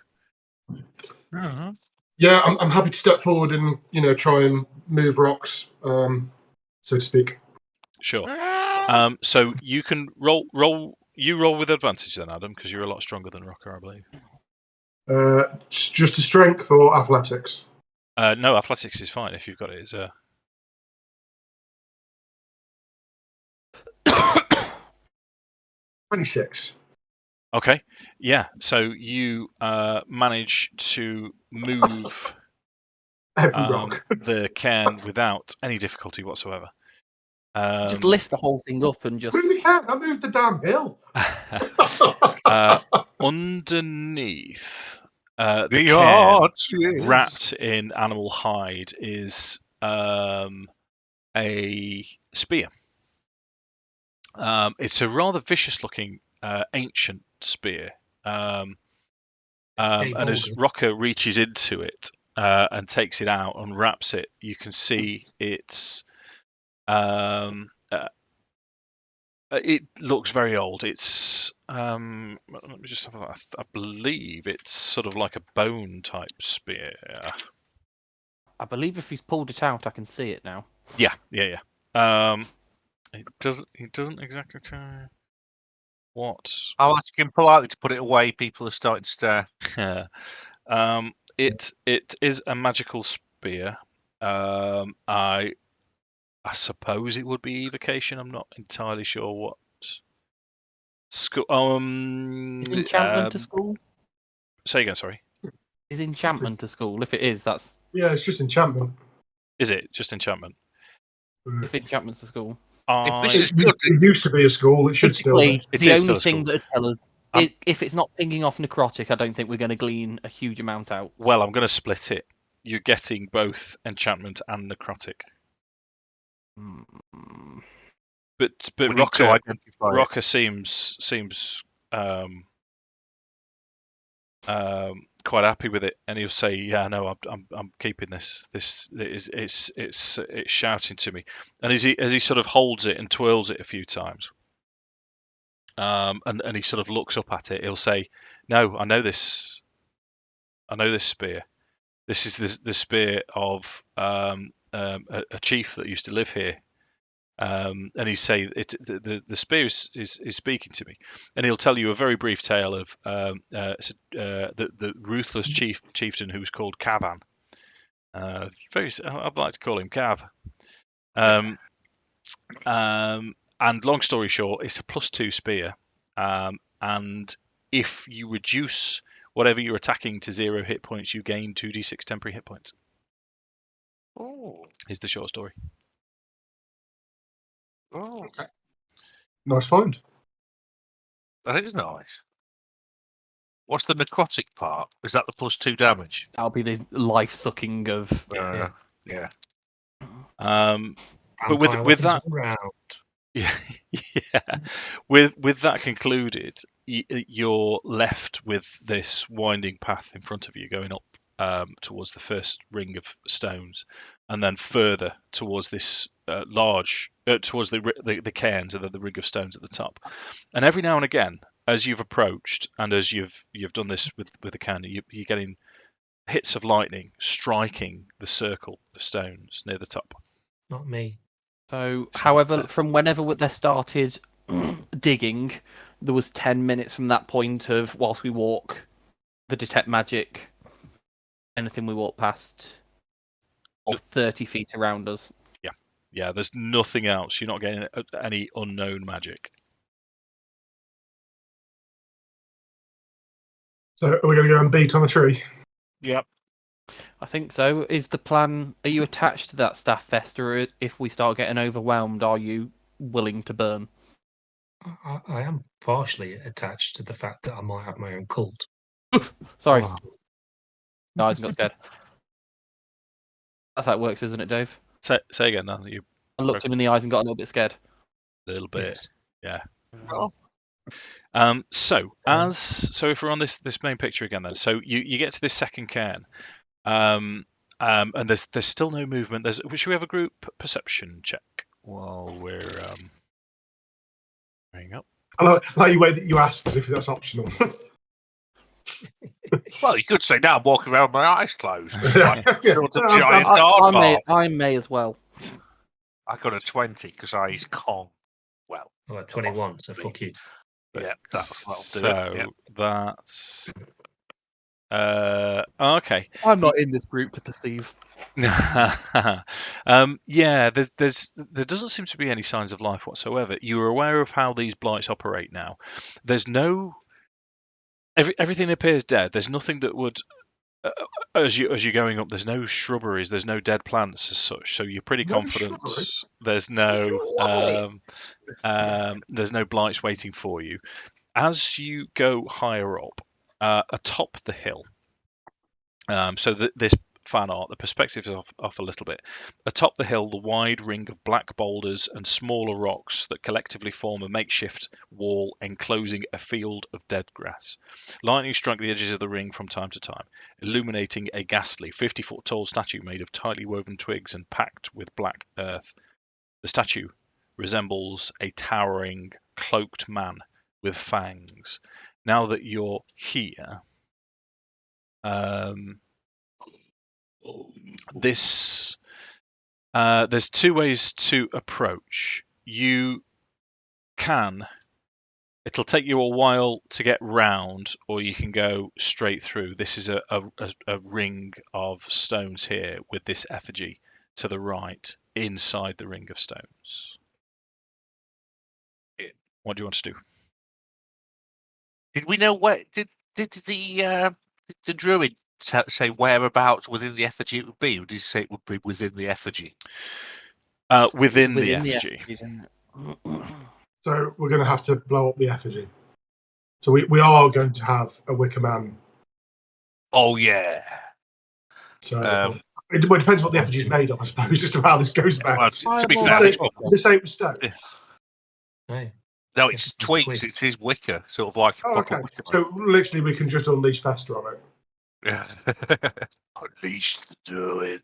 Yeah, I'm happy to step forward and try and move rocks, so to speak. Sure. So you can roll with advantage then, Adam, because you're a lot stronger than Rokkr, I believe. Just a strength or athletics? No, athletics is fine if you've got it. It's 26. Okay. Yeah. So you manage to move Every rock. the cairn without any difficulty whatsoever. Just lift the whole thing up and just. Move the cairn. I moved the damn hill. Underneath the cairn, wrapped in animal hide, is a spear. It's a rather vicious-looking ancient spear. And as Rokkr reaches into it and takes it out, unwraps it, you can see it's. It looks very old. It's let me just have I believe it's sort of like a bone type spear. I believe if he's pulled it out, I can see it now. Yeah. It doesn't exactly tell you what. I'll ask him politely to put it away. People are starting to stare. It is a magical spear. I suppose it would be evocation. I'm not entirely sure what. Is enchantment a school? Say again, sorry. Is enchantment a school? If it is, that's. Yeah, it's just enchantment. Is it just enchantment? If enchantment's a school. It used to be a school. It should still be. The only thing that tell us, if it's not pinging off necrotic, I don't think we're going to glean a huge amount out. Well, I'm going to split it. You're getting both enchantment and necrotic. But Rokkr seems quite happy with it, and he'll say, "Yeah, no, I'm keeping this. This it's shouting to me." And as he sort of holds it and twirls it a few times, and he sort of looks up at it, he'll say, "No, I know this. I know this spear. This is the spear of a chief that used to live here." And he say the spear is speaking to me, and he'll tell you a very brief tale of the ruthless chieftain who was called Cavan. I'd like to call him Cav. And long story short, it's a +2 spear, and if you reduce whatever you're attacking to 0 hit points, you gain 2d6 temporary hit points. Oh, is the short story. Oh, okay. Nice find. That is nice. What's the necrotic part? Is that the +2 damage? That'll be the life sucking of. Yeah. But Vampire with weapons that, all round. yeah, with that concluded, you're left with this winding path in front of you, going up towards the first ring of stones, and then further towards this towards the cairns and then the ring of stones at the top. And every now and again, as you've approached and as you've done this with the cairn, you're getting hits of lightning striking the circle of stones near the top. Not me. So, So- however, so- from whenever they started digging, there was 10 minutes from that point of whilst we walk, the detect magic, anything we walk past, of 30 feet around us. Yeah, there's nothing else. You're not getting any unknown magic. So are we going to go and beat on a tree? Yep. I think so. Is the plan, are you attached to that staff vest, or if we start getting overwhelmed, are you willing to burn? I am partially attached to the fact that I might have my own cult. Sorry, Oh, guys, got scared. That's how it works, isn't it, Dave? Say again, now that you I looked him in the eyes and got a little bit scared. a little bit. yes. So if we're on this main picture again, then so you get to this second cairn, and there's still no movement. Should we have a group perception check while we're bringing up? I like the way that you asked as if that's optional. Well, you could say now I'm walking around with my eyes closed. Yeah. Like, built a giant I guard may as well. I got a 20 because I is con. Well, I'm at 21, so fuck you. yeah, that'll So do it. Yep. that's okay. I'm not in this group to perceive. Yeah, there doesn't seem to be any signs of life whatsoever. You are aware of how these blights operate now. There's no everything appears dead. There's nothing that would as you're going up. There's no shrubberies. There's no dead plants as such. So you're pretty No confident. shrubberies? There's no there's no blights waiting for you. As you go higher up, atop the hill. This fan art, the perspective is off a little bit. Atop the hill, the wide ring of black boulders and smaller rocks that collectively form a makeshift wall enclosing a field of dead grass. Lightning struck the edges of the ring from time to time, illuminating a ghastly 50-foot tall statue made of tightly woven twigs and packed with black earth. The statue resembles a towering, cloaked man with fangs. Now that you're here, there's two ways to approach. You can. It'll take you a while to get round, or you can go straight through. This is a ring of stones here with this effigy to the right inside the ring of stones. What do you want to do? Did we know where? Did the druid say whereabouts within the effigy it would be? Or did he say it would be within the effigy? Within the effigy. So we're going to have to blow up the effigy. So we are going to have a Wicker Man. Oh yeah. So it depends what the effigy is made of, I suppose, as to how this goes back. Well, to be Fireball. fair, the, it's not- the same stone. Hey, no, it's Yeah, twigs. twigs. It is wicker, sort of like a Oh, proper okay. wicker. So literally, we can just unleash Fester on it. Yeah. Unleash the druid.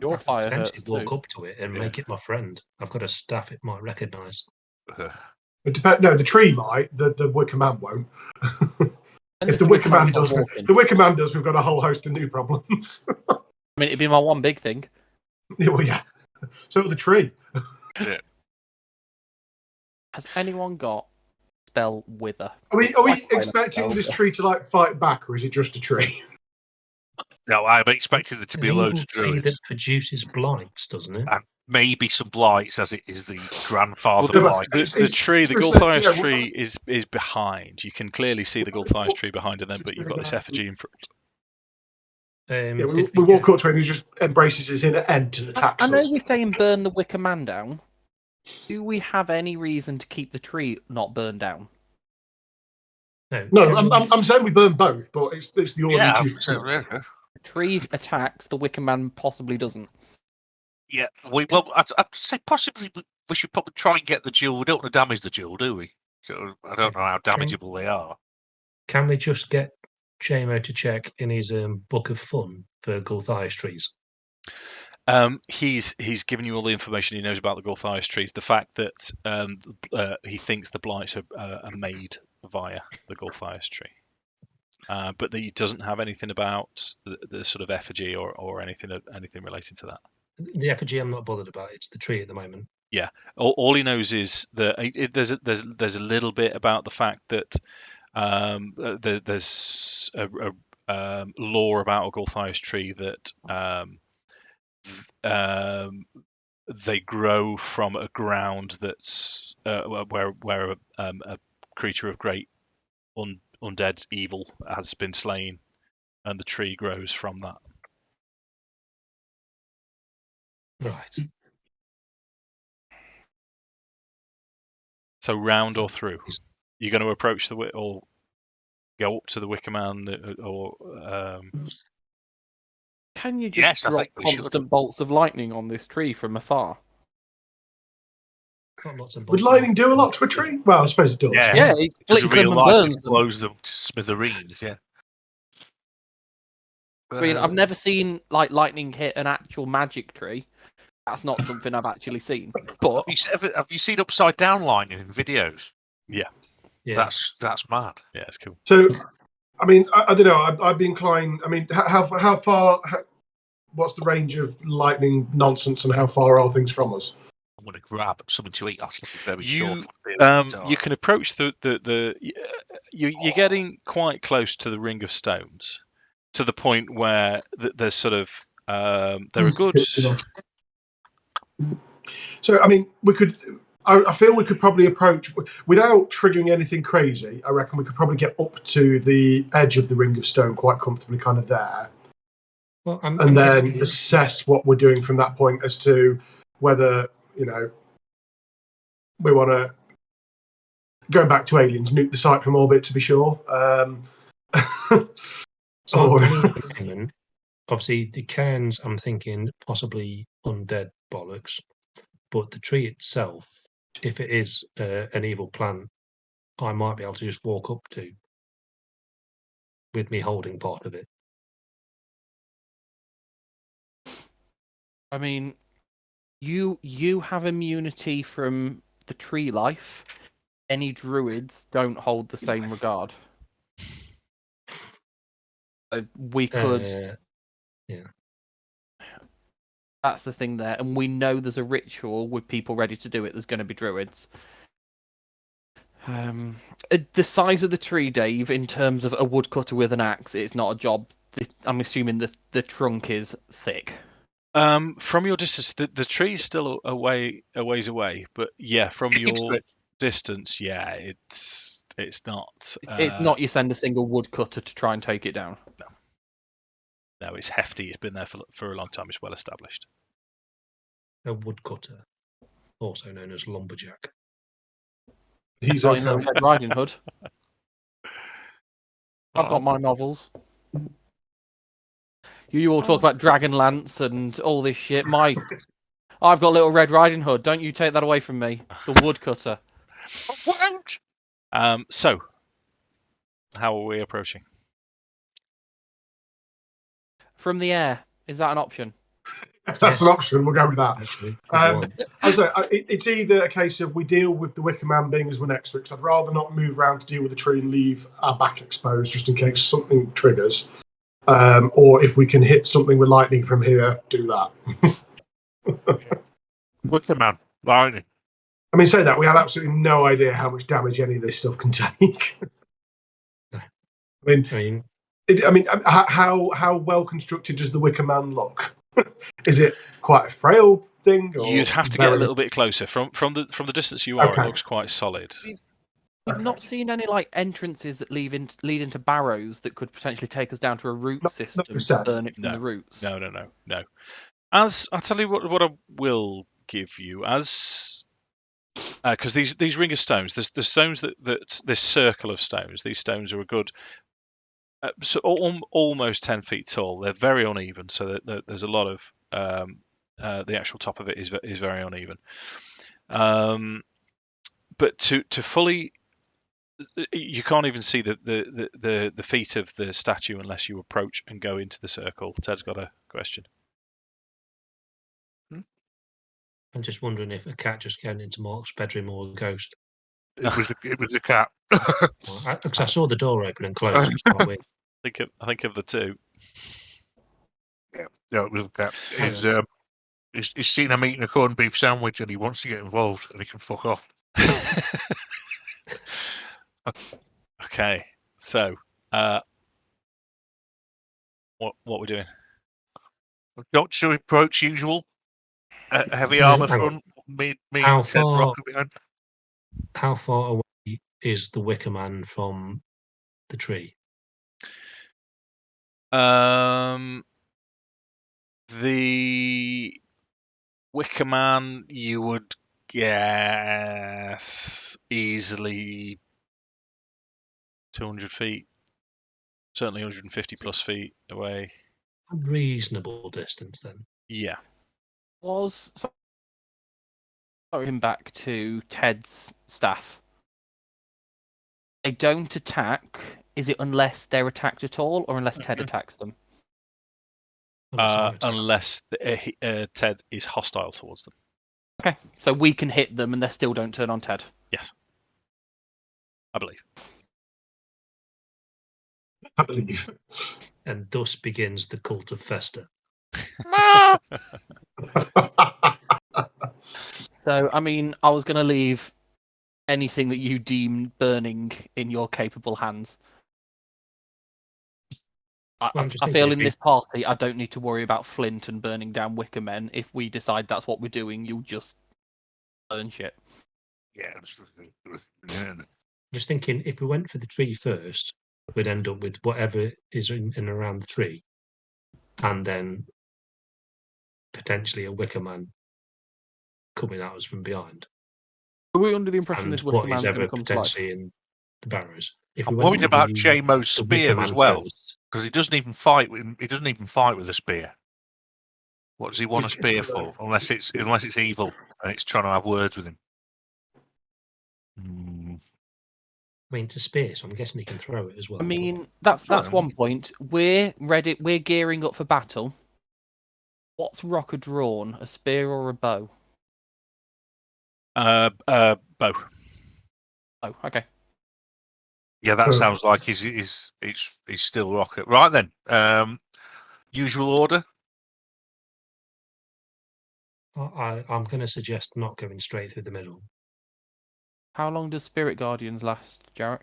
Your fire potentially hurts walk too. up to it and make it my friend. I've got a staff it might recognise. It no, the tree might. The Wicker Man won't. And If the thing Wicker is, Man I'm does, walking. the Wicker Man does, we've got a whole host of new problems. I mean, it'd be my one big thing. Yeah, well, yeah. So the tree. Has anyone got spell wither? Are we Quite expecting like this that. tree to fight back, or is it just a tree? No, I'm expecting there to be An loads of evil tree druids. that produces blights, doesn't it? And maybe some blights, as it is the grandfather Well, blight. The tree, the Gulthire's yeah, tree, is behind. You can clearly see the Gulthire's tree behind, and then but you've got this effigy in front. Yeah, we walk up to it and he just embraces his inner end and attacks I know us. we're saying burn the Wicker Man down. Do we have any reason to keep the tree not burned down? No, I'm saying we burn both, but it's the order Yeah, you choose. the Tree attacks, the Wicker Man possibly doesn't. yeah. I'd say possibly we should probably try and get the jewel. We don't want to damage the jewel, do we? So I don't know how damageable they are. Can we just get Jamo to check in his book of fun for Gulthias trees? He's given you all the information he knows about the Gulthias trees. The fact that he thinks the blights are made via the Gulthias tree, but he doesn't have anything about the sort of effigy or anything relating to that. The effigy I'm not bothered about. It's the tree at the moment. Yeah, all he knows is that there's a little bit about the fact that there's a lore about a Gulthias tree that they grow from a ground that's where a creature of great undead evil has been slain, and the tree grows from that. Right. So round or through, you're going to approach or go up to the Wicker Man, or Can you just Yes, I drop think we should. constant bolts of lightning on this tree from afar? Got lots of Would bolts lightning in do a lot to a tree? Well, I suppose it does. Yeah. Yeah, it Because flicks in real them and life, burns it them. blows them to smithereens. Yeah. I mean, I've never seen lightning hit an actual magic tree. That's not something I've actually seen. But Have you seen upside down lightning in videos? yeah, That's mad. yeah, it's cool. So, I mean, I don't know. I'd be inclined. I mean, how far? What's the range of lightning nonsense, and how far are things from us? I'm going to grab something to eat. I'll be very short. You can approach you're getting quite close to the Ring of Stones, to the point where there's sort of there are good. So, I mean, we could. I feel we could probably approach without triggering anything crazy. I reckon we could probably get up to the edge of the Ring of Stone quite comfortably, kind of there, Well, and then assess what we're doing from that point as to whether we want to. Going back to aliens, nuke the site from orbit to be sure. Obviously, the cairns, I'm thinking possibly undead bollocks, but the tree itself, if it is an evil plant, I might be able to just walk up to with me holding part of it. I mean, you have immunity from the tree life. Any druids don't hold the same regard. We could. Yeah. That's the thing there, and we know there's a ritual with people ready to do it. There's going to be druids. The size of the tree, Dave, in terms of a woodcutter with an axe, it's not a job. I'm assuming the trunk is thick. From your distance, the tree is still a ways away, but yeah, from your distance, yeah, it's not. It's not you send a single woodcutter to try and take it down. No, it's hefty. It's been there for a long time. It's well established. A woodcutter, also known as lumberjack. He's got in Little Red Riding Hood. I've got my novels. You all talk about Dragonlance and all this shit. I've got Little Red Riding Hood. Don't you take that away from me. It's a woodcutter. So, how are we approaching? From the air. Is that an option? If that's an option, we'll go with that. Actually, It's either a case of we deal with the Wicker Man being as we're next to it, 'cause I'd rather not move around to deal with the tree and leave our back exposed just in case something triggers. Or if we can hit something with lightning from here, do that. Wicker Man, lightning. I mean, say that, we have absolutely no idea how much damage any of this stuff can take. How well constructed does the Wicker Man look? Is it quite a frail thing? Or you'd have to get a little bit closer. From the distance you are, Okay. It looks quite solid. We've not seen any entrances that lead into barrows that could potentially take us down to a root system to burn it from the roots. No. As I'll tell you what I will give you, as because these ring of stones, the stones that this circle of stones, these stones are a good, almost 10 feet tall. They're very uneven, so that there's a lot of the actual top of it is very uneven. But to fully, you can't even see the feet of the statue unless you approach and go into the circle. Ted's got a question. I'm just wondering if a cat just came into Mark's bedroom or a ghost. It was a cat. Because I saw the door open and close. It was quite weird. I think of the two. Yeah, it was a cat. He's seen him eating a corned beef sandwich and he wants to get involved and he can fuck off. Okay, so what we're doing? Not to approach usual. Heavy Yeah, armor hang on. front. Me How and Ted far- Rokkr behind. How far away is the Wicker Man from the tree? The Wicker Man, you would guess easily 200 feet, certainly 150 plus feet away. A reasonable distance, then. Yeah. Him back to Ted's staff. They don't attack. Is it unless they're attacked at all, or unless Ted attacks them? Unless Ted is hostile towards them. Okay, so we can hit them and they still don't turn on Ted. Yes, I believe. I believe. And thus begins the cult of Fester. So, I mean, I was going to leave anything that you deem burning in your capable hands. I feel in this party, I don't need to worry about flint and burning down wicker men. If we decide that's what we're doing, you'll just burn shit. Yeah. Just thinking, if we went for the tree first, we'd end up with whatever is in and around the tree, and then potentially a wicker man coming at us from behind. Are we under the impression And this wicker what man's is going to ever come to life? potentially in the barrows? If I'm we went worried for about the Jamo's spear wicker as man well, first, because he doesn't even fight with a spear. What does he want a spear for? Unless it's evil and it's trying to have words with him. I mean, to spear, so I'm guessing he can throw it as well. I mean, that's one point. We're ready. We're gearing up for battle. What's Rokkr drawn? A spear or a bow? Bow. Oh, okay. Yeah, that sounds like he's still Rokkr. Right then. Usual order. I'm going to suggest not going straight through the middle. How long does Spirit Guardians last, Jarek?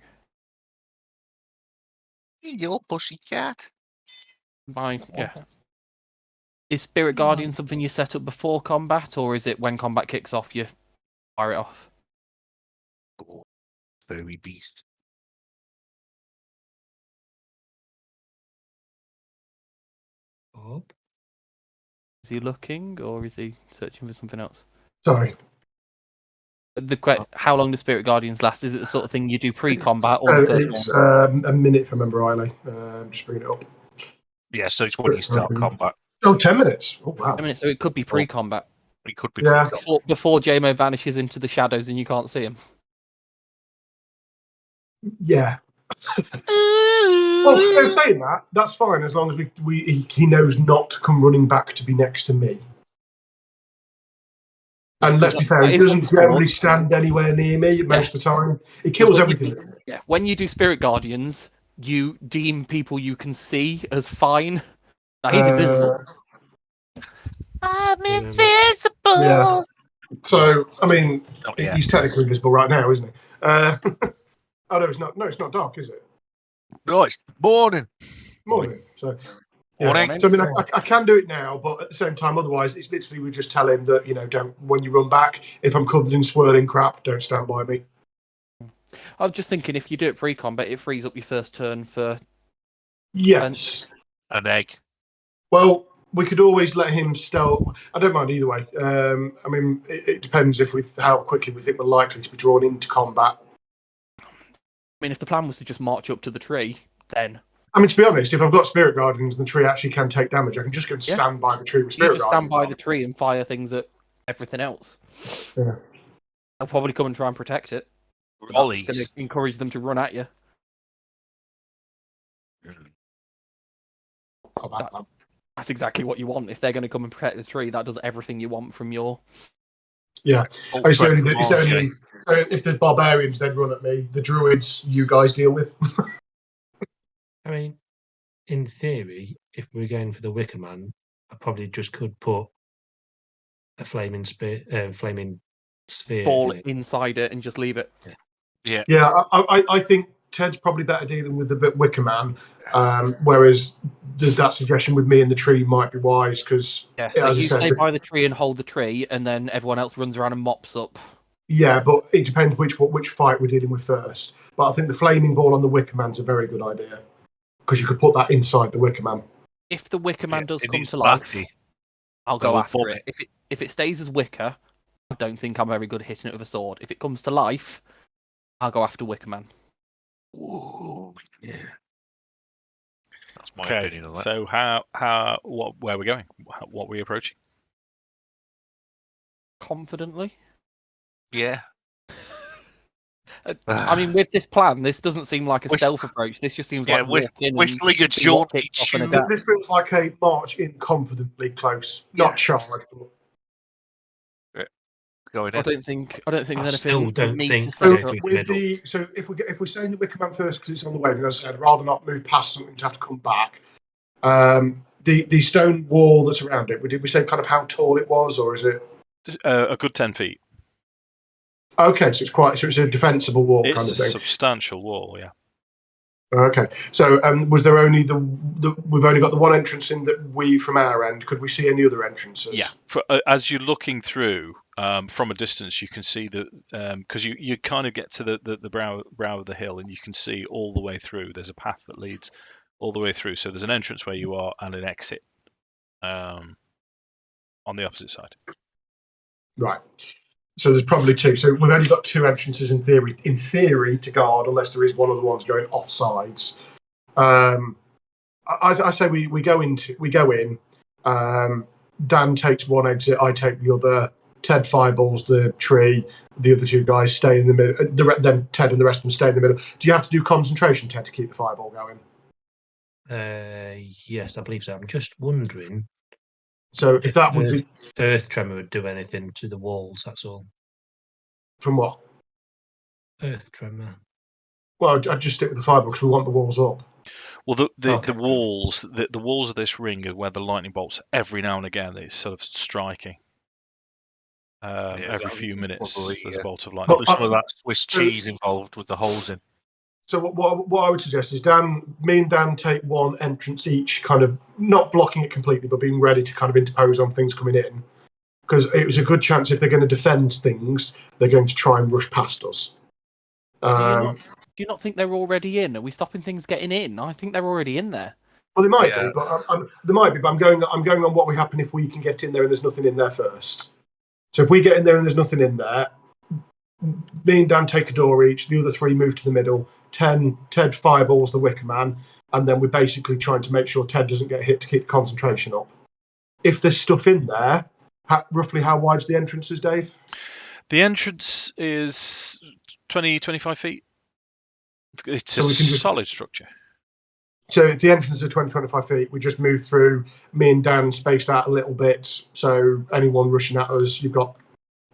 Your pussycat. Yeah. Is Spirit Guardian something you set up before combat, or is it when combat kicks off you fire it off? Furry beast. Bob? Is he looking, or is he searching for something else? Sorry. How long do Spirit Guardians last? Is it the sort of thing you do pre-combat or the first It's one? a minute, if I remember rightly. Just bring it up. Yeah, so it's when you start combat. Oh, 10 minutes. Oh, wow. 10 minutes, so it could be pre-combat. It could be Before Jamo vanishes into the shadows and you can't see him. Yeah. Well, so saying that, that's fine as long as he knows not to come running back to be next to me. And let's be fair, he doesn't generally stand anywhere near me most of the time. He kills everything. Yeah. When you do Spirit Guardians, you deem people you can see as fine. Now, he's invisible. I'm invisible. Yeah. So, I mean, he's technically invisible right now, isn't he? Oh no, it's not. No, it's not dark, is it? No, it's morning. Morning. So, Morning. So I mean, I can do it now, but at the same time, otherwise, it's literally we just tell him that don't when you run back. If I'm covered in swirling crap, don't stand by me. I was just thinking, if you do it pre-combat, it frees up your first turn for. Yes. An egg. Well, we could always let him stealth. I don't mind either way. I mean, it depends how quickly we think we're likely to be drawn into combat. I mean, if the plan was to just march up to the tree, then... I mean, to be honest, if I've got Spirit Guardians and the tree actually can take damage, I can just go and stand by the tree with Spirit Guardians. You just stand by the tree and fire things at everything else. Yeah. They'll probably come and try and protect it. Ollies. Going to encourage them to run at you. That's exactly what you want. If they're going to come and protect the tree, that does everything you want from your... Yeah. So if the barbarians then run at me, the druids you guys deal with. I mean, in theory, if we're going for the Wicker Man, I probably just could put a flaming sphere ball inside it and just leave it. Yeah. Yeah, I think Ted's probably better dealing with the Wicker Man, whereas that suggestion with me and the tree might be wise because so you stay by the tree and hold the tree, and then everyone else runs around and mops up. Yeah, but it depends which fight we're dealing with first. But I think the flaming ball on the Wicker Man's a very good idea because you could put that inside the Wicker Man. If the Wicker Man does come to life, I'll go after it. If it stays as Wicker, I don't think I'm very good hitting it with a sword. If it comes to life, I'll go after Wicker Man. Ooh, yeah. That's my Okay, opinion on that. so where are we going? What are we approaching? Confidently. Yeah. I mean, with this plan, this doesn't seem like a stealth approach. This just seems like whistling a jaunty tune. This feels like a march in confidently close, not charge. Going in. I don't think there's anything think so if we're saying the Wicker Man first because it's on the way, as I said, I'd rather not move past something to have to come back. The stone wall that's around it, did we say kind of how tall it was, or is it a good 10 feet? Okay, so it's a defensible wall kind of thing. It's a substantial wall, yeah. Okay, so was there only we've only got the one entrance in that from our end? Could we see any other entrances? Yeah, as you're looking through from a distance, you can see that because you kind of get to the brow of the hill and you can see all the way through. There's a path that leads all the way through. So there's an entrance where you are and an exit on the opposite side. Right. So there's probably two. So we've only got two entrances in theory to guard, unless there is one of the ones going off sides. I say we go in. Dan takes one exit. I take the other. Ted fireballs the tree. The other two guys stay in the middle. Then Ted and the rest of them stay in the middle. Do you have to do concentration, Ted, to keep the fireball going? Yes, I believe so. I'm just wondering. So if that would be earth tremor would do anything to the walls, that's all. From what? Earth tremor. Well, I'd just stick with the fireball because we want the walls up. Well, the walls of this ring are where the lightning bolts every now and again it's sort of striking. Every few minutes, there's a bolt of lightning. Some of that Swiss cheese involved with the holes in. So what I would suggest is me and Dan take one entrance each, kind of not blocking it completely, but being ready to kind of interpose on things coming in. Because it was a good chance if they're going to defend things, they're going to try and rush past us. Do you not think they're already in? Are we stopping things getting in? I think they're already in there. Well, they might be, but I'm going on what would happen if we can get in there and there's nothing in there first. So if we get in there and there's nothing in there, me and Dan take a door each. The other three move to the middle. Ted fireballs the Wicker Man, and then we're basically trying to make sure Ted doesn't get hit to keep the concentration up. If there's stuff in there, roughly how wide's the entrances, Dave? The entrance is 20-25 feet. It's a solid structure. So if the entrance is 20-25 feet, we just move through. Me and Dan spaced out a little bit, so anyone rushing at us,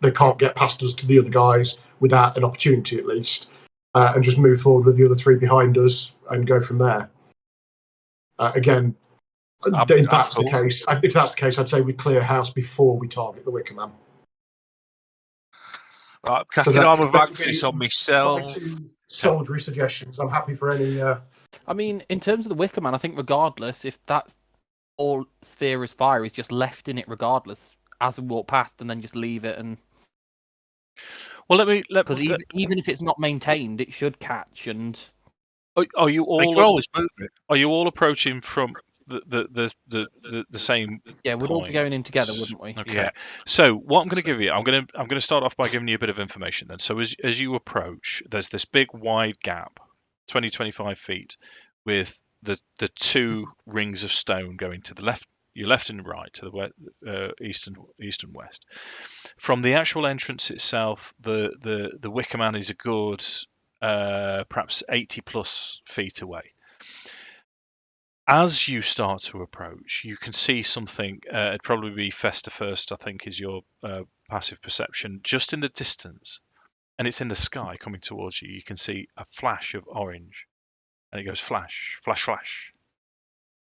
they can't get past us to the other guys without an opportunity at least, and just move forward with the other three behind us and go from there. Again, if that's the case, I'd say we clear house before we target the Wicker Man. Right, casting armor of Axis on myself. Soldiery suggestions. I'm happy for any. I mean, in terms of the Wicker Man, I think regardless, if that's all sphere is fire, is just left in it regardless as we walk past, and then just leave it and. Well, because even if it's not maintained, it should catch. And are you all? You can always move it. Are you all approaching from the same. Yeah, we'd all be point. going in together, wouldn't we? Okay. Yeah. So what I'm going to give you, I'm going to start off by giving you a bit of information then. So as you approach, there's this big wide gap, 20-25 feet, with the two rings of stone going to the left, your left and right, to the east and west. From the actual entrance itself, the Wicker Man is a good perhaps 80 plus feet away. As you start to approach, you can see something. It'd probably be Fester first, I think, is your passive perception, just in the distance, and it's in the sky coming towards you. You can see a flash of orange, and it goes flash, flash, flash,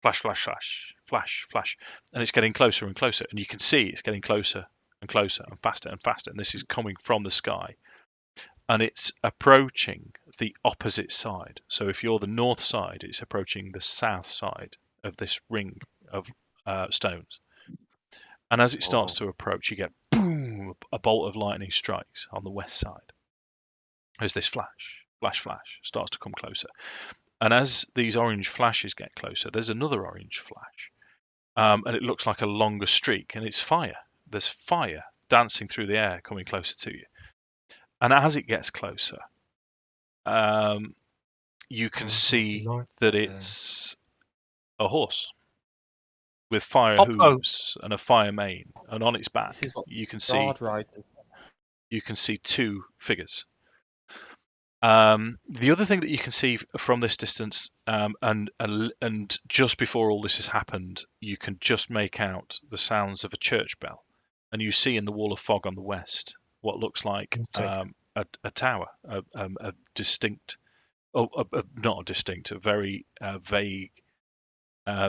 flash, flash, flash, flash, flash, and it's getting closer and closer, and you can see it's getting closer and closer and faster and faster, and this is coming from the sky. And it's approaching the opposite side. So if you're the north side, it's approaching the south side of this ring of stones. And as it starts to approach, you get boom, a bolt of lightning strikes on the west side as this flash, flash, flash starts to come closer. And as these orange flashes get closer, there's another orange flash. And it looks like a longer streak, and it's fire. There's fire dancing through the air coming closer to you. And as it gets closer, you can see that it's a horse with fire hooves and a fire mane, and on its back you can see two figures. The other thing that you can see from this distance, and just before all this has happened, you can just make out the sounds of a church bell, and you see in the wall of fog on the west what looks like a tower, a distinct, not a distinct, a very vague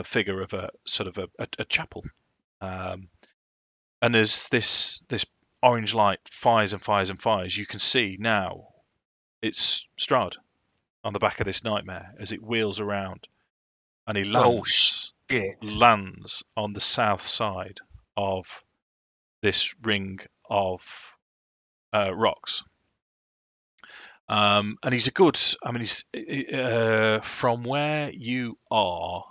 figure of a sort of a chapel. And as this orange light fires and fires and fires, you can see now it's Strahd on the back of this nightmare as it wheels around, and he lands on the south side of this ring of rocks. And he's a good, I mean, he's from where you are,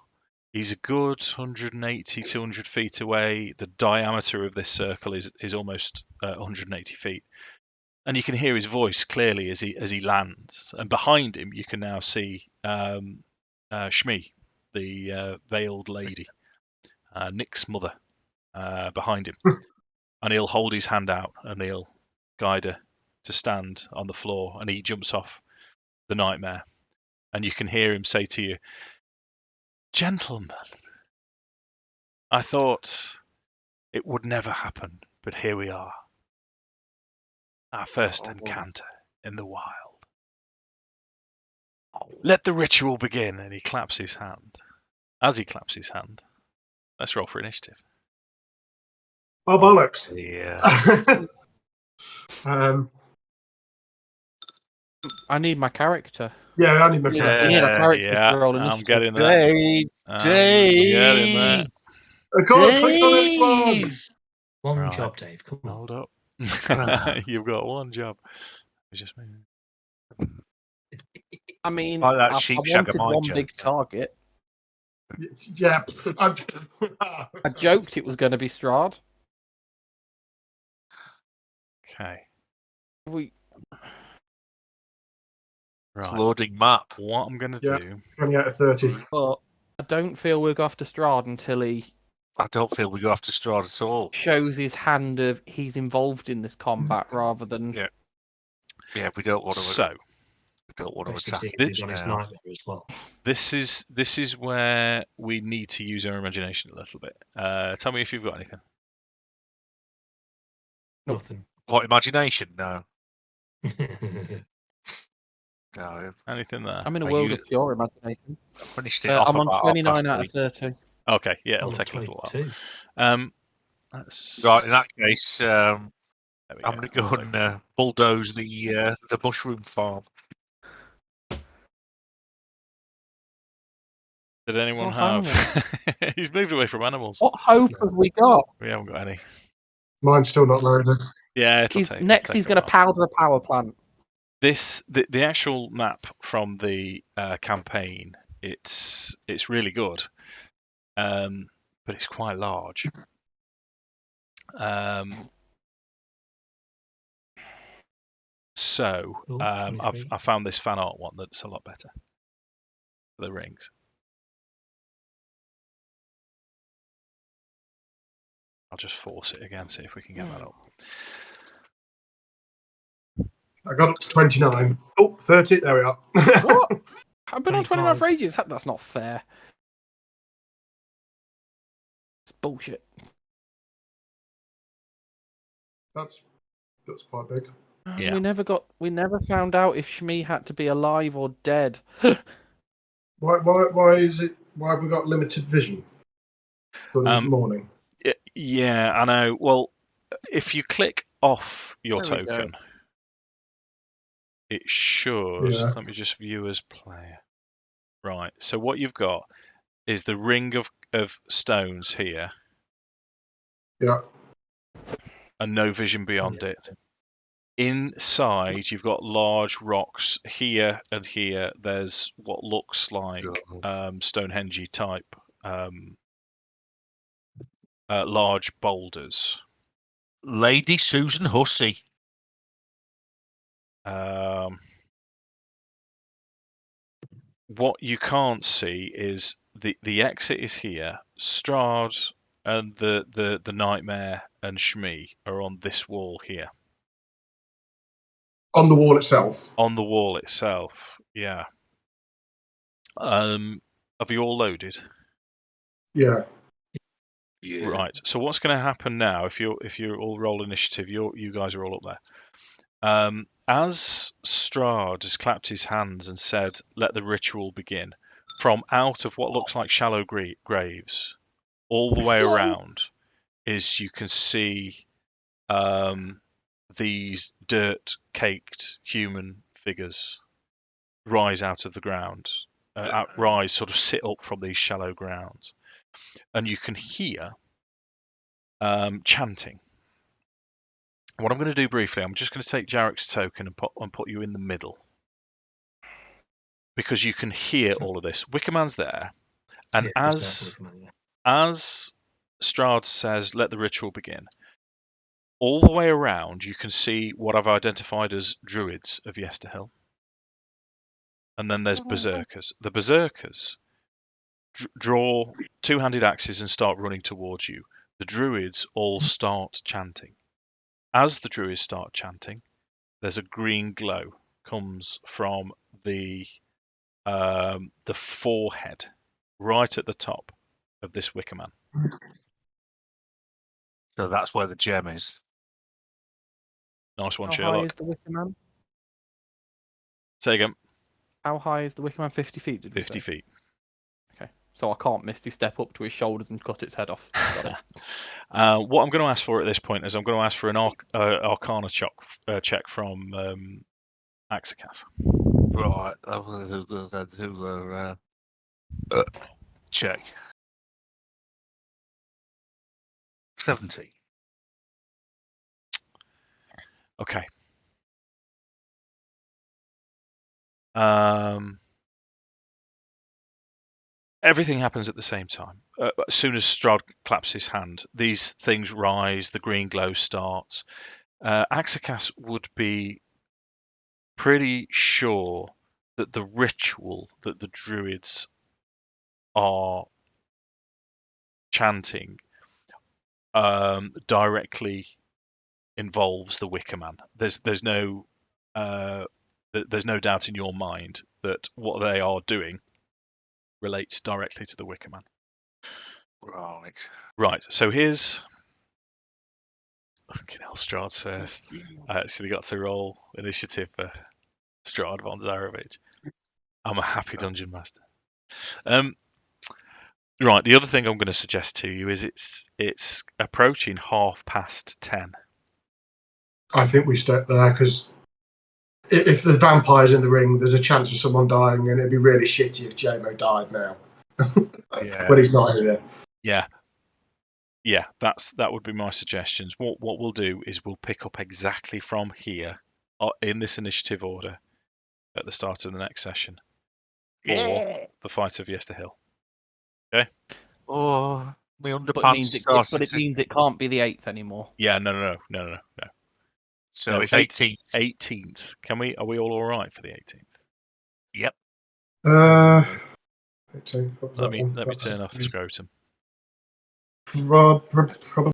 he's a good 180, 200 feet away. The diameter of this circle is almost 180 feet. And you can hear his voice clearly as he lands. And behind him, you can now see Shmi, the veiled lady, Nik's mother, behind him. And he'll hold his hand out and he'll guide her to stand on the floor, and he jumps off the nightmare, and you can hear him say to you, "Gentlemen, I thought it would never happen, but here we are. Our first encounter in the wild. Let the ritual begin." And he claps his hand. As he claps his hand, let's roll for initiative. Oh, bollocks. Yeah. I need my character. Yeah, I need my character. You need a character to roll I'm initiative. getting there. Getting there. Of course, click on this one. One job, Dave. Come on. Hold up. You've got one job. It's just me. I mean, Like that I sheep wanted shagger one joke. big target. Yeah. I joked it was going to be Strahd. Okay. It's Right. loading map. What I'm going to Yeah. do... 20 out of 30. But I don't feel we'll go after Strahd until he I don't feel we go after Strahd at all. shows his hand of he's involved in this combat rather than... Yeah. Yeah, we don't want to. So, We don't want to attack Basically, it he's on his now. nightmare as well. this is where we need to use our imagination a little bit. Tell me if you've got anything. Nothing. What, imagination? No. No. Anything there? I'm in a Are world you- of pure imagination. Finished it off I'm on about 29 out 3:30. of 30. Okay, yeah, it'll I'm take a little while. 22. That's... Right, in that case, I'm There we going to go and bulldoze the mushroom farm. Did anyone It's not have... He's moved away from animals. What hope have we got? We haven't got any. Mine's still not loaded. Yeah, it'll He's take... next. take He's a going to while. powder a power plant. The actual map from the campaign, it's really good. but it's quite large. So Oh, I 23. found this fan art one that's a lot better for the rings. I'll just force it again, see if we can get that up. I got up to 29. Oh, 30. There we are. What? I've been on 29 25. for ages. That's not fair. It's bullshit. That's quite big. Yeah. We never found out if Shmi had to be alive or dead. Why is it? Why have we got limited vision for this morning? Yeah, I know. Well, if you click off your There we go. token, it should. Yeah. Let me just view as player. Right. So what you've got is the ring of stones here. Yeah. And no vision beyond it. Inside, you've got large rocks here and here. There's what looks like Stonehenge type large boulders. Lady Susan Hussey. What you can't see is the exit is here. Strahd and the Nightmare and Shmi are on this wall here. On the wall itself. On the wall itself, yeah. Have you all loaded? Yeah. Yeah. Right. So what's going to happen now? If you're all roll initiative, you guys are all up there. As Strahd has clapped his hands and said, "Let the ritual begin," from out of what looks like shallow graves, all the way around, is you can see these dirt-caked human figures rise out of the ground, sort of sit up from these shallow grounds, and you can hear chanting. What I'm going to do briefly, I'm just going to take Jarek's token and put you in the middle, because you can hear all of this. Wickerman's there, and as Strahd says, "Let the ritual begin," all the way around you can see what I've identified as druids of Yester Hill. And then there's berserkers. The berserkers draw two-handed axes and start running towards you. The druids all start chanting. As the druids start chanting, there's a green glow comes from the forehead, right at the top of this wicker man. So that's where the gem is. Nice one, How Sherlock. high is the Wicker Man? Say again. How high is the Wicker Man? 50 feet, did we 50 say? feet. Okay. So I can't Misty step up to his shoulders and cut its head off. Got it. What I'm going to ask for at this point is I'm going to ask for an Arcana check from Akxikas. Right. Check. 70. Okay. Everything happens at the same time. As soon as Strahd claps his hand, these things rise, the green glow starts. Akxikas would be pretty sure that the ritual that the druids are chanting directly involves the Wicker Man. There's no doubt in your mind that what they are doing relates directly to the Wicker Man. Right. So here's. Fucking hell, Strahd's first. I actually got to roll initiative for Strahd von Zarovich. I'm a happy dungeon master. Right. The other thing I'm going to suggest to you is it's approaching 10:30. I think we step there because if the vampire's in the ring, there's a chance of someone dying, and it'd be really shitty if JMO died now. Yeah. But he's not here. Yeah, that would be my suggestions. What we'll do is we'll pick up exactly from here in this initiative order at the start of the next session for the fight of Yester Hill. Okay? Oh, my But it underpants means started it to... means it can't be the 8th anymore. Yeah, no. So No, it's 18th. 18th. Are we all right for the 18th? Yep. 18th, what was Let that me one? turn off the scrotum. Probably